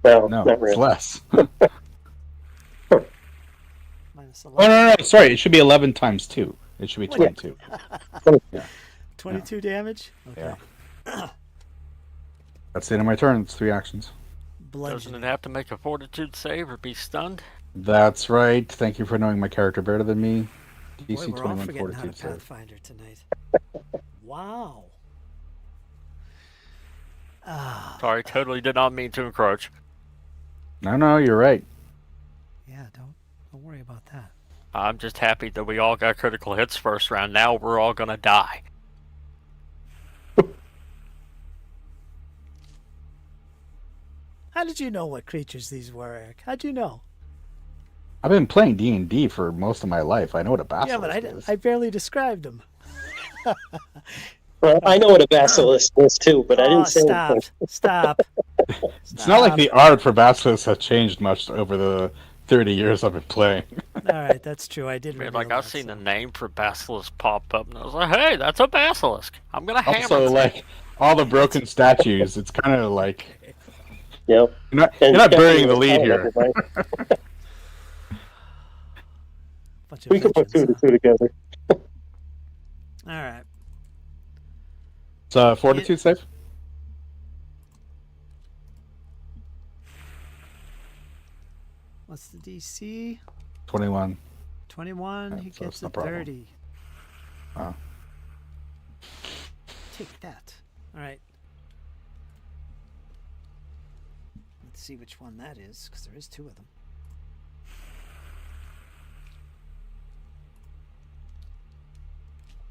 Well, No, not it's really. less. Minus Oh, 11. no. Sorry, it should be 11 times 2. It should be 22. 22 damage? Okay. Yeah. That's the end of my turn. It's 3 actions. Doesn't Bludgeoning. it have to make a fortitude save or be stunned? That's right. Thank you for knowing my character better than me. Boy, DC we're all 21 forgetting how to fortitude save. Pathfinder tonight. Wow. Ah, Sorry, totally did not mean to encroach. No, you're right. yeah, don't worry about that. I'm just happy that we all got critical hits first round. Now we're all gonna die. How did you know what creatures these were, Eric? How'd you know? I've been playing D&D for most of my life. I know what a basilisk Yeah, but is. I barely described them. Well, I know what a basilisk is too, but I Oh, didn't say stop. anything. Stop. It's not like Stop. the art for Basilisk has changed much over the 30 years I've been playing. All right, that's true. I did I mean, reveal like, I've that, seen so. the name for basilisk pop up, and I was like, hey, that's a basilisk. I'm gonna hammer Also, that. like all the broken statues, it's kind of like Yep. you're And not Stephanie burying the was lead telling here. everybody. Bunch of We can put veterans, two and huh? two together. All right. It's fortitude save. What's the DC? 21. 21. Yeah, He so gets it's no a problem. 30. Oh. Take that. All right. Let's see which one that is, because there is two of them.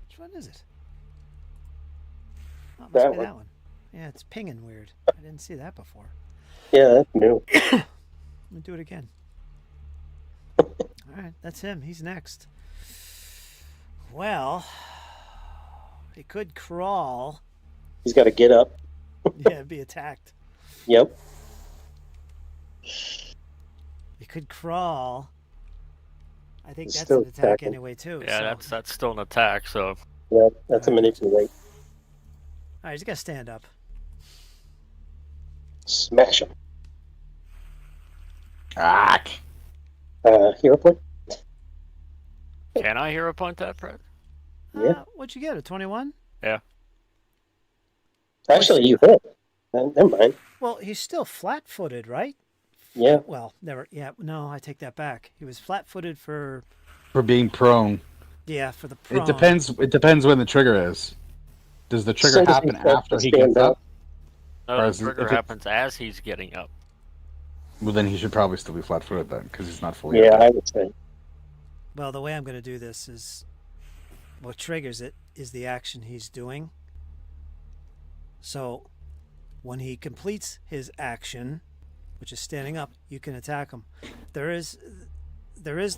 Which one is it? Oh, it must That be one. that one. Yeah, it's pinging weird. I didn't see that before. Yeah, that's new. Let me do it again. All right, that's him. He's next. Well, he could crawl. He's got to get up. Yeah, be attacked. Yep. He could crawl. I think He's that's still an attack attacking. anyway, too. Yeah, so. that's still an attack. So Yep. That's a Alright. manipulate. All right, he's got to stand up. Smash him. Ah. Hero point? can I hero point that, Fred? Yeah. What'd you get? A 21? Actually, you hit. Never mind. Well, he's still flat-footed, right? Yeah. Well, never. Yeah, no, I take that back. He was flat-footed for For being prone. for the prone. It depends when the trigger is. Does the trigger So does he happen start after to he stand gets up? No, Or the is it- trigger if it- happens as he's getting up. Well, then he should probably still be flat-footed then, because he's not fully Yeah, up. I would say. Well, the way I'm going to do this is, what triggers it is the action he's doing. So, when he completes his action, which is standing up, you can attack him. There is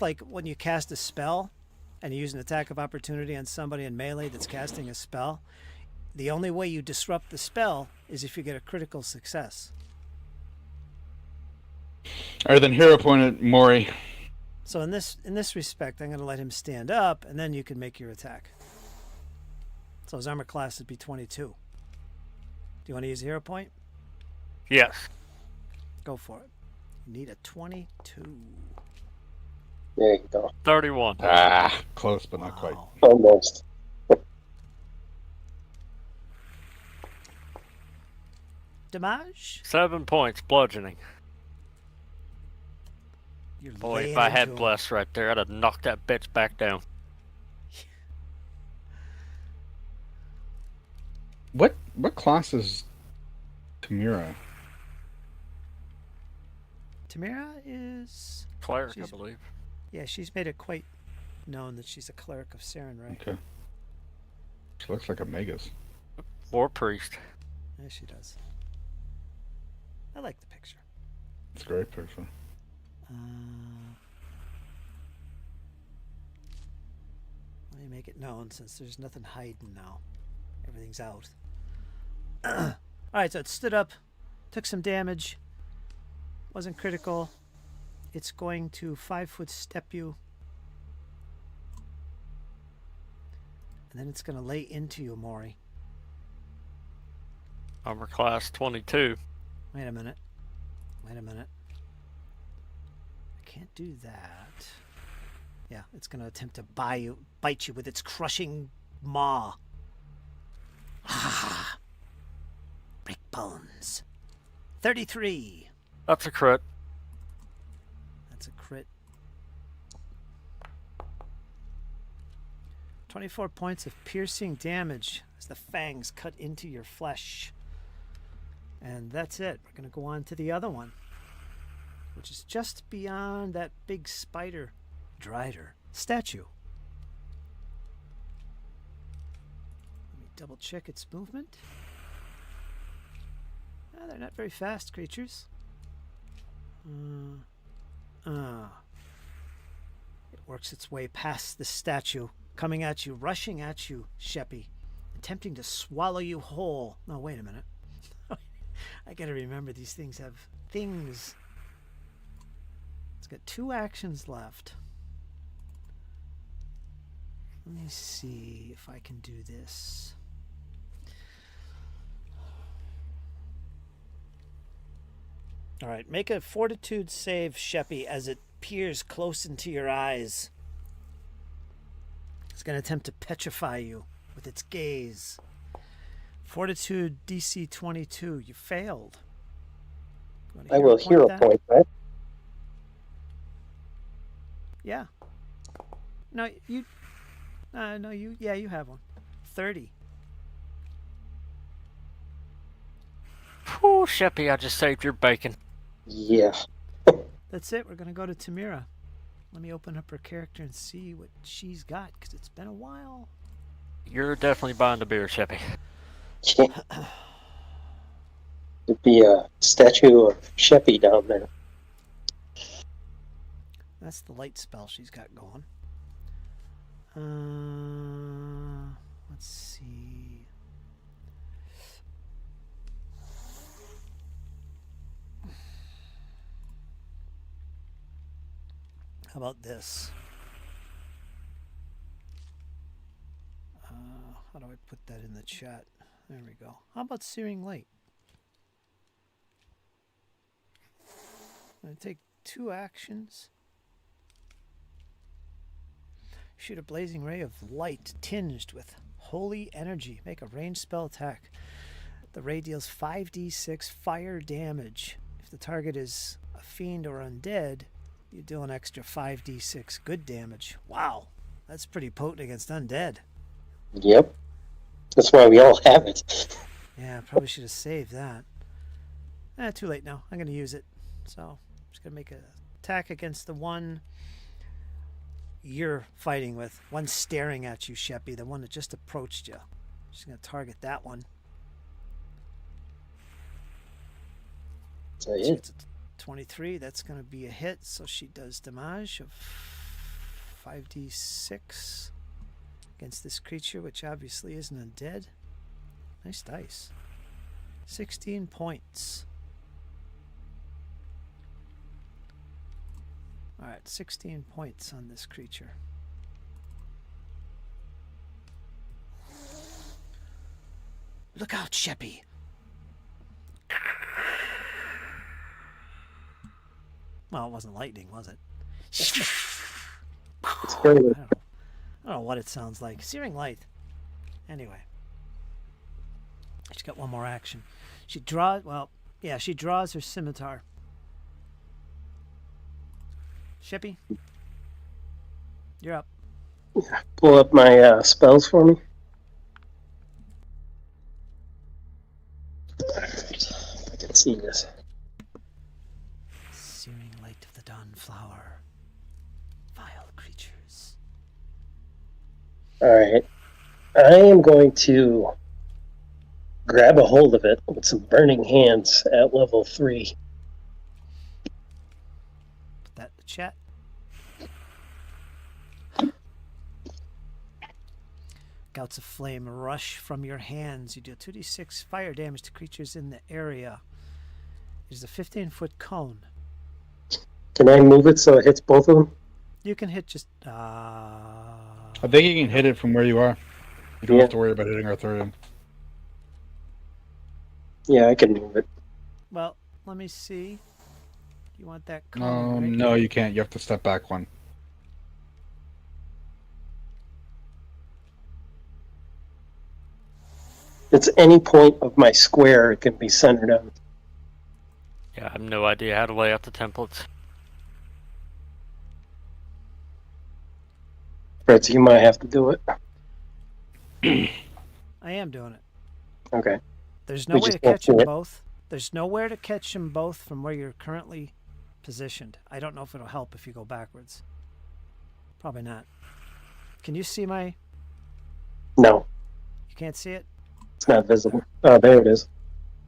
like when you cast a spell, and you use an attack of opportunity on somebody in melee that's casting a spell. The only way you disrupt the spell is if you get a critical success. Or then hero pointed Mori. So in this respect, I'm going to let him stand up, and then you can make your attack. So his armor class would be 22. Do you want to use a hero point? Yes. Go for it. You need a 22. There you go. 31. Ah, close, but not quite. Wow. Almost. Damage? 7 points bludgeoning. You're Boy, laying if I into had him. bless right there, I'd have knocked that bitch back down. What class is Tamira? Tamira is... Cleric, She's- I believe. Yeah, she's made it quite known that she's a cleric of Saren, right? Okay. She looks like a Magus. War priest. Yeah, she does. I like the picture. It's a great picture. Let me make it known since there's nothing hiding now. Everything's out. Alright, so it stood up, took some damage, wasn't critical. It's going to 5-foot step you. And then it's going to lay into you, Maury. Armor class 22. Wait a minute. I can't do that. Yeah, it's going to attempt to bite you with its crushing maw. Break bones. 33. That's a crit. That's a crit. 24 points of piercing damage as the fangs cut into your flesh. And that's it. We're going to go on to the other one, which is just beyond that big spider drider statue. Let me double check its movement. They're not very fast creatures. It works its way past the statue, coming at you, rushing at you, Sheppy. attempting to swallow you whole. No, wait a minute. I gotta remember these things have things. It's got 2 actions left. Let me see if I can do this. All right, make a fortitude save, Sheppy, as it peers close into your eyes. It's going to attempt to petrify you with its gaze. Fortitude DC 22. You failed. You I will hero point, right? Yeah. No, you. No, you. Yeah, you have one. 30. Whew, Sheppy, I just saved your bacon. Yeah. That's it. We're going to go to Tamira. Let me open up her character and see what she's got, because it's been a while. You're definitely buying the beer, Sheppy. There'd be a statue of Sheppy down there. That's the light spell she's got going. Let's see. How about this? How do I put that in the chat? There we go. How about Searing Light? I'm going to take 2 actions. Shoot a blazing ray of light tinged with holy energy. Make a ranged spell attack. The ray deals 5d6 fire damage. If the target is a fiend or undead, you deal an extra 5d6 good damage. Wow, that's pretty potent against undead. Yep. That's why we all have it. Yeah, probably should have saved that. Too late now. I'm going to use it. So I'm just going to make an attack against the one you're fighting with. One staring at you, Sheppy. The one that just approached you. Just going to target that one. So, She yeah. gets a 23. That's going to be a hit. So she does damage of 5d6 against this creature, which obviously isn't undead. Nice dice. 16 points. Alright, 16 points on this creature. Look out, Sheppy! Well, it wasn't lightning, was it? It's very I don't know what it sounds like. Searing light. Anyway. She's got one more action. She draws, well, yeah, she draws her scimitar. Sheppy, you're up. pull up my spells for me. Alright. I can see this. Searing light of the dawn flower. Vile creatures. Alright. I am going to grab a hold of it with some burning hands at level 3. Put that in the chat. Gouts of flame rush from your hands. You deal 2d6 fire damage to creatures in the area. It is a 15-foot cone. Can I move it so it hits both of them? You can hit just... I think you can hit it from where you are. You don't Yeah. have to worry about hitting Arthurian. Yeah, I can move it. well, let me see. You want that cone, right? No, you can't. You have to step back one. It's any point of my square it can be centered on. Yeah, I have no idea how to lay out the templates. Fred, so you might have to do it. I am doing it. Okay. There's no We way to just won't catch them do it. both. There's nowhere to catch them both from where you're currently positioned. I don't know if it'll help if you go backwards. Probably not. Can you see my... No, You can't see it? it's not visible. Oh, there it is.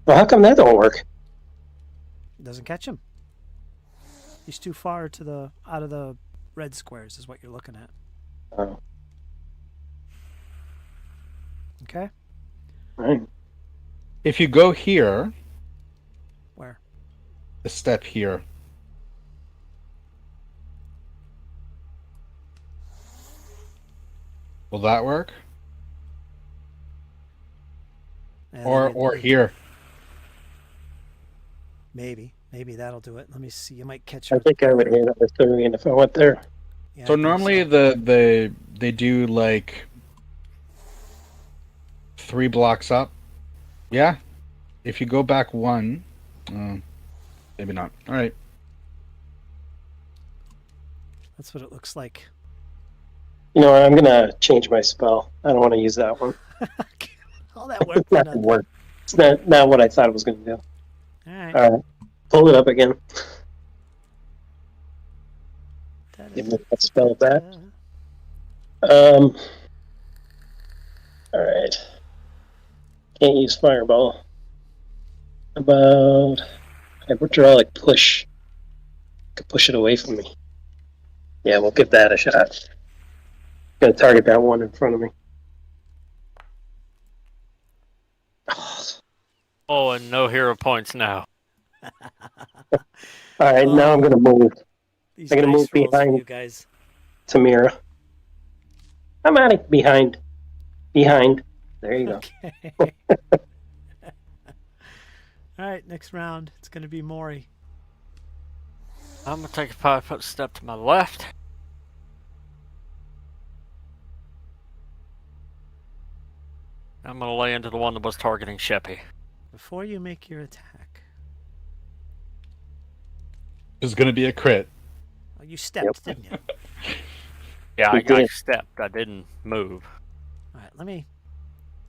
Well, how come that don't work? It doesn't catch him. He's too far to the out of the red squares is what you're looking at. Oh, Okay? Right. If you go here, Where? a step here. Will that work? Yeah, Or here. Maybe that'll do it. Let me see. You might catch her I with the think I would corner. hit a 30 if I went there. Yeah, So I think normally so. they do like 3 blocks up. Yeah. If you go back one, maybe not. All right. That's what it looks like. You know what? I'm gonna change my spell. I don't want to use that one. All that work It's for not gonna nothing. work. It's not what I thought it was gonna do. All right. All right, pull it up again. Give me that spell back. Um. All right. Can't use fireball. About I would draw like push. Could push it away from me. Yeah, we'll give that a shot. Gonna target that one in front of me. Oh, and no hero points now. All right, now I'm gonna move. These I'm gonna dice move rolls for behind you guys. Tamira. I'm at it. Behind. There you go. Okay. All right, next round. It's going to be Maury. I'm gonna take a 5-foot step to my left. I'm gonna lay into the one that was targeting Sheppy. Before you make your attack, It's gonna be a crit. oh, you stepped, didn't you? Yeah, You I did. stepped. I didn't move. All right, let me.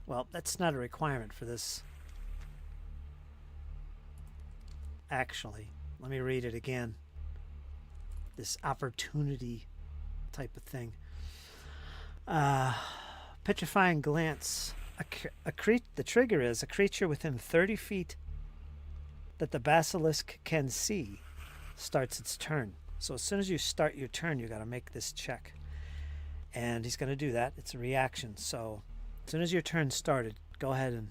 Well, that's not a requirement for this. Actually, let me read it again. This opportunity type of thing. Petrifying glance. The trigger is a creature within 30 feet that the basilisk can see starts its turn. So as soon as you start your turn, you got to make this check. And he's going to do that. It's a reaction. So as soon as your turn started, go ahead and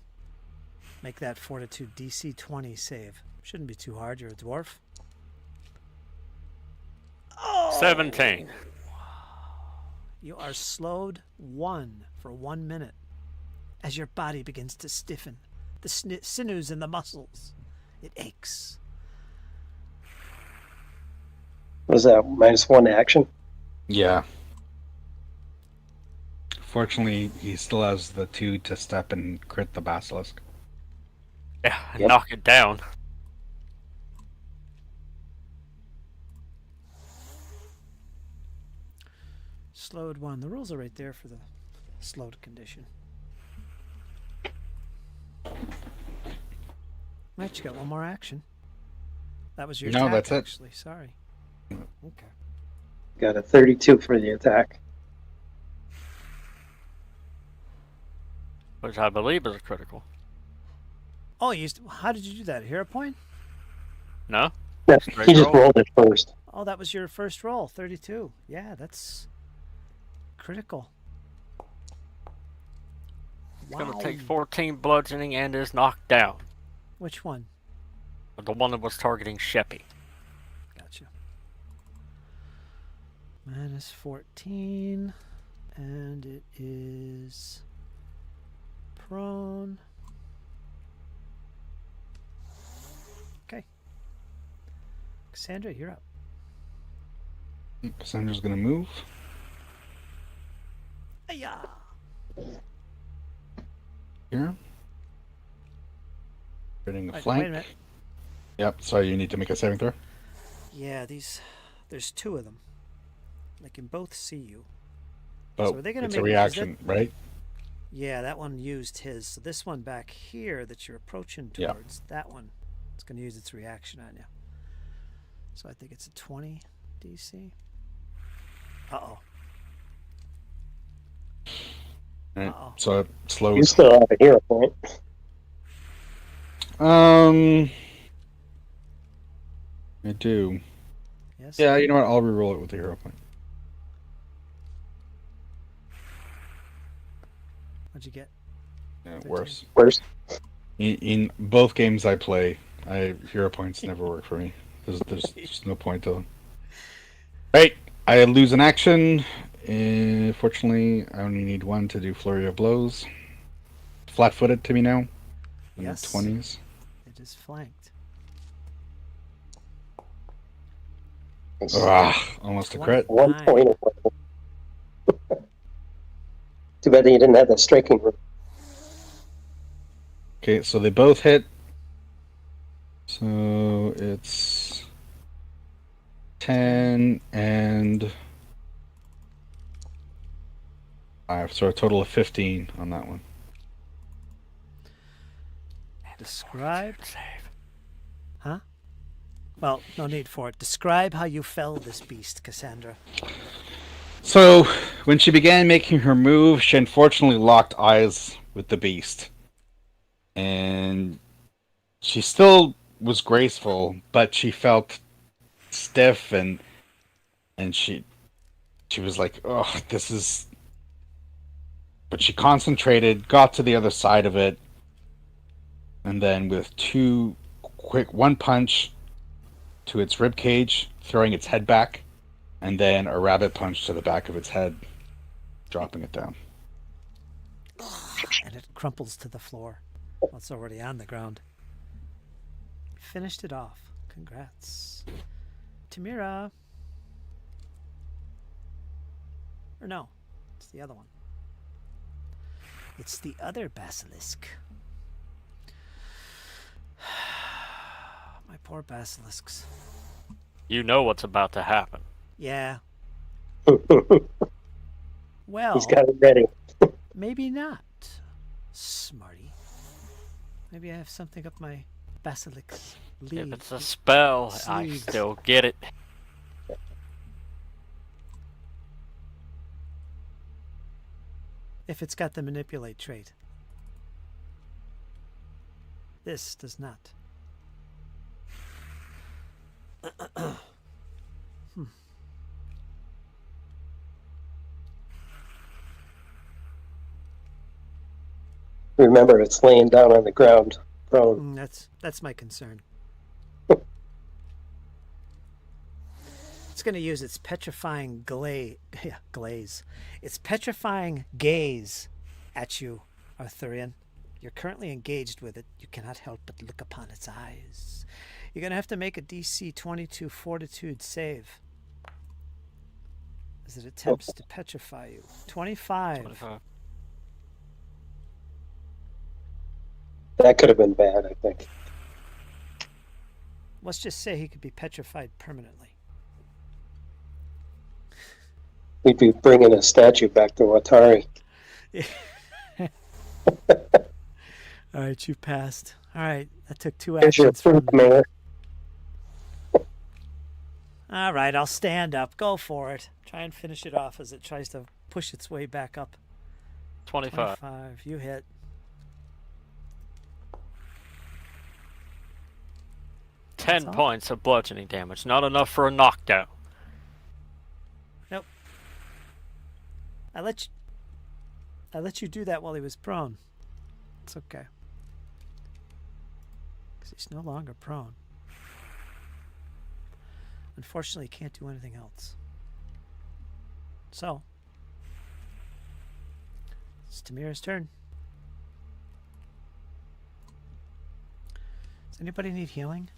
make that Fortitude DC 20 save. Shouldn't be too hard. You're a dwarf. Oh! 17. You are slowed 1 for 1 minute as your body begins to stiffen. The sinews and the muscles. It aches. What is that? -1 action? Yeah. Fortunately, he still has the 2 to step and crit the basilisk. Yeah, Yep. knock it down. Slowed 1. The rules are right there for the slowed condition. Right, you got one more action. That was your No, attack, that's it. actually. Sorry. Okay. Got a 32 for the attack. Which I believe is a critical. Oh, how did you do that? Hero point? No? No, Straight he just roll. rolled it first. Oh, that was your first roll, 32. Yeah, that's critical. He's gonna take 14 bludgeoning and is knocked down. Which one? The one that was targeting Sheppy. Gotcha. Minus 14. And it is prone. Okay. Cassandra, you're up. Cassandra's gonna move. Hiya! Here. Getting a Wait, flank. wait a minute. Yep, so you need to make a saving throw. Yeah, there's 2 of them. They can both see you. But So are they gonna it's a make- is reaction, right? Yeah, that one used his. So this one back here that you're approaching Yeah. towards, that one, it's going to use its reaction on you. So I think it's a 20 DC. Uh-oh. Right. Uh-oh. So it You slows. still have a hero point. I do. Yes? Yeah, you know what? I'll reroll it with the hero point. What'd you get? Worse. Worse. In both games I play, hero points never work for me. There's just no point to them. Right, I lose an action. Fortunately, I only need one to do flurry of blows. Flat-footed to me now. In Yes. the 20s. It is flanked. Almost a crit. 1 29. point away. Too bad that you didn't have that striking room. Okay, so they both hit. So it's 10 and 5. So a total of 15 on that one. Describe. Save. Huh? Well, no need for it. Describe how you fell this beast, Cassandra. So when she began making her move, she unfortunately locked eyes with the beast. And she still was graceful, but she felt stiff and she was like, "Oh, this is." But she concentrated, got to the other side of it, and then with one punch to its rib cage, throwing its head back, and then a rabbit punch to the back of its head, dropping it down. And it crumples to the floor. Well, it's already on the ground. Finished it off. Congrats. Tamira. Or no, it's the other one. It's the other basilisk. My poor basilisks. You know what's about to happen. Yeah. He's Well, got it ready. maybe not, smarty. Maybe I have something up my basilisk If sleeve. it's a spell, I Sleeves. still get it. If it's got the manipulate trait. This does not. Remember, it's laying down on the ground, prone. That's my concern. It's going to use its petrifying glaze. Its petrifying gaze at you, Arthurian. You're currently engaged with it. You cannot help but look upon its eyes. You're going to have to make a DC 22 Fortitude save as it attempts to petrify you. 25. 25. That could have been bad, I think. Let's just say he could be petrified permanently. We'd be bringing a statue back to Atari. All right, you passed. All right, that took 2 Here's your actions from proof, Mayor. All right, I'll stand up. Go for it. Try and finish it off as it tries to push its way back up. 25. 25. You hit. Ten all? points of bludgeoning damage. Not enough for a knockdown. Nope. I let you do that while he was prone. It's okay. Because he's no longer prone. Unfortunately, he can't do anything else. So, it's Tamira's turn. Does anybody need healing?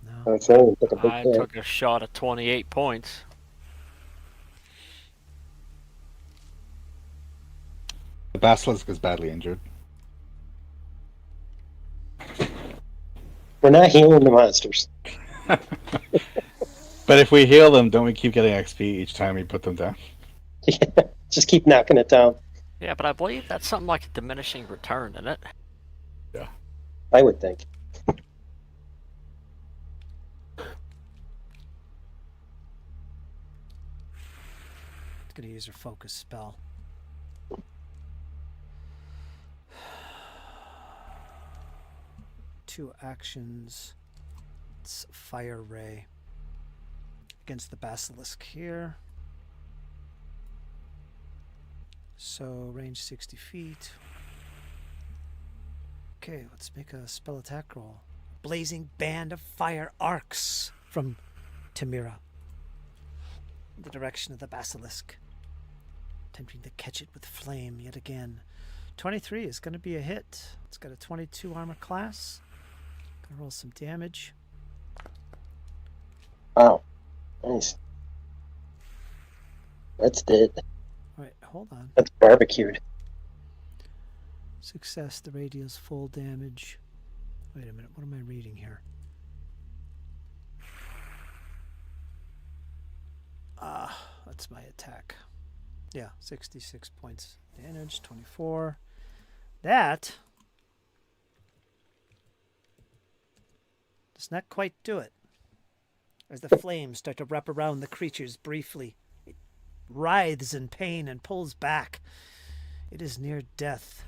No. That's it. Took a big I hit. took a shot at 28 points. The basilisk is badly injured. We're not healing the monsters. But if we heal them, don't we keep getting XP each time we put them down? Just keep knocking it down. Yeah, but I believe that's something like a diminishing return, isn't it? Yeah. I would think. It's going to use her focus spell. Two actions. It's Fire Ray against the basilisk here. So range 60 feet. Okay, let's make a spell attack roll. Blazing band of fire arcs from Tamira in the direction of the basilisk, attempting to catch it with flame yet again. 23 is going to be a hit. It's got a 22 armor class. Gonna roll some damage. Wow. Nice. That's dead. All right, hold on. That's barbecued. Success, the raid deals full damage. Wait a minute, what am I reading here? That's my attack. Yeah, 66 points damage, 24. That does not quite do it. As the flames start to wrap around the creatures briefly, it writhes in pain and pulls back. It is near death.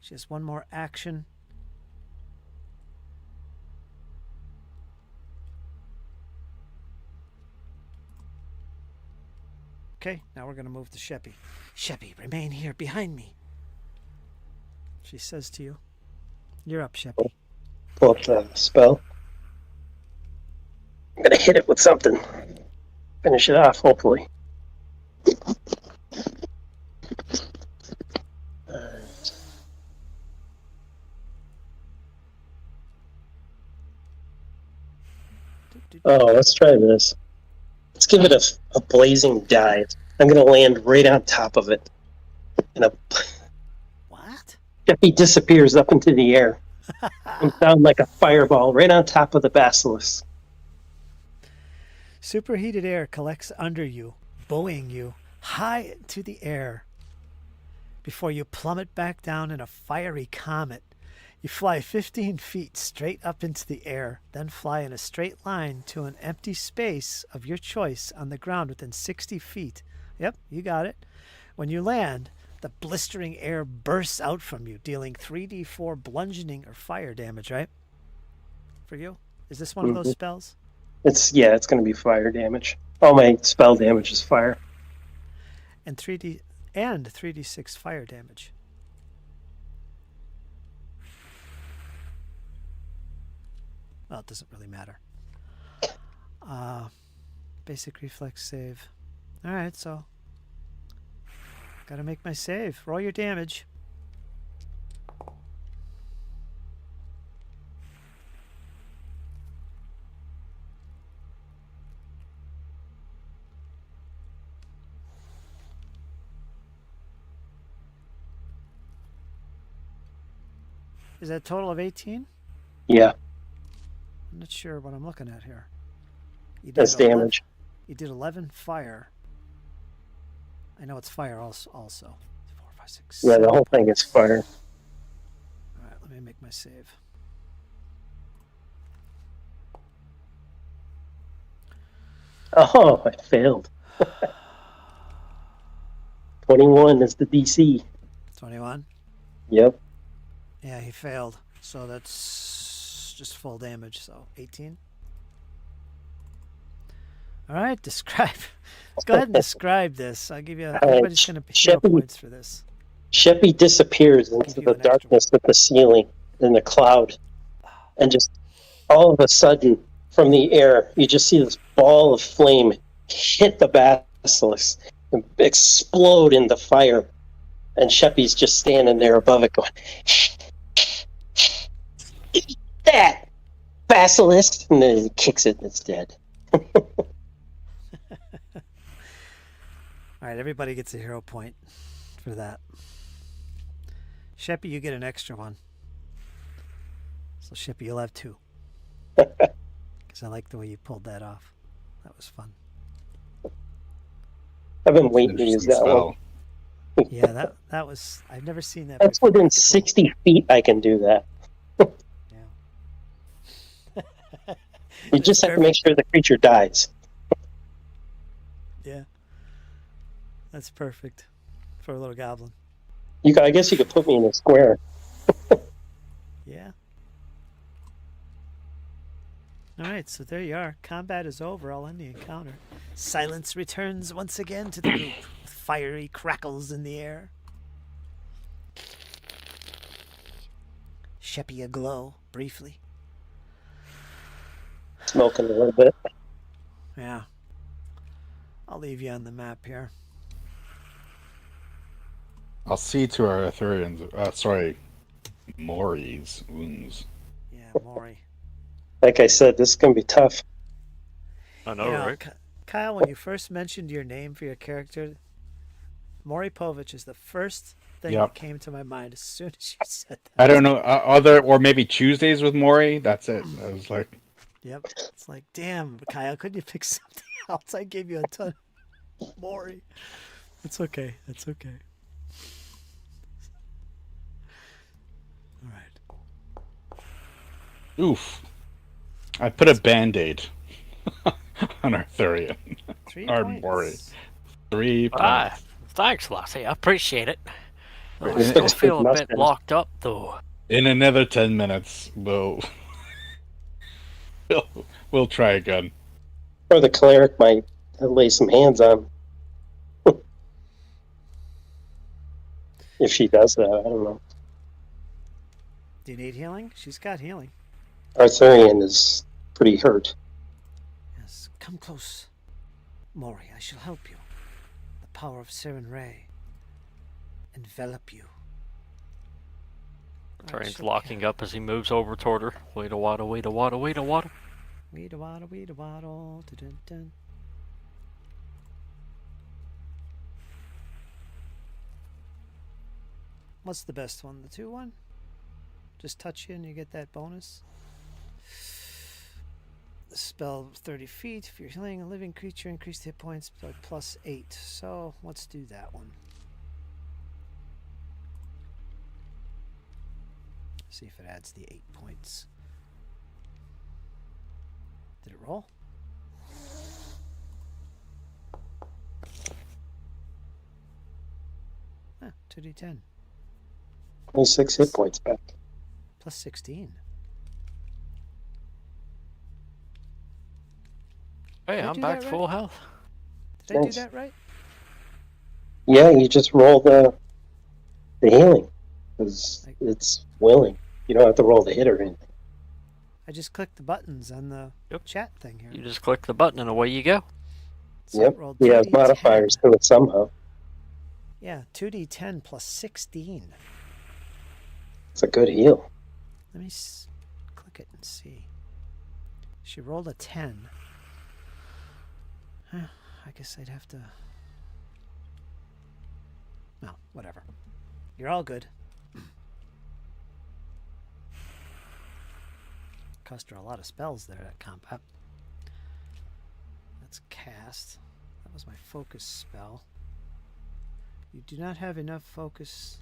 She has one more action. Okay, now we're going to move to Sheppy. Sheppy, remain here behind me. She says to you. You're up, Sheppy. Pull up the spell. I'm gonna hit it with something. Finish it off, hopefully. Alright. Oh, let's try this. Let's give it a blazing dive. I'm gonna land right on top of it. And What? Jeffy disappears up into the air. Comes down like a fireball right on top of the basilisk. Superheated air collects under you, buoying you high into the air. Before you plummet back down in a fiery comet, you fly 15 feet straight up into the air, then fly in a straight line to an empty space of your choice on the ground within 60 feet. Yep, you got it. When you land, the blistering air bursts out from you, dealing 3d4 bludgeoning or fire damage, right? For you? Is this one of those spells? It's going to be fire damage. All my spell damage is fire. And 3d6 fire damage. Well, it doesn't really matter. Basic reflex save. All right, so gotta make my save. Roll your damage. Is that a total of 18? Yeah, I'm not sure what I'm looking at here. You did that's 11 damage. You did 11 fire. I know it's fire also. 4, 5, 6, Yeah, the 7 whole thing is fire. All right, let me make my save. Oh, I failed. 21 is the DC. 21? Yep. Yeah, he failed. So that's just full damage. So 18. All right, describe. Go ahead and describe this. I'll give you. Everybody's going to hero Sheppy- points for this. Sheppy disappears into you the an extra darkness of the ceiling in the cloud. And just all of a sudden, from the air, you just see this ball of flame hit the basilisk and explode into fire. And Sheppy's just standing there above it going, "Eat that, basilisk!" And then he kicks it and it's dead. All right, everybody gets a hero point for that. Sheppy, you get an extra one. So Sheppy, you'll have 2. Because I like the way you pulled that off. That was fun. I've been waiting to use Interesting that one. spell. Yeah, that was. I've never seen that. That's before. within 60 feet I can do that. Yeah. You just have to make sure the creature dies. Yeah. That's perfect for a little goblin. I guess you could put me in a square. Yeah. All right, so there you are. Combat is over. I'll end the encounter. Silence returns once again to the group, with fiery crackles in the air. Sheppy aglow briefly. Smoking a little bit. Yeah. I'll leave you on the map here. I'll see to our Arthurians. Maury's wounds. Yeah, Maury. Like I said, this is going to be tough. I know, You know, right? Kyle, when you first mentioned your name for your character, Maury Povich is the first thing Yep. that came to my mind as soon as you said that. I don't know, or maybe Tuesdays with Maury. That's it. I was like, Yep. It's like, damn, Kyle, couldn't you pick something else? I gave you a ton of Maury. It's okay. That's okay. All right. oof. I put a band-aid on Arthurian. 3 Or points. Maury. 3 points. Ah, thanks, Lassie. I appreciate it. I Wait, still it's feel a must bit have. locked up, though. In another 10 minutes, we'll we'll try again. Or the cleric might lay some hands on him. If she does that, I don't know. Do you need healing? She's got healing. Arthurian is pretty hurt. Yes. Come close. Maury, I shall help you. The power of Siren Ray envelop you. Tarian's locking up as he moves over toward her. Wait a waddle, wait a waddle, wait a waddle. Weed a waddle, weed a waddle. Dun, dun. What's the best one? The 2-1? Just touch you and you get that bonus. The spell 30 feet. If you're healing a living creature, increase the hit points by +8. So let's do that one. See if it adds the 8 points. Did it roll? Ah, 2d10 26 hit points back. +16. Hey, Did I I'm do back that to right? full health. Did I do Nice. that right? Yeah, you just roll the healing. Because it's willing. You don't have to roll the hit or anything. I just clicked the buttons on the Yep. chat thing here. You just click the button and away you go. So Yep. it rolled He has 2d10. modifiers to it somehow. Yeah, 2d10 +16. It's a good heal. Let me click it and see. She rolled a 10. Huh, I guess I'd have to... No, whatever. You're all good. Cost her a lot of spells there, that combat. That's cast. That was my focus spell. You do not have enough focus...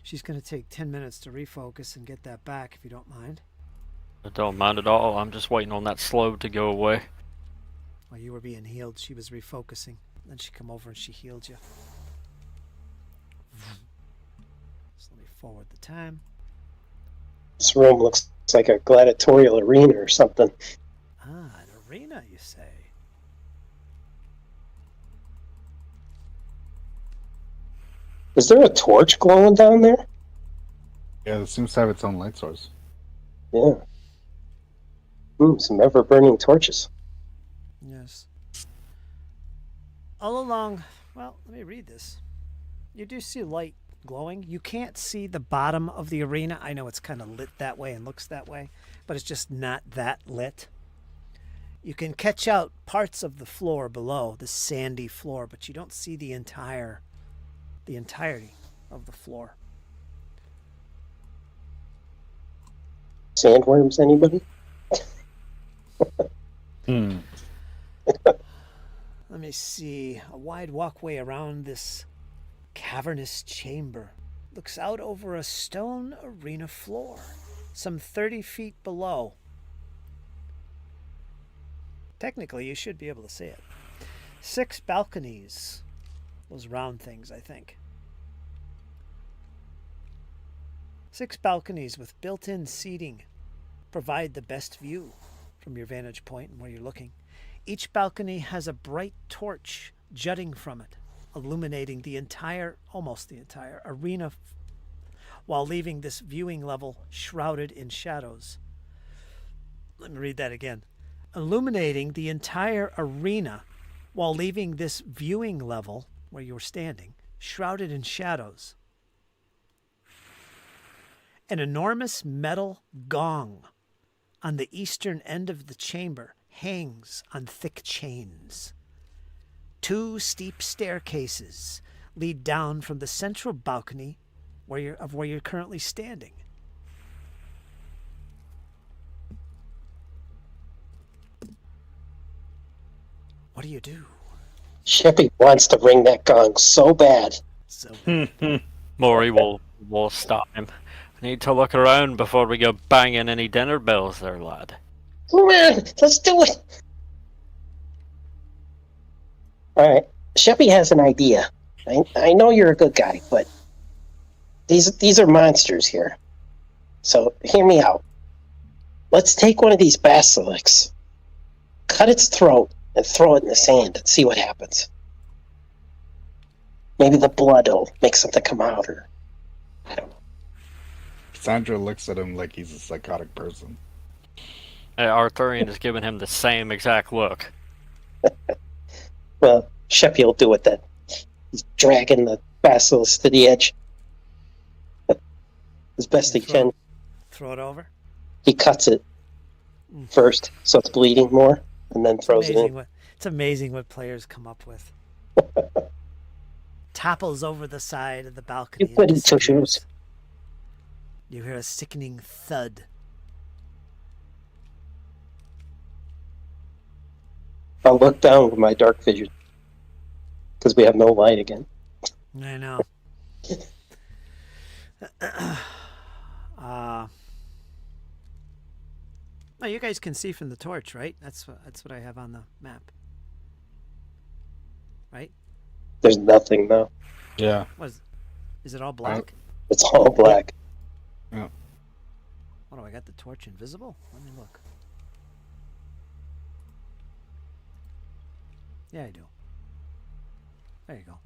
She's going to take 10 minutes to refocus and get that back, if you don't mind. I don't mind at all. I'm just waiting on that slow to go away. While you were being healed, she was refocusing. Then she come over and she healed you. So let me forward the time. This room looks like a gladiatorial arena or something. Ah, an arena, you say? Is there a torch glowing down there? Yeah, it seems to have its own light source. Yeah. Some ever-burning torches. Yes. All along, well, let me read this. You do see light glowing. You can't see the bottom of the arena. I know it's kind of lit that way and looks that way, but it's just not that lit. You can catch out parts of the floor below, the sandy floor, but you don't see the entirety of the floor. Sandworms, anybody? Let me see. A wide walkway around this cavernous chamber looks out over a stone arena floor, some 30 feet below. Technically, you should be able to see it. 6 balconies. Those round things, I think. 6 balconies with built-in seating provide the best view from your vantage point and where you're looking. Each balcony has a bright torch jutting from it, illuminating the entire, almost the entire arena while leaving this viewing level shrouded in shadows. Let me read that again. Illuminating the entire arena while leaving this viewing level where you're standing shrouded in shadows. An enormous metal gong on the eastern end of the chamber hangs on thick chains. 2 steep staircases lead down from the central balcony where you're currently standing. What do you do? Sheppy wants to ring that gong so bad. So bad. Maury will stop him. I need to look around before we go banging any dinner bells there, lad. Come on, let's do it. All right, Sheppy has an idea. I know you're a good guy, but these are monsters here. So hear me out. Let's take one of these basilisks, cut its throat, and throw it in the sand and see what happens. Maybe the blood will make something come out, or I don't know. Sandra looks at him like he's a psychotic person. Arthurian is giving him the same exact look. Well, Sheppy will do it then. He's dragging the basilisk to the edge as best he can. Throw it over? He cuts it first, so it's bleeding more, and then throws it in. It's amazing what players come up with. Topples over the side of the balcony. You put in tissues. You hear a sickening thud. I'll look down with my dark vision, because we have no light again. I know. Oh, you guys can see from the torch, right? That's what I have on the map. Right? There's nothing, though. Yeah. Is it all black? It's all black. Yeah. What do I got the torch invisible? Let me look. Yeah, I do. There you go.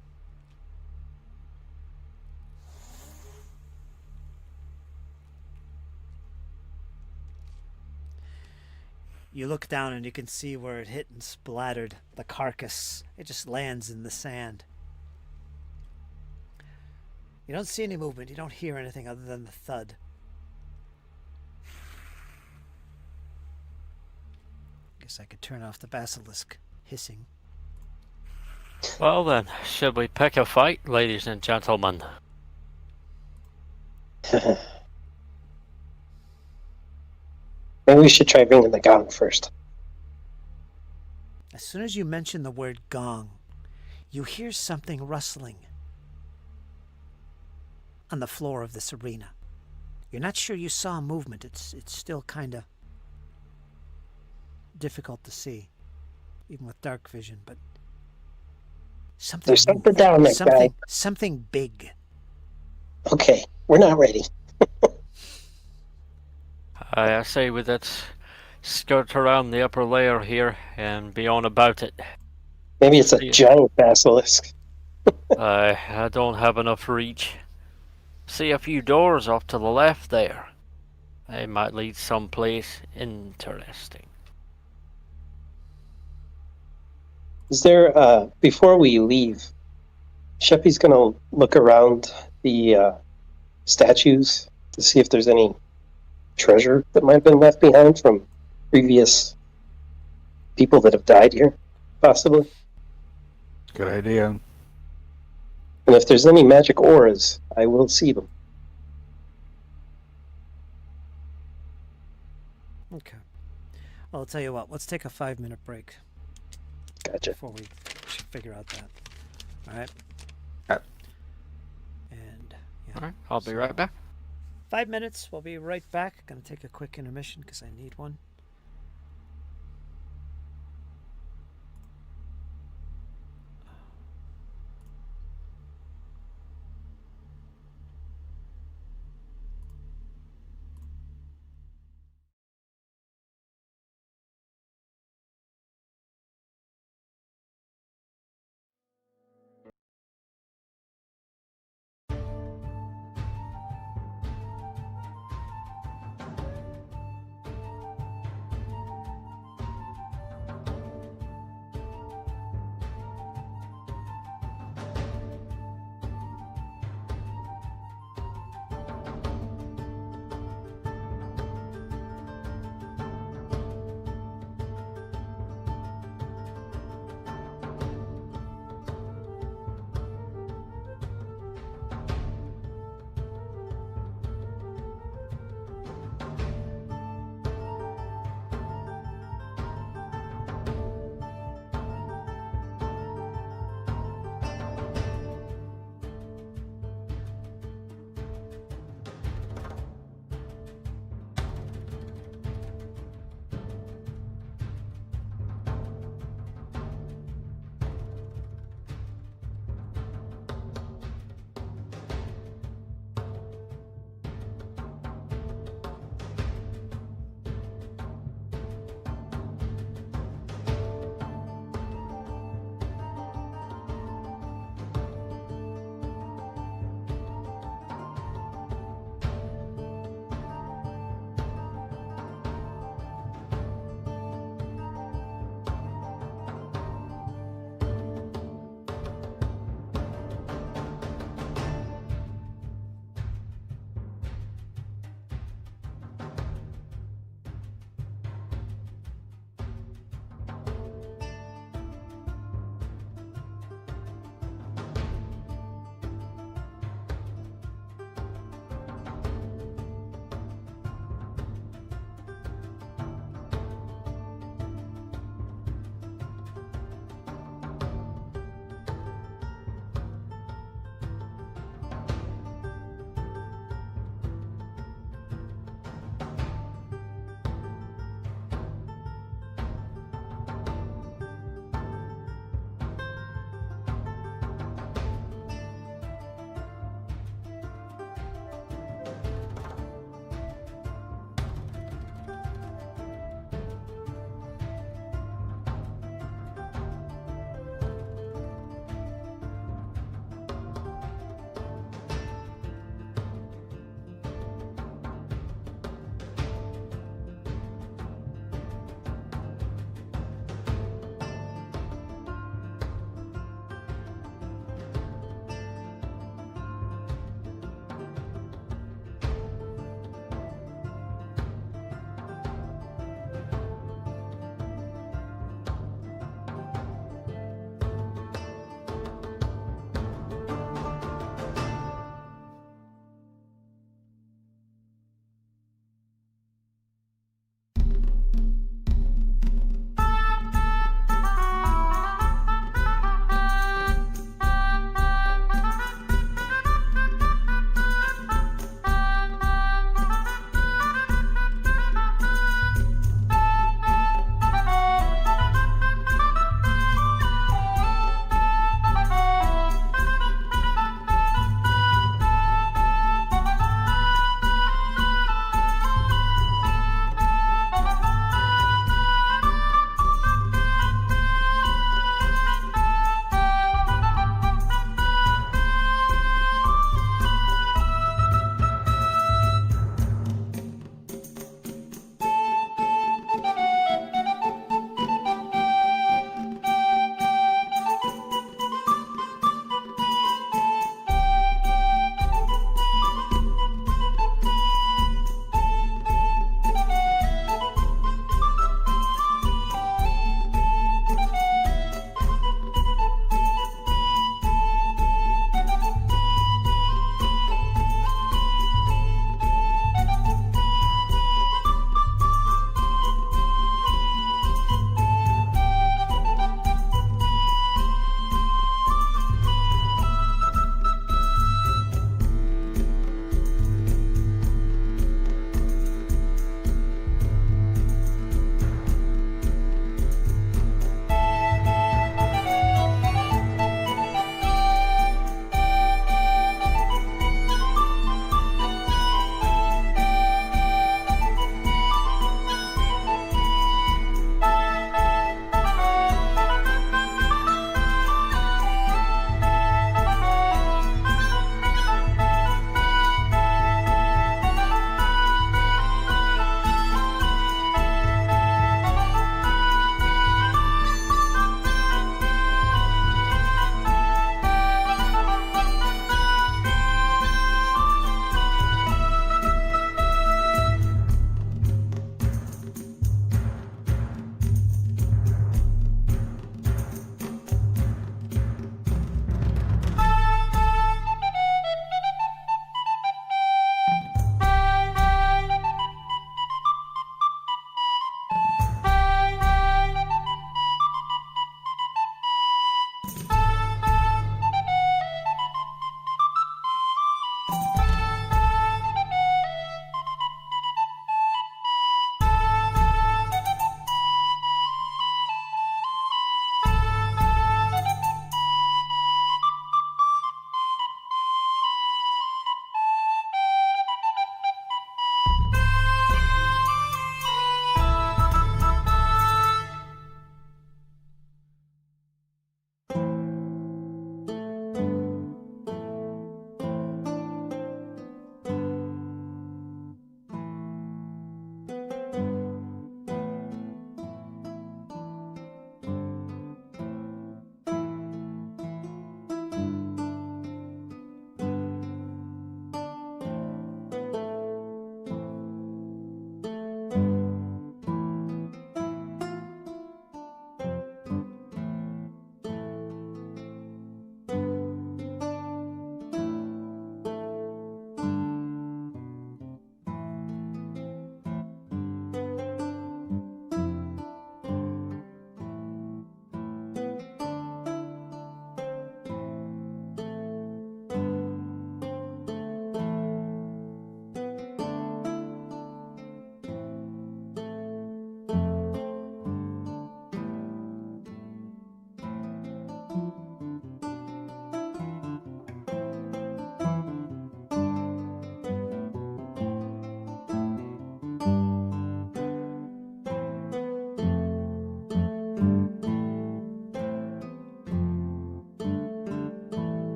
You look down and you can see where it hit and splattered the carcass. It just lands in the sand. You don't see any movement. You don't hear anything other than the thud. Guess I could turn off the basilisk hissing. Well then, should we pick a fight, ladies and gentlemen? Maybe we should try ringing the gong first. As soon as you mention the word gong, you hear something rustling on the floor of this arena. You're not sure you saw movement. It's still kind of difficult to see, even with dark vision, but There's something down there, guy. Something big. Okay, we're not ready. I say we let's skirt around the upper layer here and be on about it. Maybe it's a giant basilisk. I don't have enough reach. See a few doors off to the left there. They might lead someplace interesting. Is there, before we leave, Sheppy's gonna look around the statues to see if there's any treasure that might have been left behind from previous people that have died here, possibly. Good idea. And if there's any magic auras, I will see them. Okay. Well, I'll tell you what. Let's take a 5-minute break. Gotcha. Before we figure out that. All right. And yeah. All right, I'll be right back. 5 minutes. We'll be right back. Gonna take a quick intermission because I need one.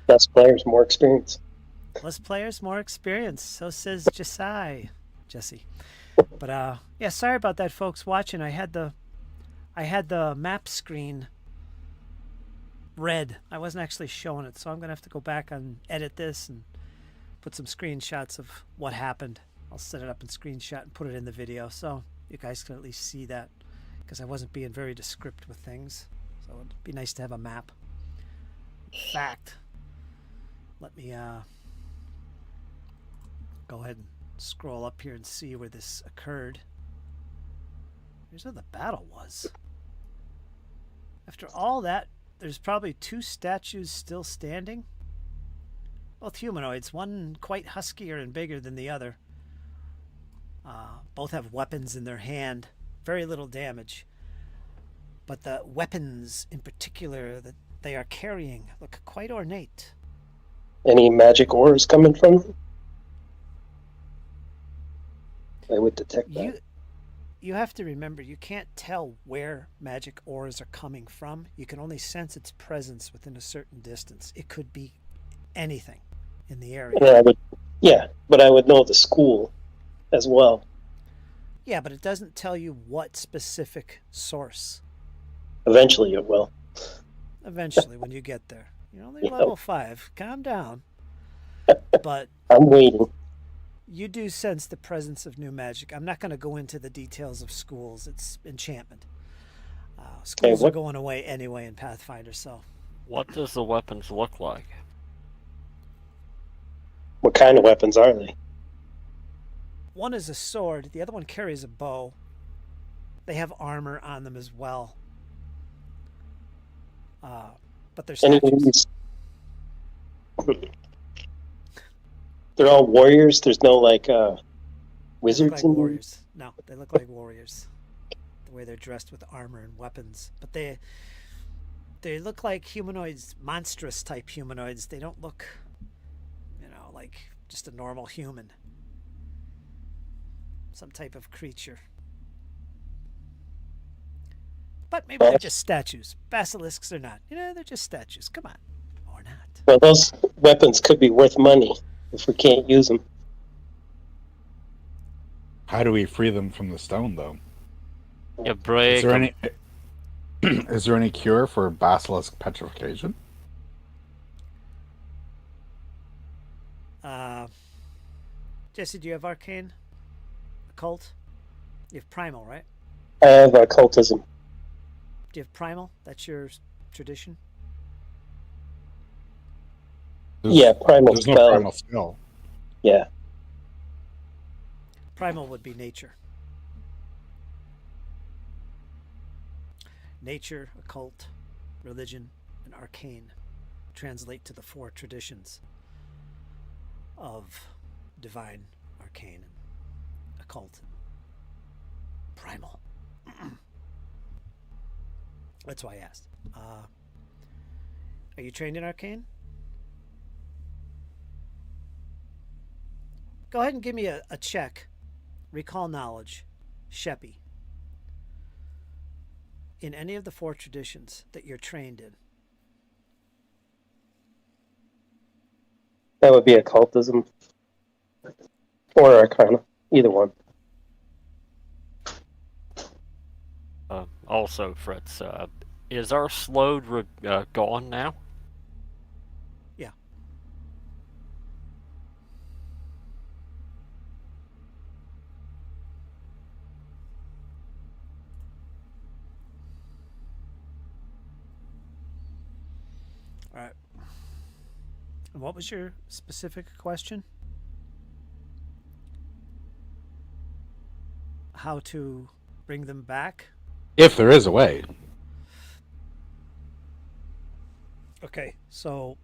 Less players, more experience. Less players, more experience. So says Jesse. But yeah, sorry about that, folks watching. I had the map screen red. I wasn't actually showing it, so I'm gonna have to go back and edit this and put some screenshots of what happened. I'll set it up in screenshot and put it in the video so you guys can at least see that, because I wasn't being very descriptive with things. So it'd be nice to have a map. In fact, let me go ahead and scroll up here and see where this occurred. Here's where the battle was. After all that, there's probably 2 statues still standing. Both humanoids, one quite huskier and bigger than the other. Both have weapons in their hand. Very little damage. But the weapons in particular that they are carrying look quite ornate. Any magic ores coming from them? I would detect that. You have to remember, you can't tell where magic ores are coming from. You can only sense its presence within a certain distance. It could be anything in the area. But I would know the school as well. Yeah, but it doesn't tell you what specific source. Eventually it will. Eventually, when you get there. You're only level 5. Calm down. But I'm waiting. you do sense the presence of new magic. I'm not going to go into the details of schools. It's enchantment. Schools are going away anyway in Pathfinder, so. What does the weapons look like? What kind of weapons are they? One is a sword. The other one carries a bow. They have armor on them as well. But they're statues. They're all warriors. There's no wizards like in warriors. No, they look like warriors. The way they're dressed with armor and weapons, but they look like humanoids, monstrous type humanoids. They don't look, like just a normal human. Some type of creature. But maybe they're just statues. Basilisks are not. They're just statues. Come on. Or not. Well, those weapons could be worth money if we can't use them. How do we free them from the stone, though? You break Is there 'em. is there any cure for basilisk petrification? Jesse, do you have arcane? Occult? You have primal, right? I have occultism. Do you have primal? That's your tradition? Primal There's spell. no primal skill. Yeah. Primal would be nature. Nature, occult, religion, and arcane translate to the 4 traditions of divine, arcane, and occult, and primal. That's why I asked. Are you trained in arcane? Go ahead and give me a check. Recall knowledge. Sheppy. In any of the 4 traditions that you're trained in. That would be occultism. Or arcana. Either one. Also, Fritz, is our slowed gone now? Yeah. All right. And what was your specific question? How to bring them back? If there is a way. Okay, so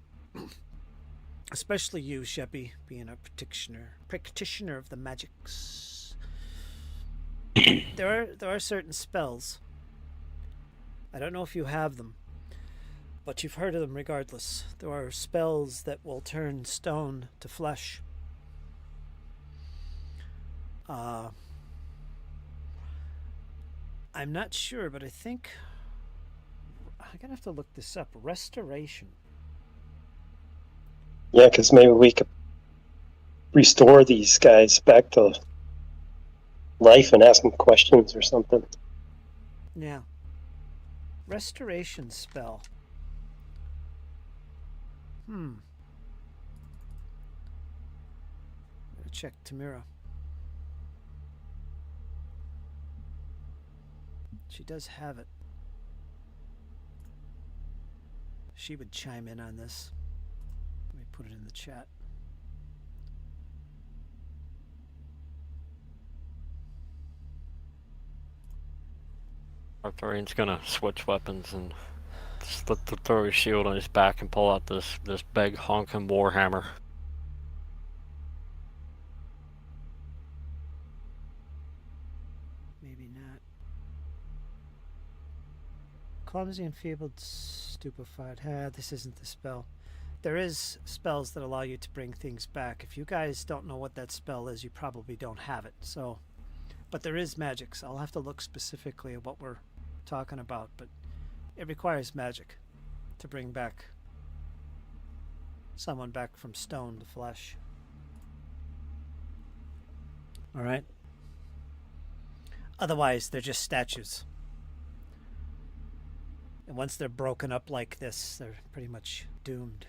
especially you, Sheppy, being a practitioner of the magics. There are certain spells. I don't know if you have them, but you've heard of them regardless. There are spells that will turn stone to flesh. I'm not sure, but I think I'm gonna have to look this up. Restoration. Yeah, because maybe we could restore these guys back to life and ask them questions or something. Yeah. Restoration spell. Gotta check Tamira. She does have it. She would chime in on this. Let me put it in the chat. Arthurian's gonna switch weapons and throw his shield on his back and pull out this big honking warhammer. Maybe not. Clumsy, enfeebled, stupefied. This isn't the spell. There is spells that allow you to bring things back. If you guys don't know what that spell is, you probably don't have it. So, but there is magic. So I'll have to look specifically at what we're talking about. But it requires magic to bring back someone back from stone to flesh. All right. Otherwise, they're just statues. And once they're broken up like this, they're pretty much doomed.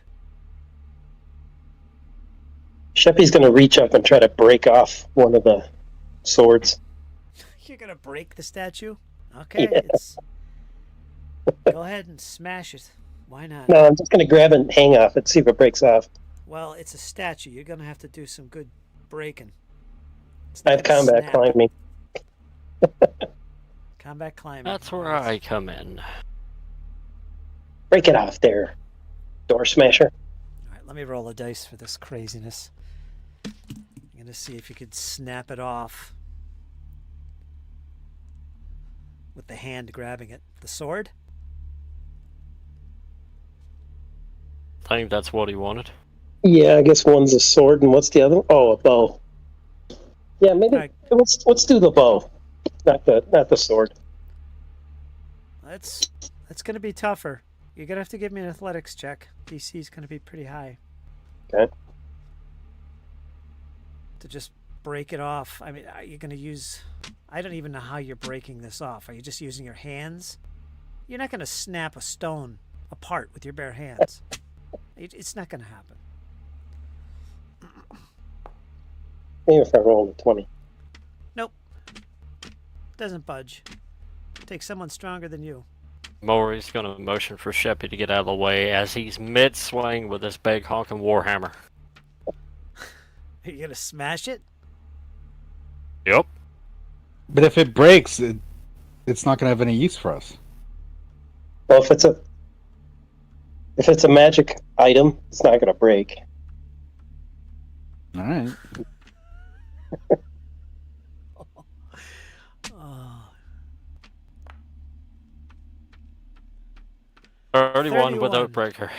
Sheppy's going to reach up and try to break off one of the swords. You're going to break the statue? Okay. Yeah. Go ahead and smash it. Why not? No, I'm just going to grab it and hang off it, see if it breaks off. Well, it's a statue. You're going to have to do some good breaking. I have combat climbing. Combat climbing. That's where I come in. Break it off there, door smasher. All right, let me roll a dice for this craziness. I'm going to see if you could snap it off with the hand grabbing it. The sword? I think that's what he wanted. Yeah, I guess one's a sword, and what's the other? Oh, a bow. Yeah, maybe Right. let's do the bow, not the sword. That's going to be tougher. You're going to have to give me an athletics check. DC is going to be pretty high. Okay. To just break it off. I mean, are you going to use... I don't even know how you're breaking this off. Are you just using your hands? You're not going to snap a stone apart with your bare hands. It's not going to happen. Maybe if I roll a 20. Nope. Doesn't budge. Take someone stronger than you. Maury's gonna motion for Sheppy to get out of the way as he's mid-swing with this big honking warhammer. Are you going to smash it? Yep. But if it breaks, it's not going to have any use for us. Well, if it's a magic item, it's not going to break. All right. Oh, 31 with 31. Outbreaker.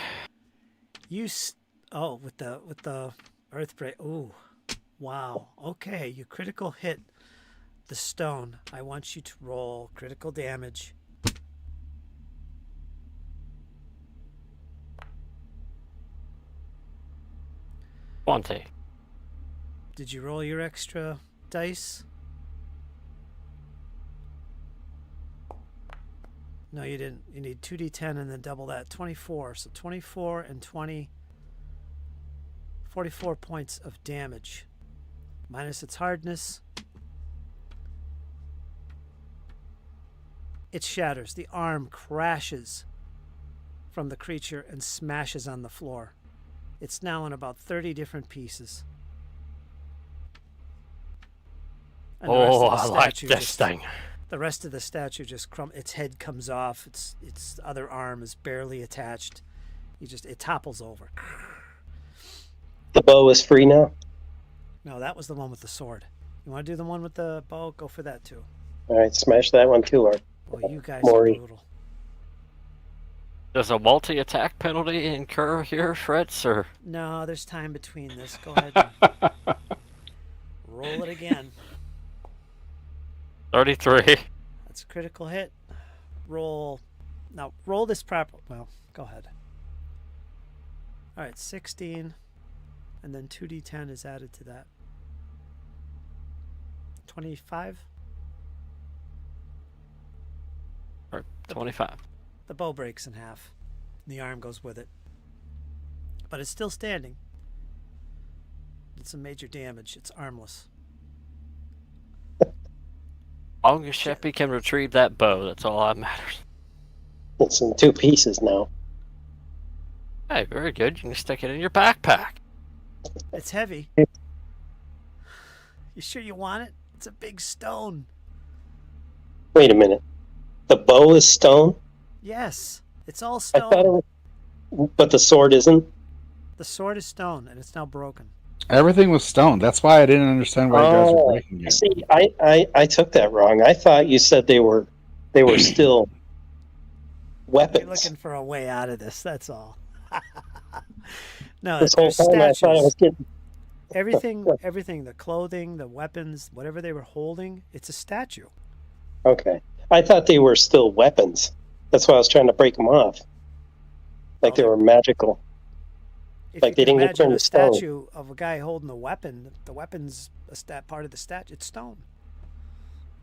with the earthbreak. Ooh, wow. Okay, you critical hit the stone. I want you to roll critical damage. Monte. Did you roll your extra dice? No, you didn't. You need 2d10 and then double that. 24. So 24 and 20. 44 points of damage. Minus its hardness. It shatters. The arm crashes from the creature and smashes on the floor. It's now in about 30 different pieces. And the rest of the I like statue this thing. The rest of the statue just its head comes off. Its other arm is barely attached. It topples over. The bow is free now. No, that was the one with the sword. You want to do the one with the bow? Go for that too. All right, smash that one too, or Well, you guys Maury. are brutal. Does a multi-attack penalty incur here, Fritz, or? No, there's time between this. Go ahead and roll it again. 33. That's a critical hit. Roll this proper. Well, go ahead. All right, 16 and then 2d10 is added to that. 25. Or 25. The bow breaks in half. The arm goes with it. But it's still standing. Did some major damage. It's armless. Long as Sheppy can retrieve that bow, that's all that matters. It's in 2 pieces now. Hey, very good. You can stick it in your backpack. It's heavy. You sure you want it? It's a big stone. Wait a minute. The bow is stone? Yes, it's all I stone. thought it was, but the sword isn't? The sword is stone, and it's now broken. Everything was stone. That's why I didn't understand why you guys were breaking it. See, I took that wrong. I thought you said they were still weapons. You're looking for a way out of this, that's all. No, This whole there's time I thought I was statues. getting... Everything, the clothing, the weapons, whatever they were holding, it's a statue. Okay. I thought they were still weapons. That's why I was trying to break them off. Like they were magical. If Like you they can didn't get imagine turned a to stone. statue of a guy holding a weapon, the weapon's part of the statue. It's stone.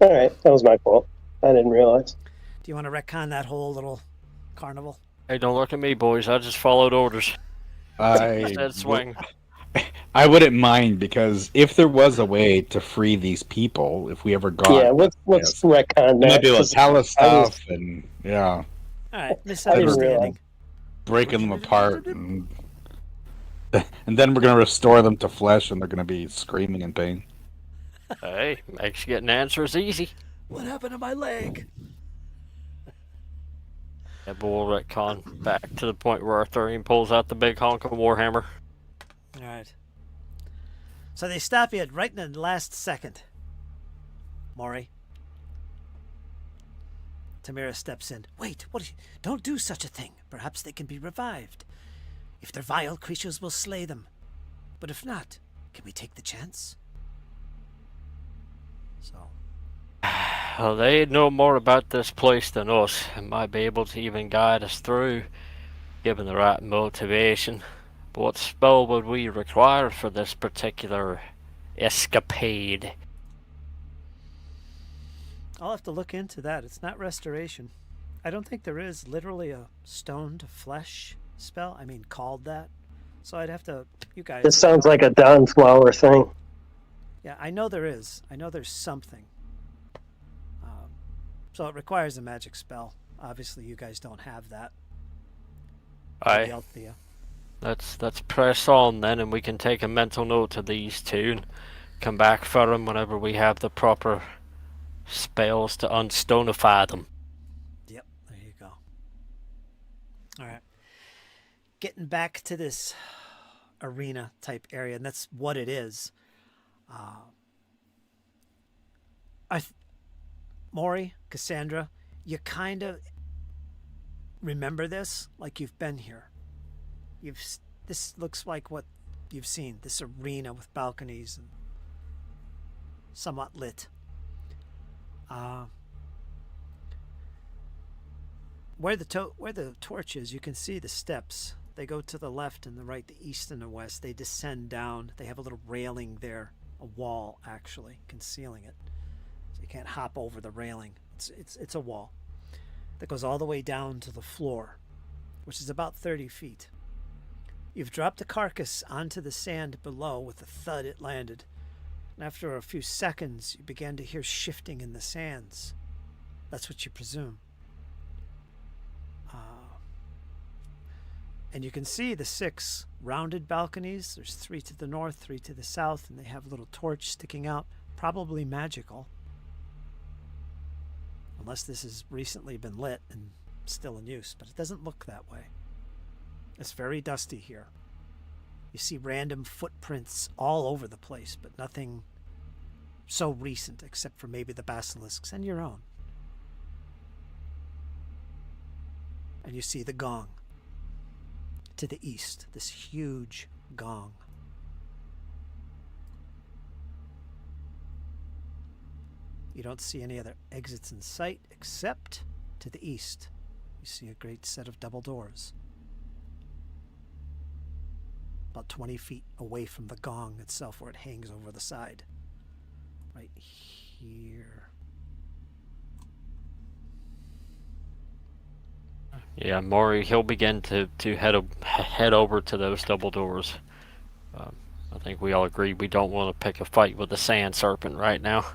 All right. That was my fault. I didn't realize. Do you want to retcon that whole little carnival? Hey, don't look at me, boys. I just followed orders. I Said swing. I wouldn't mind, because if there was a way to free these people, if we ever got Yeah, let's retcon we might that. be able to 'cause tell us I was- stuff and yeah, All right, realize. misunderstanding. breaking them apart, and then we're gonna restore them to flesh, and they're gonna be screaming in pain. Hey, makes getting answers easy. What happened to my leg? Yeah, but we'll retcon back to the point where Arthurian pulls out the big honk of Warhammer. All right. So they stop you right in the last second. Maury. Tamira steps in. Wait, don't do such a thing. Perhaps they can be revived. If they're vile creatures, we'll slay them. But if not, can we take the chance? So, Well, they know more about this place than us and might be able to even guide us through, given the right motivation. But what spell would we require for this particular escapade? I'll have to look into that. It's not restoration. I don't think there is literally a stone to flesh spell. I mean, called that. So I'd have to, you guys. This sounds like a Dawnflower thing. Yeah, I know there is. I know there's something. So it requires a magic spell. Obviously, you guys don't have that. Aye. Althea. Let's press on then, and we can take a mental note of these two and come back for them whenever we have the proper spells to unstonify them. Yep, there you go. All right. Getting back to this arena type area, and that's what it is. Maury, Cassandra, you kind of remember this like you've been here. This looks like what you've seen, this arena with balconies and somewhat lit. Where the torch is, you can see the steps. They go to the left and the right, the east and the west. They descend down. They have a little railing there, a wall actually concealing it. So you can't hop over the railing. It's a wall that goes all the way down to the floor, which is about 30 feet. You've dropped the carcass onto the sand below. With a thud it landed. And after a few seconds, you began to hear shifting in the sands. That's what you presume. And you can see the 6 rounded balconies. There's 3 to the north, 3 to the south, and they have a little torch sticking out, probably magical. Unless this has recently been lit and still in use, but it doesn't look that way. It's very dusty here. You see random footprints all over the place, but nothing so recent except for maybe the basilisks and your own. And you see the gong to the east, this huge gong. You don't see any other exits in sight except to the east. You see a great set of double doors. about 20 feet away from the gong itself where it hangs over the side. Right here. Yeah, Maury, he'll begin to head over to those double doors. I think we all agree we don't want to pick a fight with the sand serpent right now.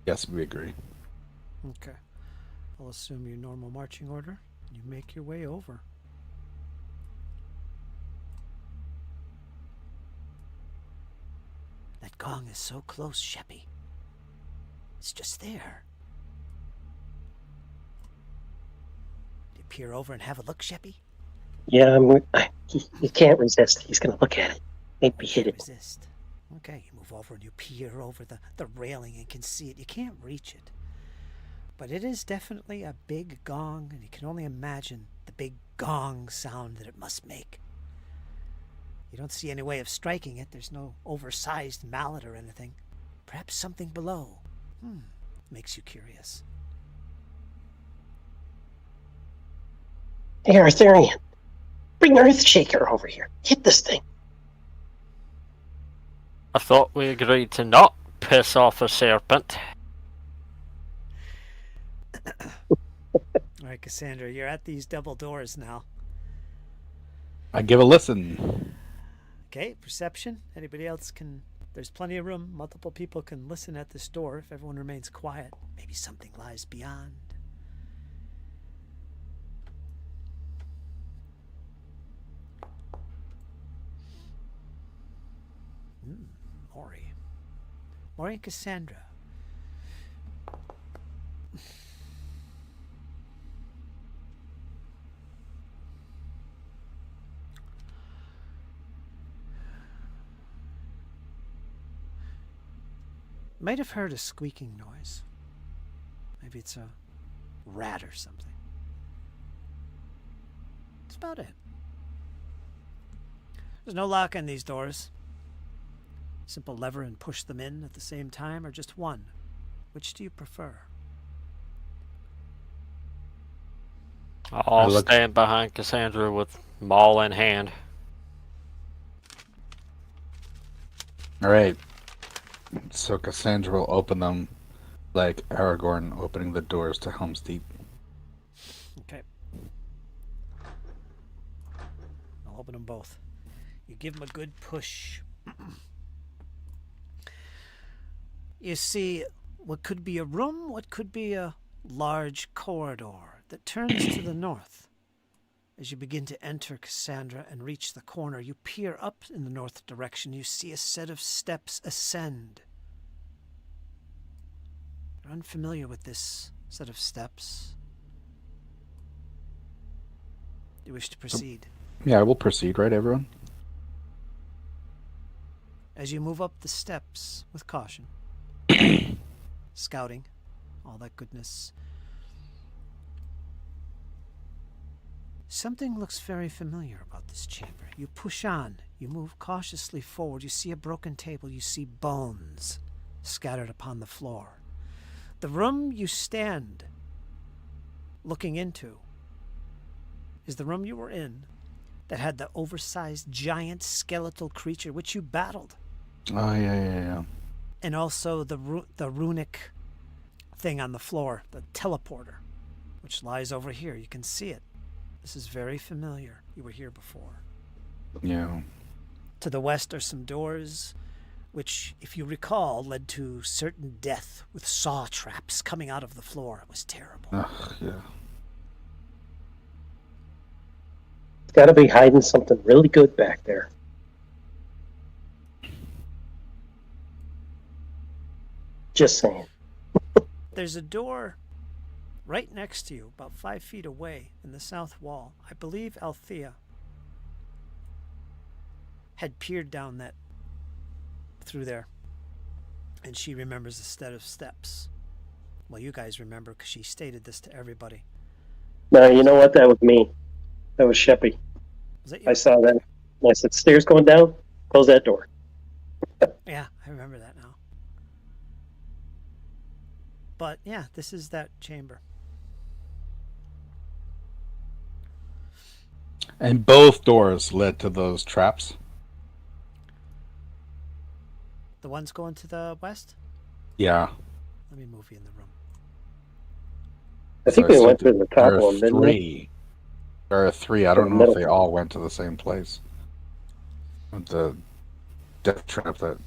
Yes, we agree. Okay. I'll assume your normal marching order. You make your way over. That gong is so close, Sheppy. It's just there. Do you peer over and have a look, Sheppy? Yeah, he can't resist. He's going to look at it. Maybe hit it. Resist. Okay, you move over and you peer over the railing and can see it. You can't reach it. But it is definitely a big gong, and you can only imagine the big gong sound that it must make. You don't see any way of striking it. There's no oversized mallet or anything. Perhaps something below. Makes you curious. Hey, Arthurian, bring Earthshaker over here. Hit this thing. I thought we agreed to not piss off a serpent. All right, Cassandra, you're at these double doors now. I give a listen. Okay, perception. Anybody else can... There's plenty of room. Multiple people can listen at this door if everyone remains quiet. Maybe something lies beyond. Maury and Cassandra. Might have heard a squeaking noise. Maybe it's a rat or something. That's about it. There's no lock on these doors. Simple lever and push them in at the same time, or just one? Which do you prefer? I'll stand behind Cassandra with maul in hand. All right. So Cassandra will open them like Aragorn opening the doors to Helm's Deep. Okay. I'll open them both. You give them a good push. You see what could be a room, what could be a large corridor that turns to the north. As you begin to enter, Cassandra, and reach the corner, you peer up in the north direction. You see a set of steps ascend. You're unfamiliar with this set of steps. You wish to proceed? Yeah, I will proceed, right, everyone? As you move up the steps with caution, scouting, all that goodness, something looks very familiar about this chamber. You push on, you move cautiously forward, you see a broken table, you see bones scattered upon the floor. The room you stand looking into is the room you were in that had the oversized giant skeletal creature which you battled. Oh, yeah. And also the runic thing on the floor, the teleporter, which lies over here. You can see it. This is very familiar. You were here before. Yeah. To the west are some doors, which, if you recall, led to certain death with saw traps coming out of the floor. It was terrible. Ugh, yeah. It's got to be hiding something really good back there. Just saying. There's a door right next to you, about 5 feet away in the south wall. I believe Althea had peered down that through there, and she remembers the set of steps. Well, you guys remember because she stated this to everybody. No, you know what? That was me. That was Sheppy. Was that you? I saw that. And I said, stairs going down? Close that door. Yeah, I remember that now. But yeah, this is that chamber. And both doors led to those traps. The ones going to the west? Yeah. Let me move you in the room. I think we went through the top there are one, didn't we? three. There are three. I Or don't the know if middle. they all went to the same place. The death trap that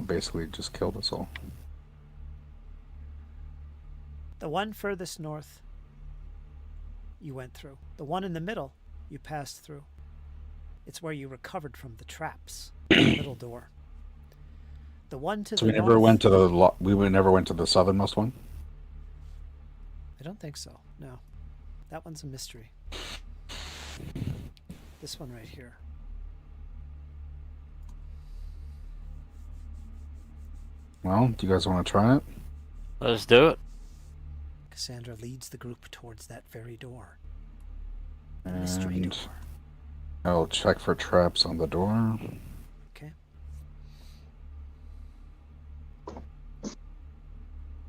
basically just killed us all. The one furthest north, you went through. The one in the middle, you passed through. It's where you recovered from the traps. The middle door. The one to So the we never north. went to never went to the southernmost one. I don't think so. No, that one's a mystery. This one right here. Well, do you guys want to try it? Let's do it. Cassandra leads the group towards that very door. The mystery And door. I'll check for traps on the door. Okay.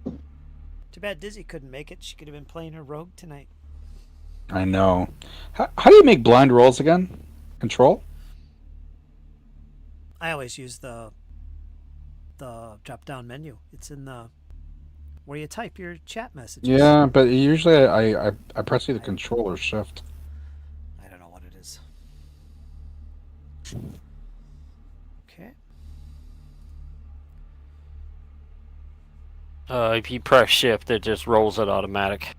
Too bad Dizzy couldn't make it. She could have been playing her rogue tonight. I know. How do you make blind rolls again? Control? I always use the drop down menu. It's in the where you type your chat messages. Yeah, but usually I press either control or shift. I don't know what it is. Okay. If you press shift, it just rolls it automatic.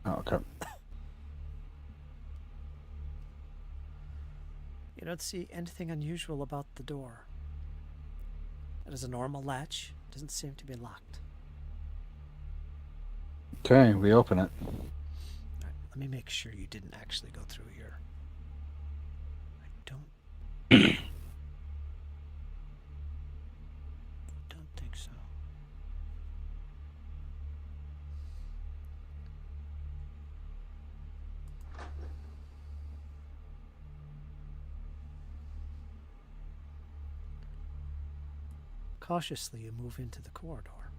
Oh, okay. You don't see anything unusual about the door. It is a normal latch. Doesn't seem to be locked. Okay, we open it. All right, let me make sure you didn't actually go through here. I don't think so. Cautiously, you move into the corridor,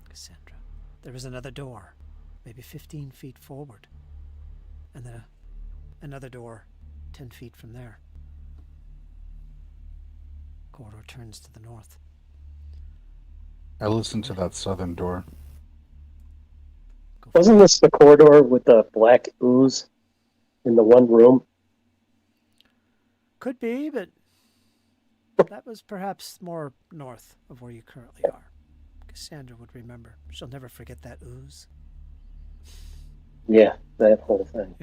Cassandra. There is another door, maybe 15 feet forward, and then another door 10 feet from there. Corridor turns to the north. I listened to that southern door. Go for Wasn't it. this the corridor with the black ooze in the one room? Could be, but that was perhaps more north of where you currently are. Cassandra would remember. She'll never forget that ooze. Yeah, that whole thing.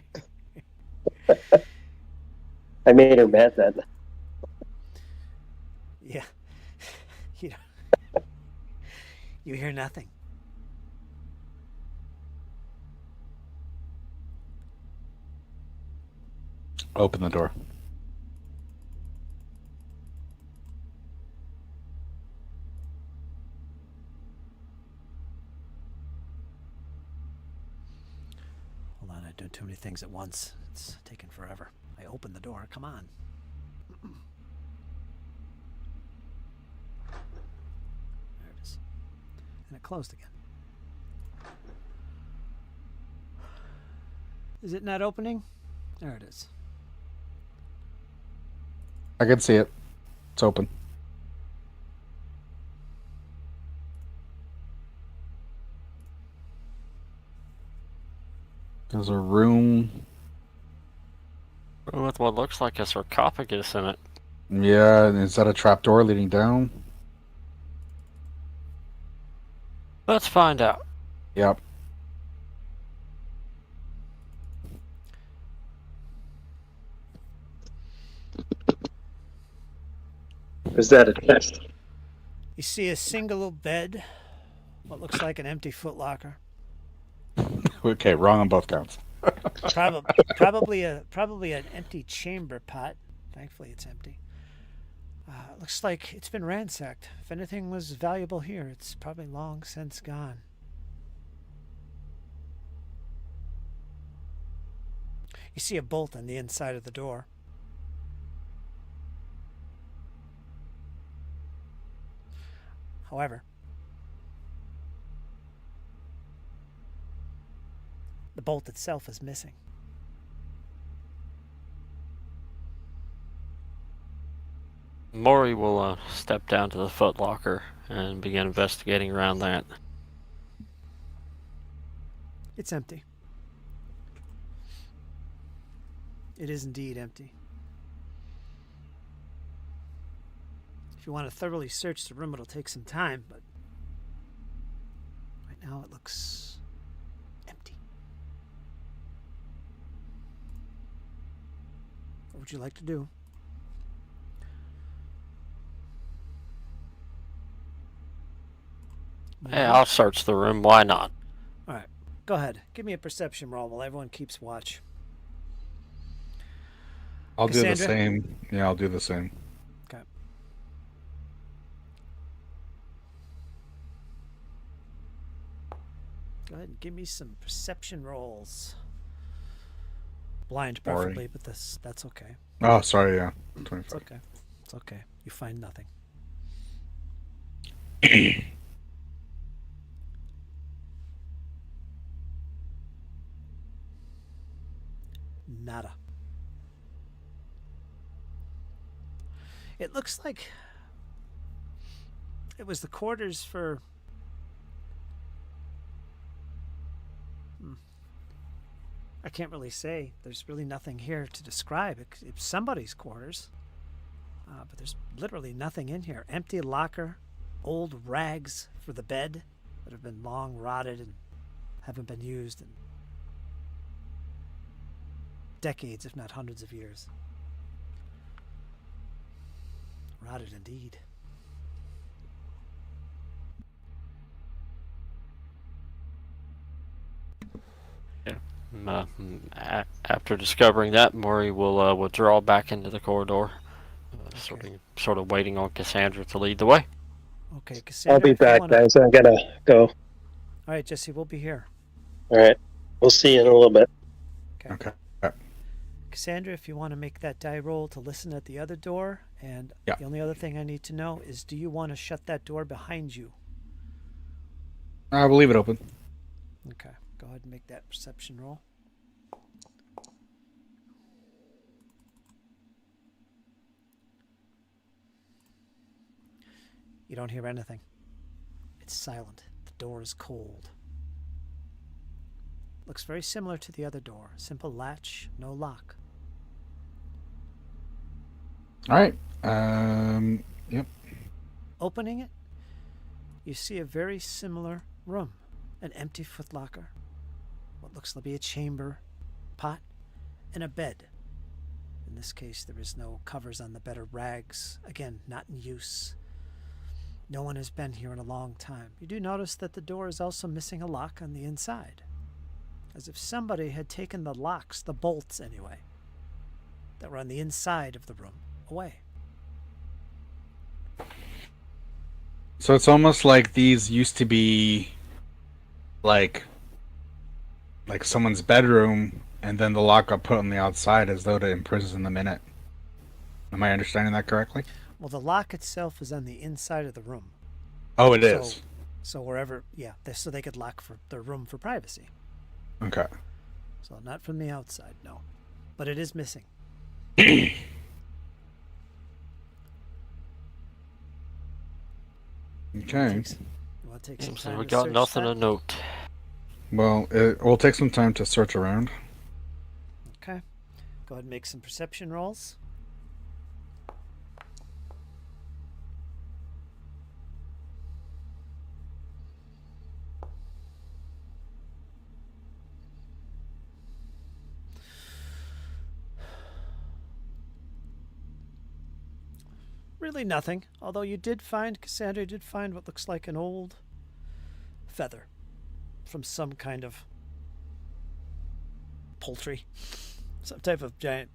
I made her mad then. Yeah. you you hear nothing. Open the door. Hold on, I'm doing too many things at once. It's taking forever. I opened the door. Come on. There it is. And it closed again. Is it not opening? There it is. I can see it. It's open. There's a room. With what looks like a sarcophagus in it. Yeah, is that a trapdoor leading down? Let's find out. Yep. Is that a test? You see a single bed, what looks like an empty footlocker. Okay, wrong on both counts. Probably an empty chamber pot. Thankfully, it's empty. Looks like it's been ransacked. If anything was valuable here, it's probably long since gone. You see a bolt on the inside of the door. However, the bolt itself is missing. Maury will step down to the footlocker and begin investigating around that. It's empty. It is indeed empty. If you want to thoroughly search the room, it'll take some time, but right now it looks empty. What would you like to do? Yeah, I'll search the room. Why not? All right. Go ahead. Give me a perception roll while everyone keeps watch. I'll do the Cassandra? same. Yeah, I'll do the same. Okay. Go ahead and give me some perception rolls. Blind, Sorry. preferably, but that's okay. Oh, sorry. Yeah, It's 25. okay. It's okay. You find nothing. Nada. It looks like it was the quarters for... I can't really say. There's really nothing here to describe. It's somebody's quarters. But there's literally nothing in here. Empty locker, old rags for the bed that have been long rotted and haven't been used in decades, if not hundreds of years. Rotted indeed. After discovering that, Maury will withdraw back into the corridor, sort of waiting on Cassandra to lead the way. Okay, Cassandra. I'll be if you back, wanna- guys. I gotta go. All right, Jesse, we'll be here. All right. We'll see you in a little bit. Okay. Cassandra, if you want to make that die roll to listen at the other door, and Yeah. the only other thing I need to know is, do you want to shut that door behind you? I will leave it open. Okay, go ahead and make that perception roll. You don't hear anything. It's silent. The door is cold. Looks very similar to the other door. Simple latch, no lock. All right. Yep. Opening it, you see a very similar room. An empty footlocker, what looks to be a chamber, pot, and a bed. In this case, there is no covers on the bed or rags. Again, not in use. No one has been here in a long time. You do notice that the door is also missing a lock on the inside, as if somebody had taken the locks, the bolts anyway, that were on the inside of the room, away. So it's almost like these used to be like someone's bedroom, and then the lock got put on the outside as though to imprison them in it. Am I understanding that correctly? Well, the lock itself is on the inside of the room. Oh, it is. So wherever, so they could lock for their room for privacy. Okay. So not from the outside, no. But it is missing. Okay. You want to take some So time we to got search nothing that? to note. Well, it will take some time to search around. Okay. Go ahead and make some perception rolls. Really nothing, although Cassandra did find what looks like an old feather from some kind of poultry, some type of giant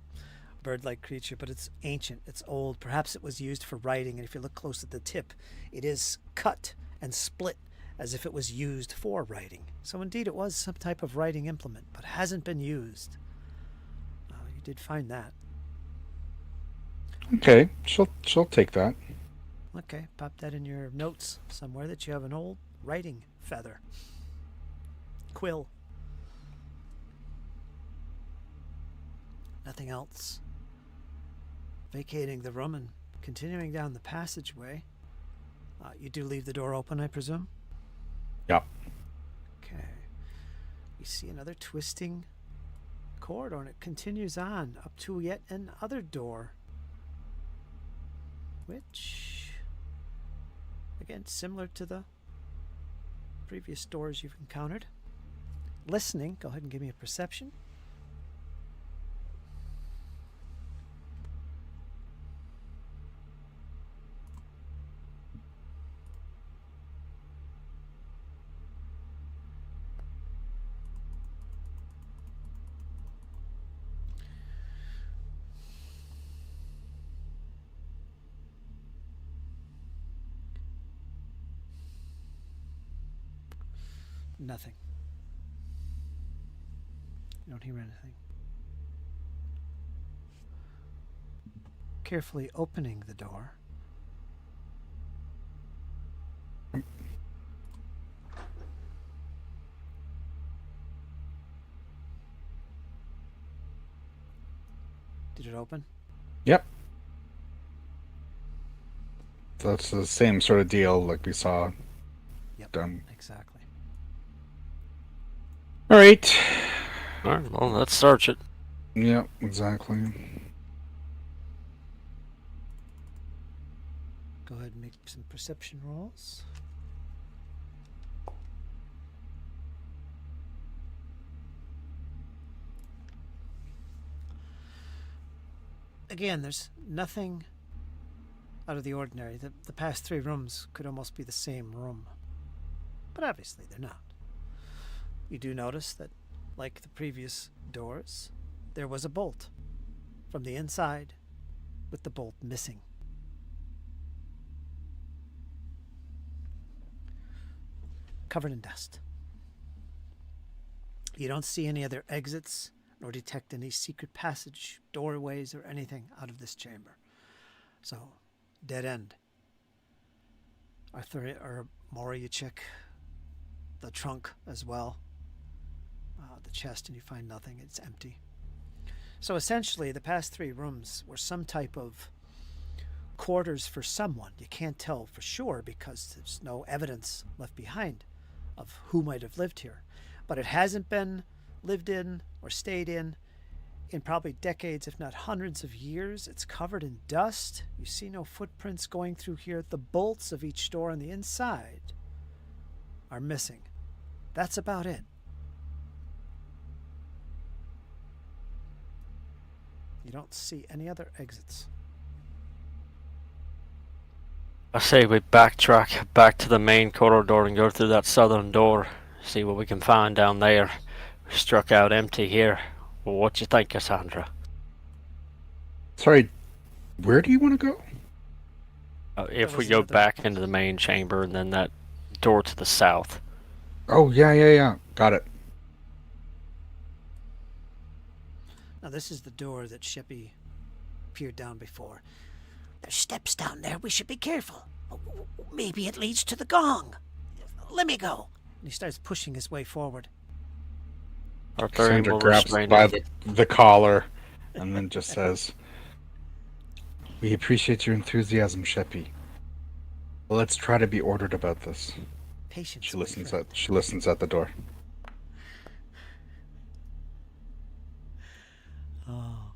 bird-like creature, but it's ancient, it's old. Perhaps it was used for writing, and if you look close at the tip, it is cut and split as if it was used for writing. So indeed it was some type of writing implement, but hasn't been used. You did find that. Okay, she'll take that. Okay, pop that in your notes somewhere that you have an old writing feather. Quill. Nothing else. Vacating the room and continuing down the passageway, you do leave the door open, I presume? Yep. Okay. You see another twisting corridor, and it continues on up to yet another door, which, again, similar to the previous doors you've encountered. Listening, go ahead and give me a perception. Nothing. You don't hear anything. Carefully opening the door, did it open? Yep. So that's the same sort of deal like we saw. Yep. Done. Exactly. All right. All right, well, let's search it. Yep, exactly. Go ahead and make some perception rolls. Again, there's nothing out of the ordinary. The past three rooms could almost be the same room, but obviously they're not. You do notice that, like the previous doors, there was a bolt from the inside with the bolt missing. Covered in dust. You don't see any other exits nor detect any secret passage, doorways, or anything out of this chamber. So, dead end. Arthur or Maury, you check the trunk as well. The chest, and you find nothing. It's empty. So essentially, the past three rooms were some type of quarters for someone. You can't tell for sure because there's no evidence left behind of who might have lived here. But it hasn't been lived in or stayed in probably decades, if not hundreds of years. It's covered in dust. You see no footprints going through here. The bolts of each door on the inside are missing. That's about it. You don't see any other exits. I say we backtrack back to the main corridor and go through that southern door. See what we can find down there. We struck out empty here. Well, what you think, Cassandra? Sorry, where do you want to go? If we was go another- back into the main chamber and then that door to the south. Oh, yeah. Got it. Now, this is the door that Sheppy peered down before. There's steps down there. We should be careful. Maybe it leads to the gong. Let me go. And he starts pushing his way forward. Arthurian Cassandra will grabs restrain by him. the collar and then just says, "We appreciate your enthusiasm, Sheppy. Let's try to be ordered about this." Patience. She my listens friend. at the door. Oh.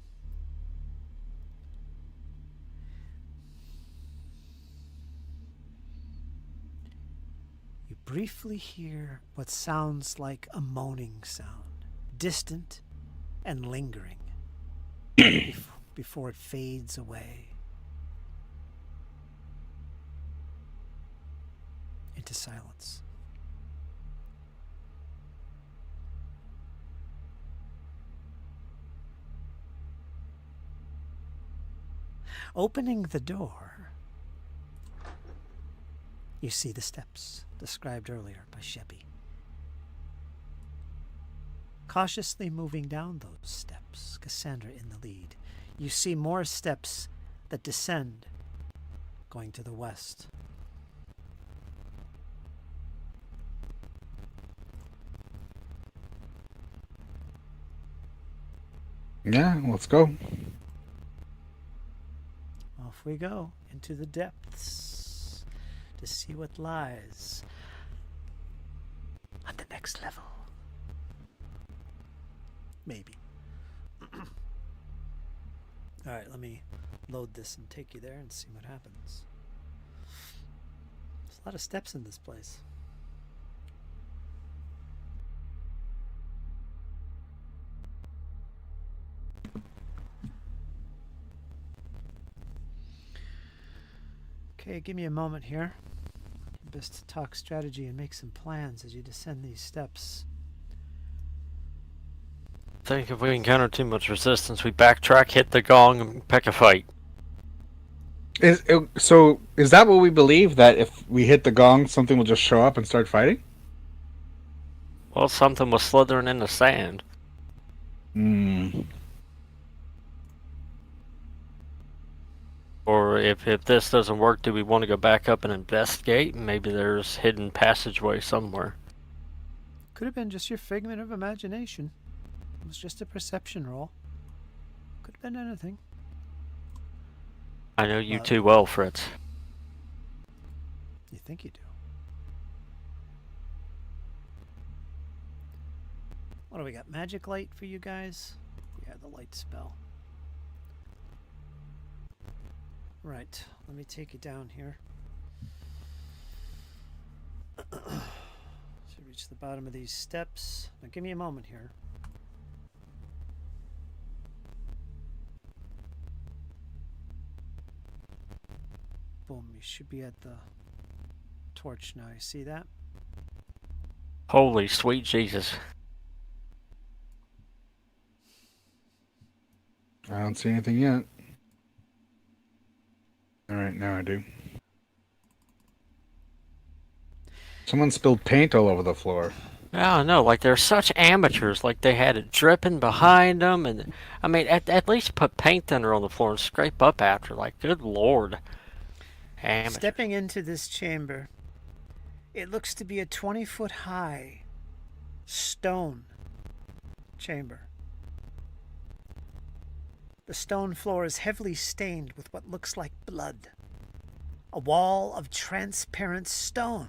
You briefly hear what sounds like a moaning sound, distant and lingering, before it fades away into silence. Opening the door, you see the steps described earlier by Sheppy. Cautiously moving down those steps, Cassandra in the lead, you see more steps that descend, going to the west. Yeah, let's go. Off we go into the depths to see what lies on the next level. Maybe. Alright, let me load this and take you there and see what happens. There's a lot of steps in this place. Okay, give me a moment here. Best to talk strategy and make some plans as you descend these steps. I think if we encounter too much resistance, we backtrack, hit the gong, and pick a fight. So is that what we believe? That if we hit the gong, something will just show up and start fighting? Well, something was slithering in the sand. Hmm. Or if this doesn't work, do we want to go back up and investigate? Maybe there's hidden passageway somewhere. Could have been just your figment of imagination. It was just a perception roll. Could have been anything. I know you too well, Fritz. You think you do. What do we got? Magic light for you guys? Yeah, the light spell. Right, let me take you down here. So reach the bottom of these steps. Now give me a moment here. Boom, you should be at the torch now. You see that? Holy sweet Jesus. I don't see anything yet. Alright, now I do. Someone spilled paint all over the floor. I don't know, like they're such amateurs, like they had it dripping behind them, and I mean, at least put paint thinner on the floor and scrape up after, like, good lord. Amateurs. Stepping into this chamber, it looks to be a 20-foot high stone chamber. The stone floor is heavily stained with what looks like blood. A wall of transparent stone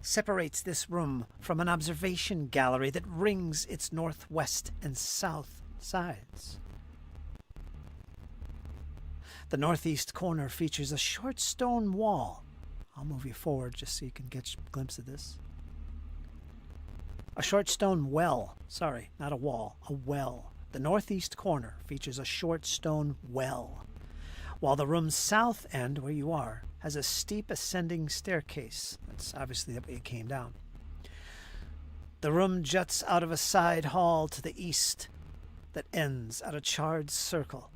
separates this room from an observation gallery that rings its northwest and south sides. The northeast corner features a short stone wall. I'll move you forward just so you can get a glimpse of this. A short stone well. Sorry, not a wall. A well. The northeast corner features a short stone well, while the room's south end, where you are, has a steep ascending staircase. That's obviously the way it came down. The room juts out of a side hall to the east that ends at a charred circle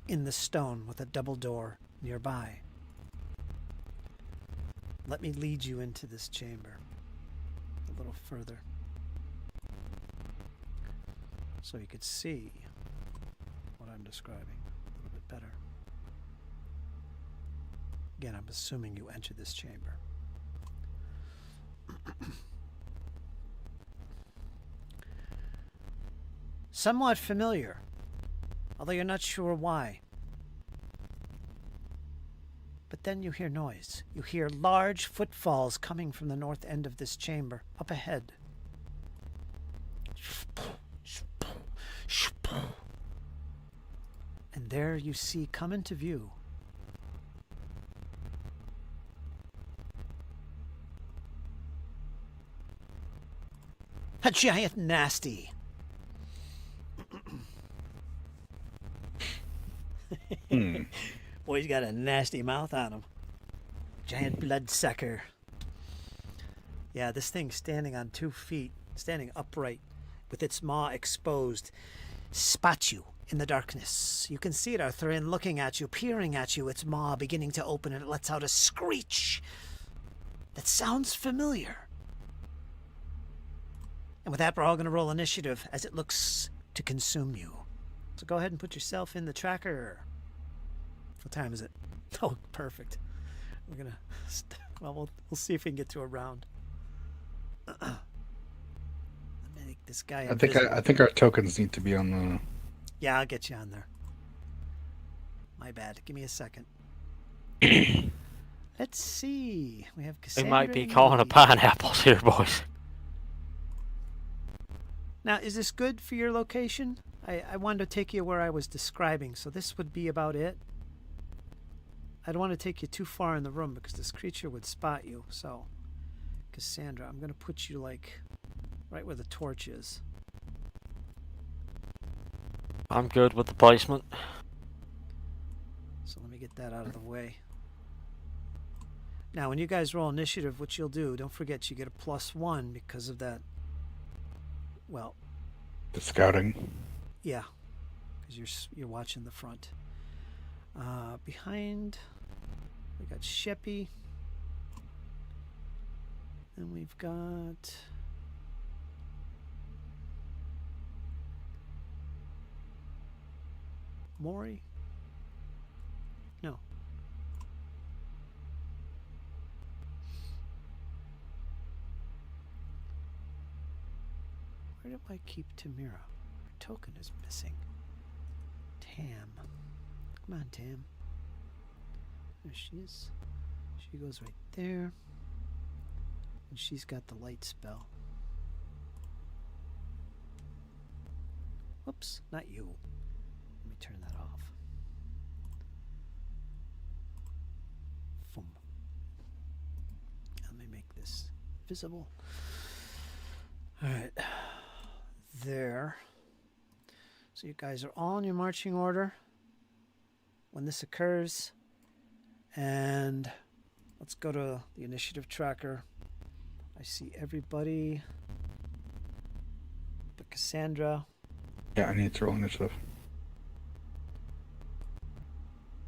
in the stone with a double door nearby. Let me lead you into this chamber a little further so you could see what I'm describing a little bit better. Again, I'm assuming you enter this chamber. Somewhat familiar, although you're not sure why. But then you hear noise. You hear large footfalls coming from the north end of this chamber, up ahead. And there you see come into view a giant nasty. Boy, he's got a nasty mouth on him. Giant bloodsucker. Yeah, this thing's standing on 2 feet, standing upright, with its maw exposed, spots you in the darkness. You can see it, Arthurian, looking at you, peering at you, its maw beginning to open, and it lets out a screech that sounds familiar. And with that, we're all going to roll initiative as it looks to consume you. So go ahead and put yourself in the tracker. What time is it? Oh, perfect. We're going to... Well, we'll see if we can get to a round. Make this guy I think our tokens need to be on the... Yeah, I'll get you on there. My bad. Give me a second. Let's see. We have We Cassandra. might be and calling me. a pineapples here, boys. Now, is this good for your location? I wanted to take you where I was describing, so this would be about it. I don't want to take you too far in the room because this creature would spot you. So, Cassandra, I'm going to put you, like, right where the torch is. I'm good with the placement. So let me get that out of the way. Now, when you guys roll initiative, what you'll do, don't forget you get a +1 because of that. Well, The scouting. yeah, because you're watching the front. Behind, we got Sheppy. And we've got Maury. No. Where do I keep Tamira? Her token is missing. Tam. Come on, Tam. There she is. She goes right there. And she's got the light spell. Whoops, not you. Let me turn that off. Boom. Let me make this visible. Alright. There. So you guys are all in your marching order when this occurs. And let's go to the initiative tracker. I see everybody but Cassandra. Yeah, I need to roll initiative.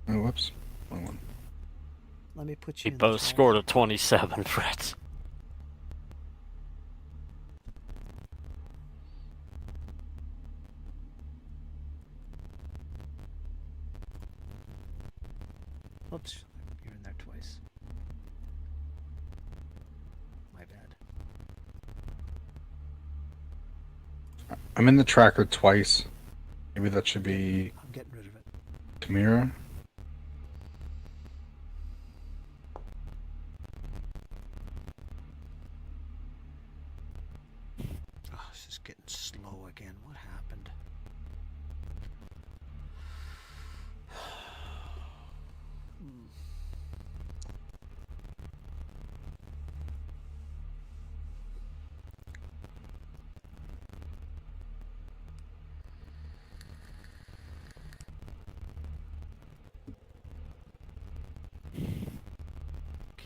Oh, whoops. Wrong one. Let me put you We in both the scored a 27, Fritz. Oops, you're in there twice. My bad. I'm in the tracker twice. Maybe that should be I'm getting rid of it. Tamira. Oh, this is getting slow again. What happened?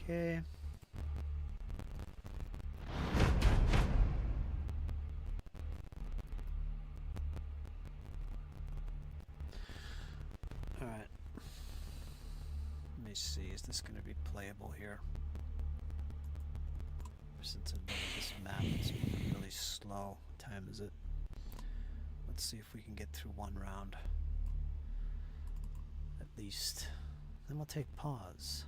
Okay. All right. Let me see. Is this going to be playable here? Since I've been at this map, it's moving really slow. What time is it? Let's see if we can get through one round. At least. Then we'll take pause.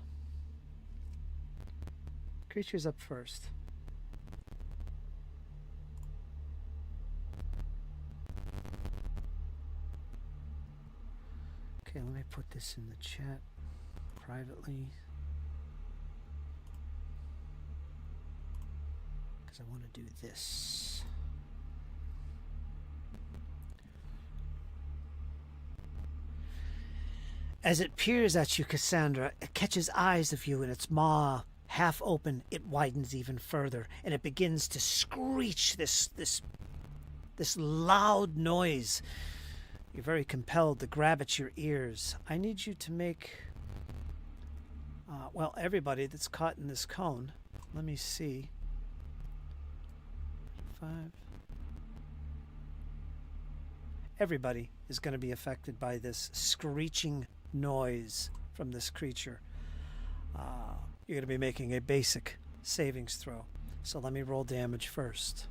Creature's up first. Okay, let me put this in the chat privately. Because I want to do this. As it peers at you, Cassandra, it catches eyes of you, and its maw half open, it widens even further, and it begins to screech this loud noise. You're very compelled to grab at your ears. I need you to make, well, everybody that's caught in this cone. Let me see. 5. Everybody is going to be affected by this screeching noise from this creature. You're going to be making a basic savings throw. So let me roll damage first.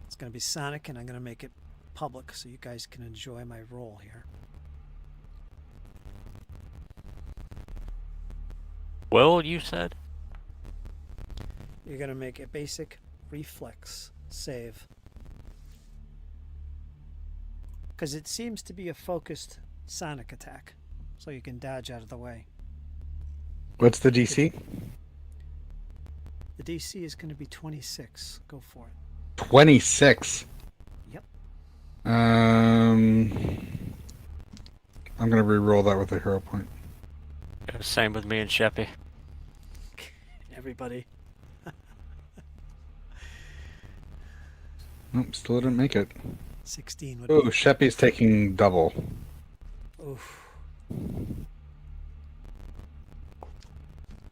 It's going to be sonic, and I'm going to make it public so you guys can enjoy my roll here. Well, you said? You're going to make a basic reflex save. Because it seems to be a focused sonic attack. So you can dodge out of the way. What's the DC? The DC is going to be 26. Go for it. 26. Yep. I'm gonna re-roll that with a hero point. Yeah, same with me and Sheppy. Everybody. Nope, still didn't make it. 16 would Oh, be. Sheppy's taking double. Oof.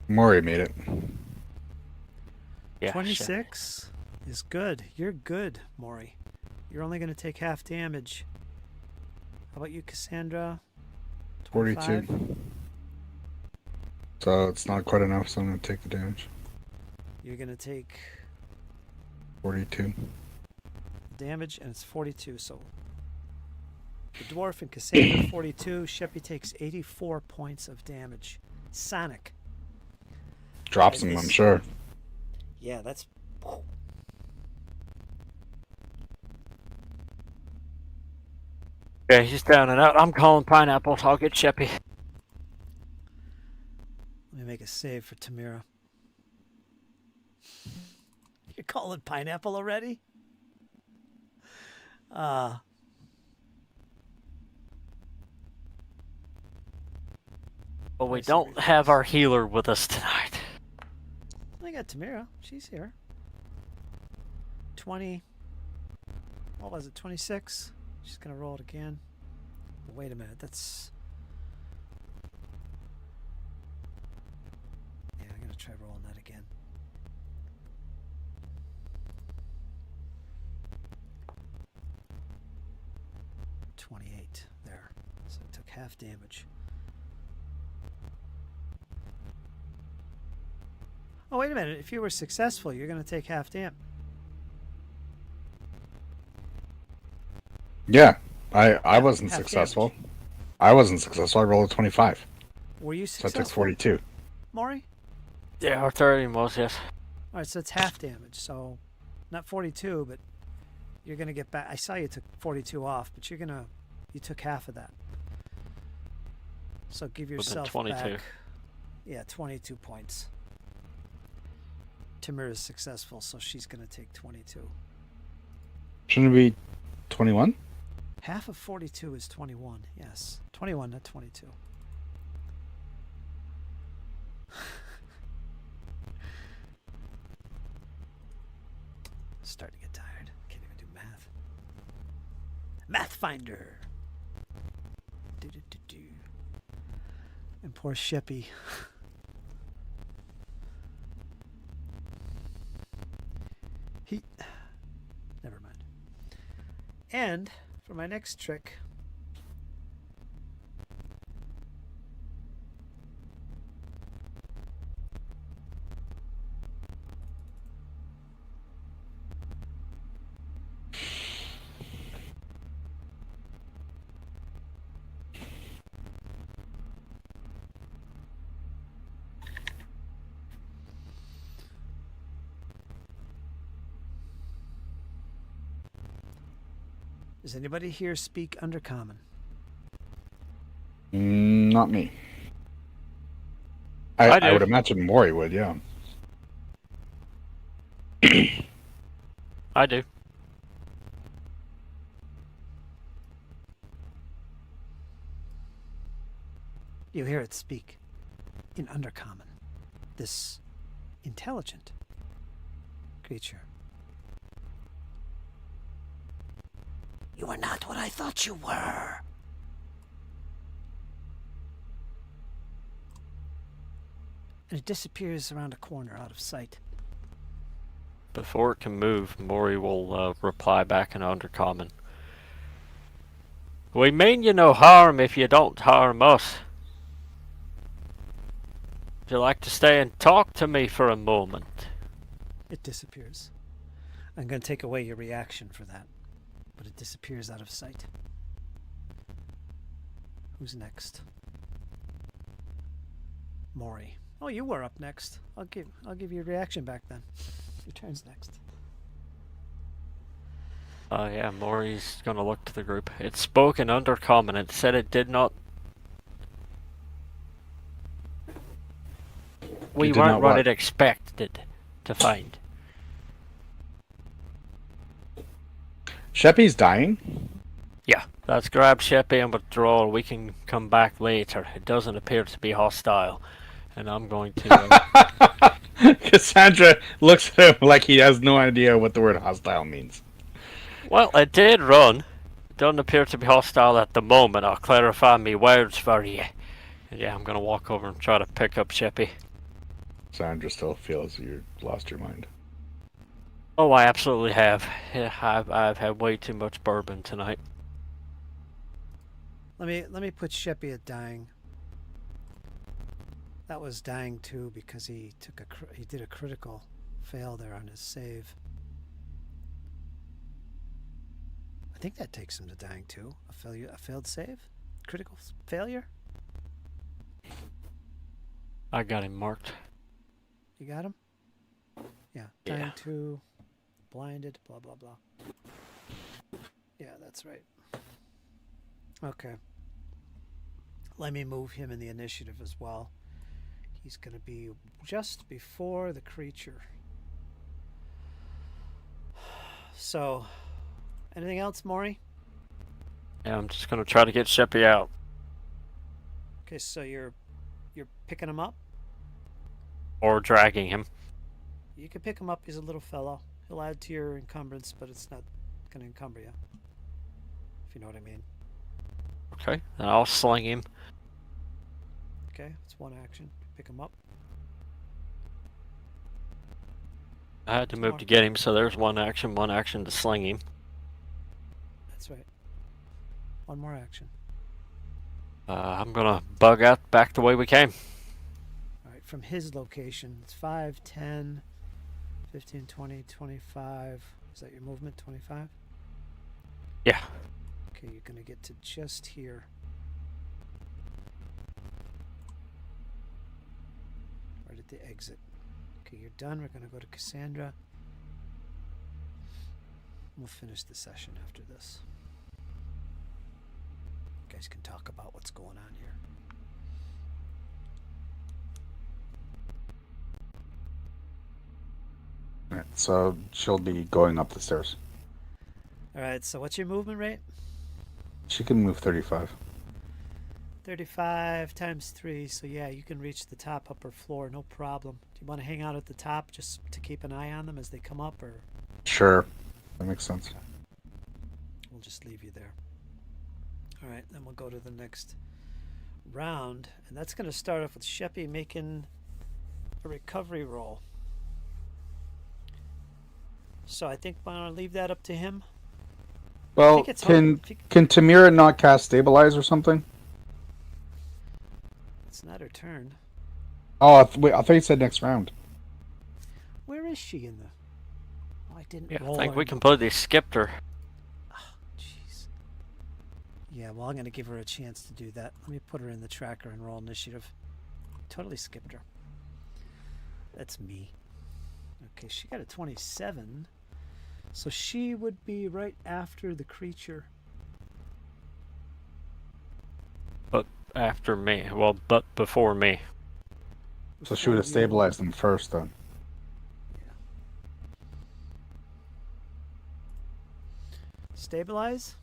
Maury made it. Yeah, 26 is good. You're good, Maury. You're only going to take half damage. How about you, Cassandra? 25? 42. So it's not quite enough, so I'm gonna take the damage. You're going to take 42. damage, and it's 42. So the dwarf and Cassandra 42. Sheppy takes 84 points of damage. Sonic. Drops And him, I'm this- sure. Yeah, that's. Yeah, he's down and out. I'm calling pineapples. I'll get Sheppy. Let me make a save for Tamira. You're calling pineapple already? Well, we Nice to don't read have this. our healer with us tonight. I got Tamira. She's here. 20. What was it? 26? She's going to roll it again. Wait a minute. That's. Yeah, I'm going to try rolling that again. There. So it took half damage. Oh, wait a minute. If you were successful, you're going to take half damage. Yeah, I wasn't half successful. damage. I wasn't successful. I rolled a 25. Were you So I successful? took 42. Maury? Yeah, our third aim was, yes. All right, so it's half damage. So not 42, but you're going to get back. I saw you took 42 off, but you took half of that. So give yourself 22. back. Yeah, 22 points. Tamira's successful, so she's going to take 22. Shouldn't it be 21? Half of 42 is 21. Yes. 21, not 22. Starting to get tired. Can't even do math. Math Finder. Do. And poor Sheppy. Never mind. And for my next trick, does anybody here speak Undercommon? Not me. I I do. would imagine Maury would, yeah. I do. You hear it speak in Undercommon. This intelligent creature. You are not what I thought you were. And it disappears around a corner out of sight. Before it can move, Maury will reply back in Undercommon. We mean you no harm if you don't harm us. Would you like to stay and talk to me for a moment? It disappears. I'm going to take away your reaction for that. But it disappears out of sight. Who's next? Maury. Oh, you were up next. I'll give you a reaction back then. Your turn's next. Yeah, Maury's gonna look to the group. It spoke in Undercommon. It said it did not. We did weren't not what what? it expected to find. Sheppy's dying? Yeah, let's grab Sheppy and withdraw. We can come back later. It doesn't appear to be hostile. And I'm going to... Cassandra looks at him like he has no idea what the word hostile means. Well, it did run. It doesn't appear to be hostile at the moment. I'll clarify me words for you. And yeah, I'm going to walk over and try to pick up Sheppy. Cassandra still feels you lost your mind. Oh, I absolutely have. Yeah, I've had way too much bourbon tonight. Let me put Sheppy at dying. That was dying too because he did a critical fail there on his save. I think that takes him to dying too. A failed save, critical failure. I got him marked. You got him. Yeah, dying two, blinded, blah blah blah. Yeah, that's right. Okay. Let me move him in the initiative as well. He's going to be just before the creature. So, anything else, Maury? Yeah, I'm just going to try to get Sheppy out. Okay, so you're picking him up? Or dragging him. You can pick him up. He's a little fellow. He'll add to your encumbrance, but it's not going to encumber you. If you know what I mean. Okay, then I'll sling him. Okay, it's one action. Pick him up. I had to move to get him, so there's one action to sling him. That's right. One more action. I'm gonna bug out back the way we came. Alright, from his location, it's 5, 10, 15, 20, 25. Is that your movement? 25? Yeah. Okay, you're gonna get to just here. Right at the exit. Okay, you're done. We're gonna go to Cassandra. We'll finish the session after this. You guys can talk about what's going on here. Right, so she'll be going up the stairs. Alright, so what's your movement rate? She can move 35. 35 times 3, so yeah, you can reach the top upper floor, no problem. Do you want to hang out at the top just to keep an eye on them as they come up, or Sure, that makes sense. we'll just leave you there? Alright, then we'll go to the next round, and that's going to start off with Sheppy making a recovery roll. So I think I'm going to leave that up to him. Well, it's can hard. can Tamira not cast Stabilize or something? It's not her turn. Oh, wait, I thought you said next round. Where is she in the... Oh, I didn't Yeah, roll I think her. we completely skipped her. Jeez. Yeah, well, I'm going to give her a chance to do that. Let me put her in the tracker and roll initiative. Totally skipped her. That's me. Okay, she got a 27. So she would be right after the creature. But after me. Well, but before me. So she would have stabilized them first then. Yeah. Stabilize?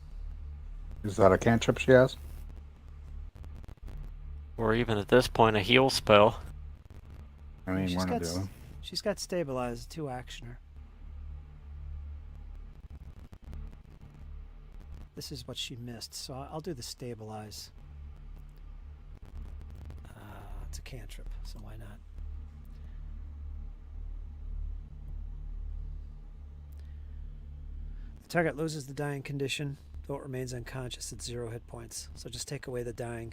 Is that a cantrip she has? Or even at this point, a heal spell. I mean, She's one or got the other. She's got stabilize, 2 actioner. This is what she missed, so I'll do the stabilize. It's a cantrip, so why not? The target loses the dying condition, though it remains unconscious at 0 hit points. So just take away the dying.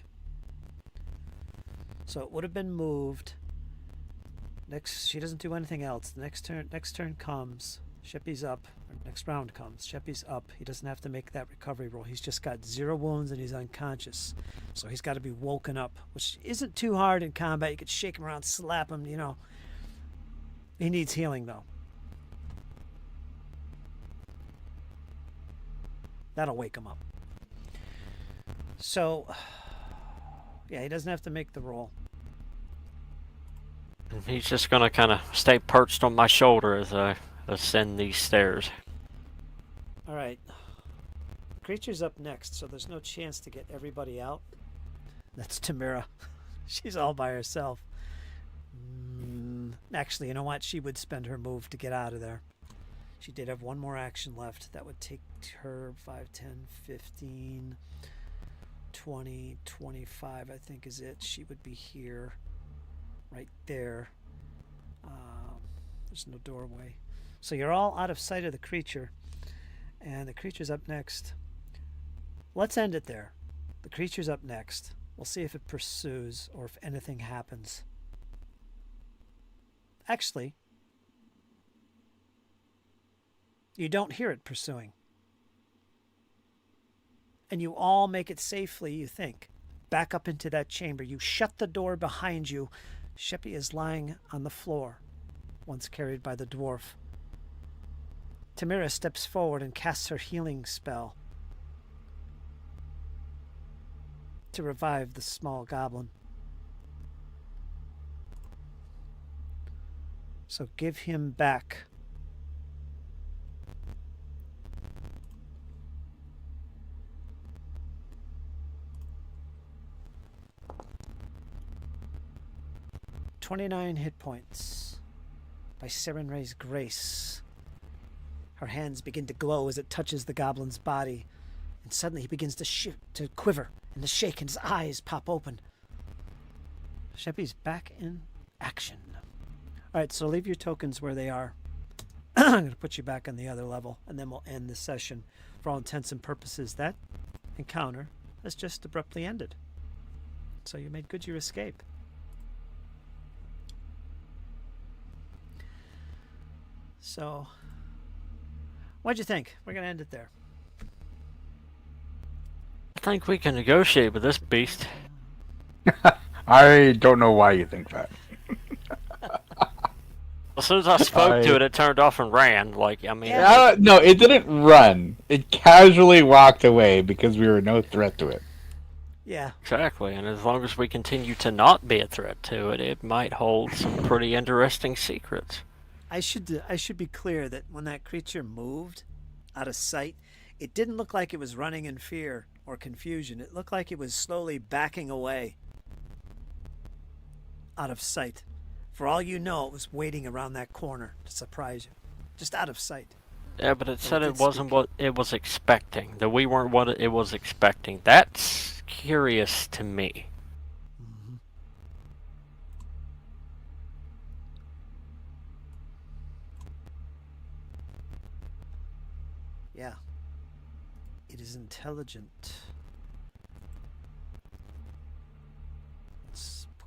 So it would have been moved. Next, she doesn't do anything else. The next turn comes. Sheppy's up. Or next round comes. Sheppy's up. He doesn't have to make that recovery roll. He's just got 0 wounds and he's unconscious. So he's got to be woken up, which isn't too hard in combat. You could shake him around, slap him, you know. He needs healing, though. That'll wake him up. So, yeah, he doesn't have to make the roll. And he's just gonna kind of stay perched on my shoulder as I ascend these stairs. All right. Creature's up next, so there's no chance to get everybody out. That's Tamira. She's all by herself. Actually, you know what? She would spend her move to get out of there. She did have one more action left. That would take her 5, 10, 15, 20, 25, I think is it. She would be here, right there. There's no doorway. So you're all out of sight of the creature. And the creature's up next. Let's end it there. The creature's up next. We'll see if it pursues or if anything happens. Actually, you don't hear it pursuing. And you all make it safely, you think. Back up into that chamber. You shut the door behind you. Sheppy is lying on the floor, once carried by the dwarf. Tamira steps forward and casts her healing spell to revive the small goblin. So give him back. "29 hit points by Serenray's grace." Her hands begin to glow as it touches the goblin's body, and suddenly he begins to quiver and to shake, and his eyes pop open. Sheppy's back in action. All right, so leave your tokens where they are. I'm going to put you back on the other level, and then we'll end the session. For all intents and purposes, that encounter has just abruptly ended. So you made good your escape. So, what'd you think? We're going to end it there. I think we can negotiate with this beast. I don't know why you think that. As soon as I spoke to it, it turned off and ran. Like, I mean... No, it didn't run. It casually walked away because we were no threat to it. Yeah. Exactly, and as long as we continue to not be a threat to it, it might hold some pretty interesting secrets. I should be clear that when that creature moved out of sight, it didn't look like it was running in fear or confusion. It looked like it was slowly backing away out of sight. For all you know, it was waiting around that corner to surprise you. Just out of sight. Yeah, but it said it wasn't what it was expecting. That we weren't what it was expecting. That's curious to me. Mm-hmm. Yeah. It is intelligent.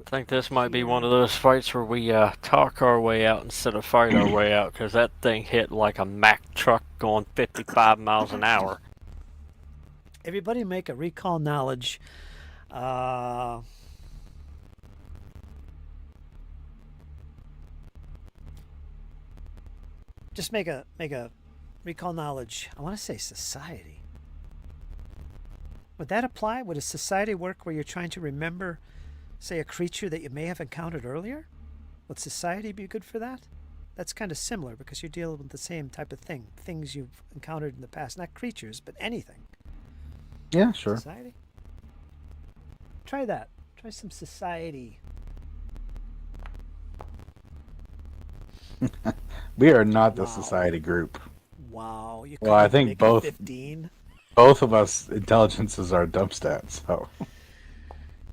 I think this might be one of those fights where we talk our way out instead of fight our way out, because that thing hit like a Mack truck going 55 miles an hour. Everybody make a recall knowledge. Just make a recall knowledge. I want to say society. Would that apply? Would a society work where you're trying to remember, say, a creature that you may have encountered earlier? Would society be good for that? That's kind of similar because you're dealing with the same type of thing. Things you've encountered in the past. Not creatures, but anything. Yeah, sure. Society? Try that. Try some society. We are not the society group. Wow. You Well, I couldn't think make both 15. both of us intelligences are dump stats, so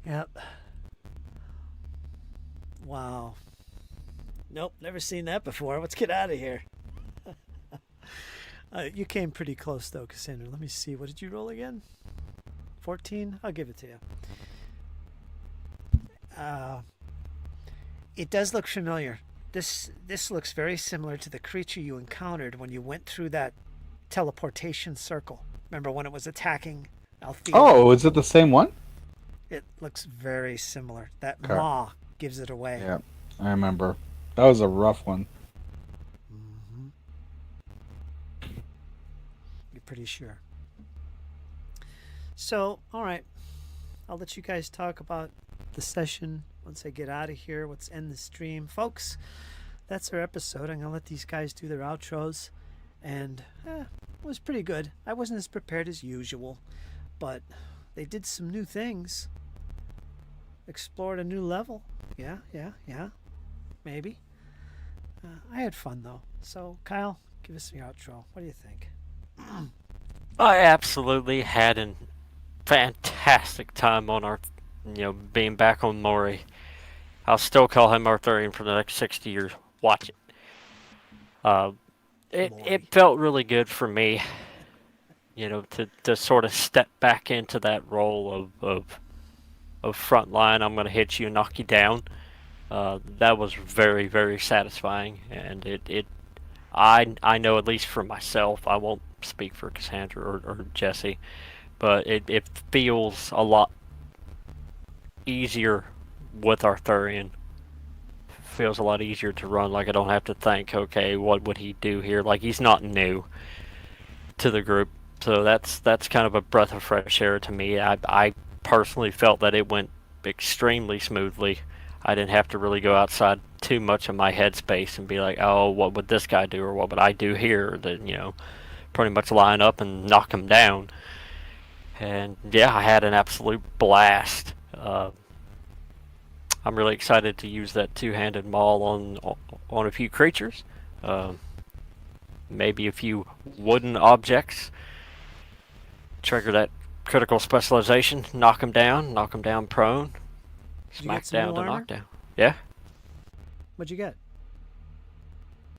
Yep. Wow. Nope, never seen that before. Let's get out of here. You came pretty close, though, Cassandra. Let me see. What did you roll again? 14? I'll give it to you. It does look familiar. This looks very similar to the creature you encountered when you went through that teleportation circle. Remember when it was attacking Althea? Oh, is it the same one? It looks very similar. That Okay. maw gives it away. Yeah, I remember. That was a rough one. Mm-hmm. You're pretty sure. So, all right, I'll let you guys talk about the session once I get out of here. Let's end the stream, folks. That's our episode. I'm gonna let these guys do their outros, and it was pretty good. I wasn't as prepared as usual, but they did some new things. Explored a new level. Yeah. Maybe. I had fun though. So, Kyle, give us your outro. What do you think? I absolutely had a fantastic time on our, being back on Maury. I'll still call him Arthurian for the next 60 years. Watch it. It felt really good for me, to sort of step back into that role of frontline. I'm going to hit you and knock you down. That was very, very satisfying, and I know, at least for myself, I won't speak for Cassandra or Jesse, but it feels a lot easier with Arthurian. Feels a lot easier to run. Like, I don't have to think, okay, what would he do here? Like, he's not new to the group, so that's kind of a breath of fresh air to me. I personally felt that it went extremely smoothly. I didn't have to really go outside too much of my headspace and be like, oh, what would this guy do, or what would I do here? That, pretty much line up and knock him down. And yeah, I had an absolute blast. I'm really excited to use that two-handed maul on a few creatures. Maybe a few wooden objects. Trigger that critical specialization. Knock him down prone. Smack down to knockdown. Yeah. What'd you get?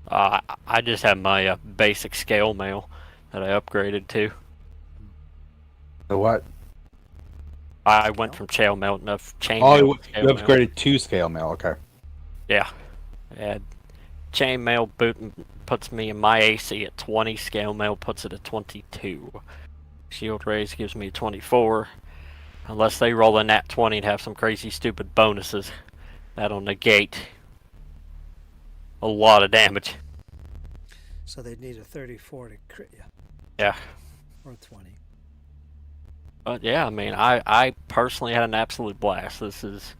I just have my basic scale mail that I upgraded to. The what? I went from chain mail to chain Oh, mail. you upgraded to scale mail. Okay. Yeah. Chain mail puts me in my AC at 20. Scale mail puts it at 22. Shield raise gives me 24. Unless they roll a nat 20 and have some crazy stupid bonuses, that'll negate a lot of damage. So they'd need a 34 to crit you. Yeah. Or 20. But yeah, I mean, I personally had an absolute blast. This is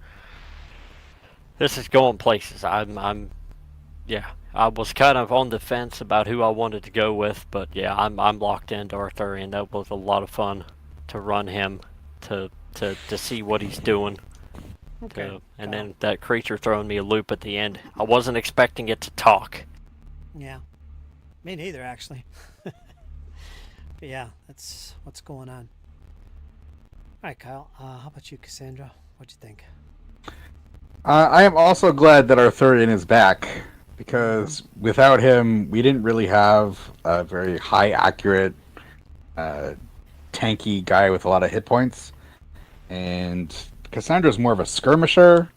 going places. Yeah. I was kind of on the fence about who I wanted to go with, but yeah, I'm locked into Arthurian. That was a lot of fun to run him, to see what he's doing. Okay. And then that creature throwing me a loop at the end. I wasn't expecting it to talk. Yeah. Me neither, actually. But yeah, that's what's going on. All right, Kyle. How about you, Cassandra? What'd you think? I am also glad that Arthurian is back, because without him, we didn't really have a very high accurate, tanky guy with a lot of hit points. And Cassandra's more of a skirmisher.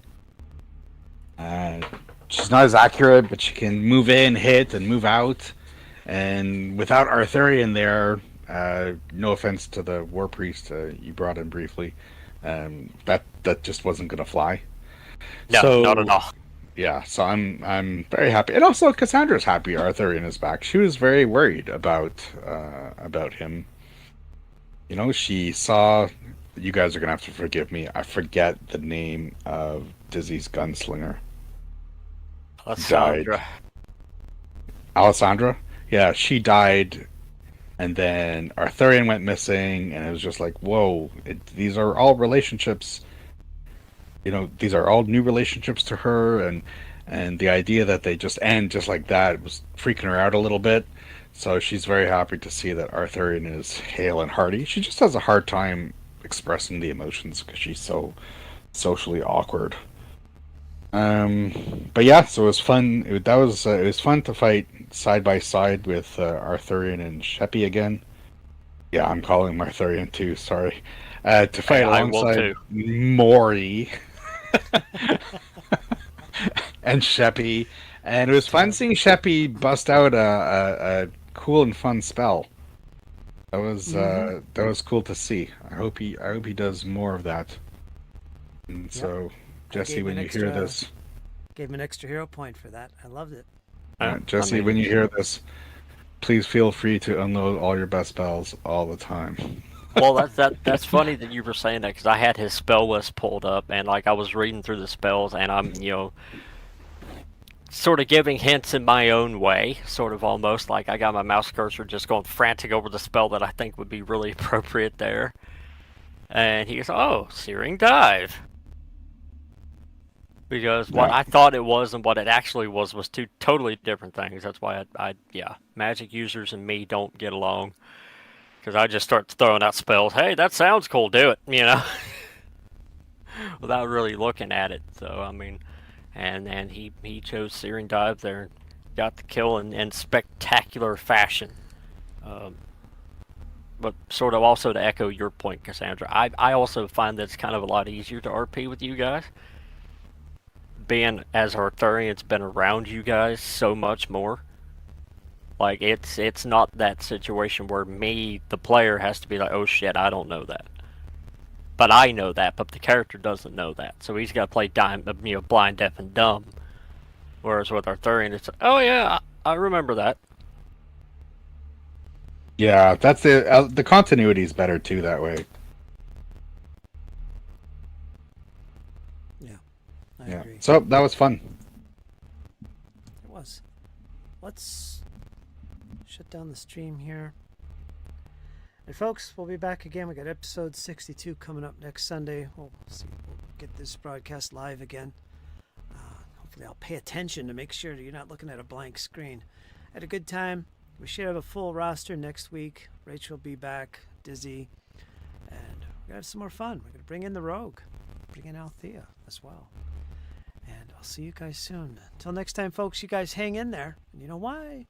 She's not as accurate, but she can move in, hit, and move out. And without Arthurian there, no offense to the War Priest you brought in briefly, that just wasn't going to fly. No, so, not at all. Yeah, so I'm very happy, and also Cassandra's happy Arthurian is back. She was very worried about him. She saw. You guys are gonna have to forgive me. I forget the name of Dizzy's gunslinger. Alessandra. Alessandra? Yeah, she died, and then Arthurian went missing, and it was just like, whoa, these are all relationships. These are all new relationships to her, and the idea that they just end just like that was freaking her out a little bit. So she's very happy to see that Arthurian is hale and hearty. She just has a hard time expressing the emotions because she's so socially awkward. But yeah, so it was fun. It was fun to fight side by side with Arthurian and Sheppy again. Yeah, I'm calling him Arthurian too. Sorry. To fight alongside Maury and Sheppy, and it was fun seeing Sheppy bust out a cool and fun spell. That was cool to see. I hope he does more of that. And so, Jesse, when you hear this, gave him an extra hero point for that. I loved it. Jesse, when you hear this, please feel free to unload all your best spells all the time. Well, that's funny that you were saying that because I had his spell list pulled up and like I was reading through the spells and I'm sort of giving hints in my own way, sort of almost like I got my mouse cursor just going frantic over the spell that I think would be really appropriate there. And he goes, "Oh, Searing Dive." Because what Yeah. I thought it was and what it actually was two totally different things. That's why yeah, magic users and me don't get along. Because I just start throwing out spells. Hey, that sounds cool. Do it, without really looking at it. So I mean, and he chose Searing Dive there, and got the kill in spectacular fashion. Um, but sort of also to echo your point, Cassandra, I also find that it's kind of a lot easier to RP with you guys. Being as Arthurian's been around you guys so much more. Like it's not that situation where me, the player, has to be like, oh shit, I don't know that. But I know that, but the character doesn't know that. So he's got to play blind, deaf, and dumb. Whereas with Arthurian, it's oh yeah, I remember that. Yeah, that's it. The continuity is better too that way. Yeah, I Yeah. agree. So that was fun. It was. Let's shut down the stream here. And folks, we'll be back again. We got episode 62 coming up next Sunday. We'll see. We'll get this broadcast live again. Hopefully, I'll pay attention to make sure that you're not looking at a blank screen. Had a good time. We should have a full roster next week. Rachel will be back, Dizzy, and we're gonna have some more fun. We're gonna bring in the Rogue, bring in Althea as well. And I'll see you guys soon. Until next time, folks, you guys hang in there. And you know why?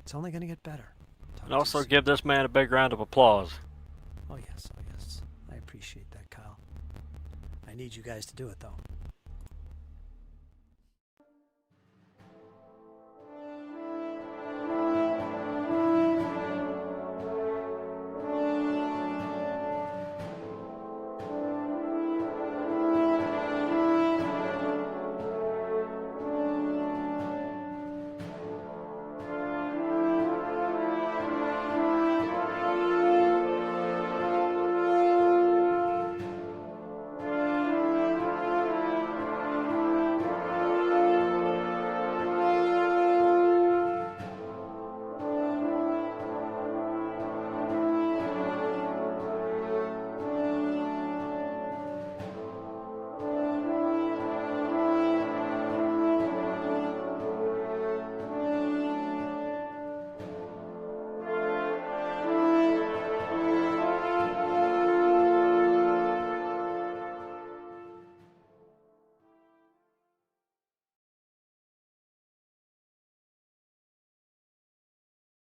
It's only gonna get better. And also give this man a big round of applause. Oh yes, oh yes. I appreciate that, Kyle. I need you guys to do it though.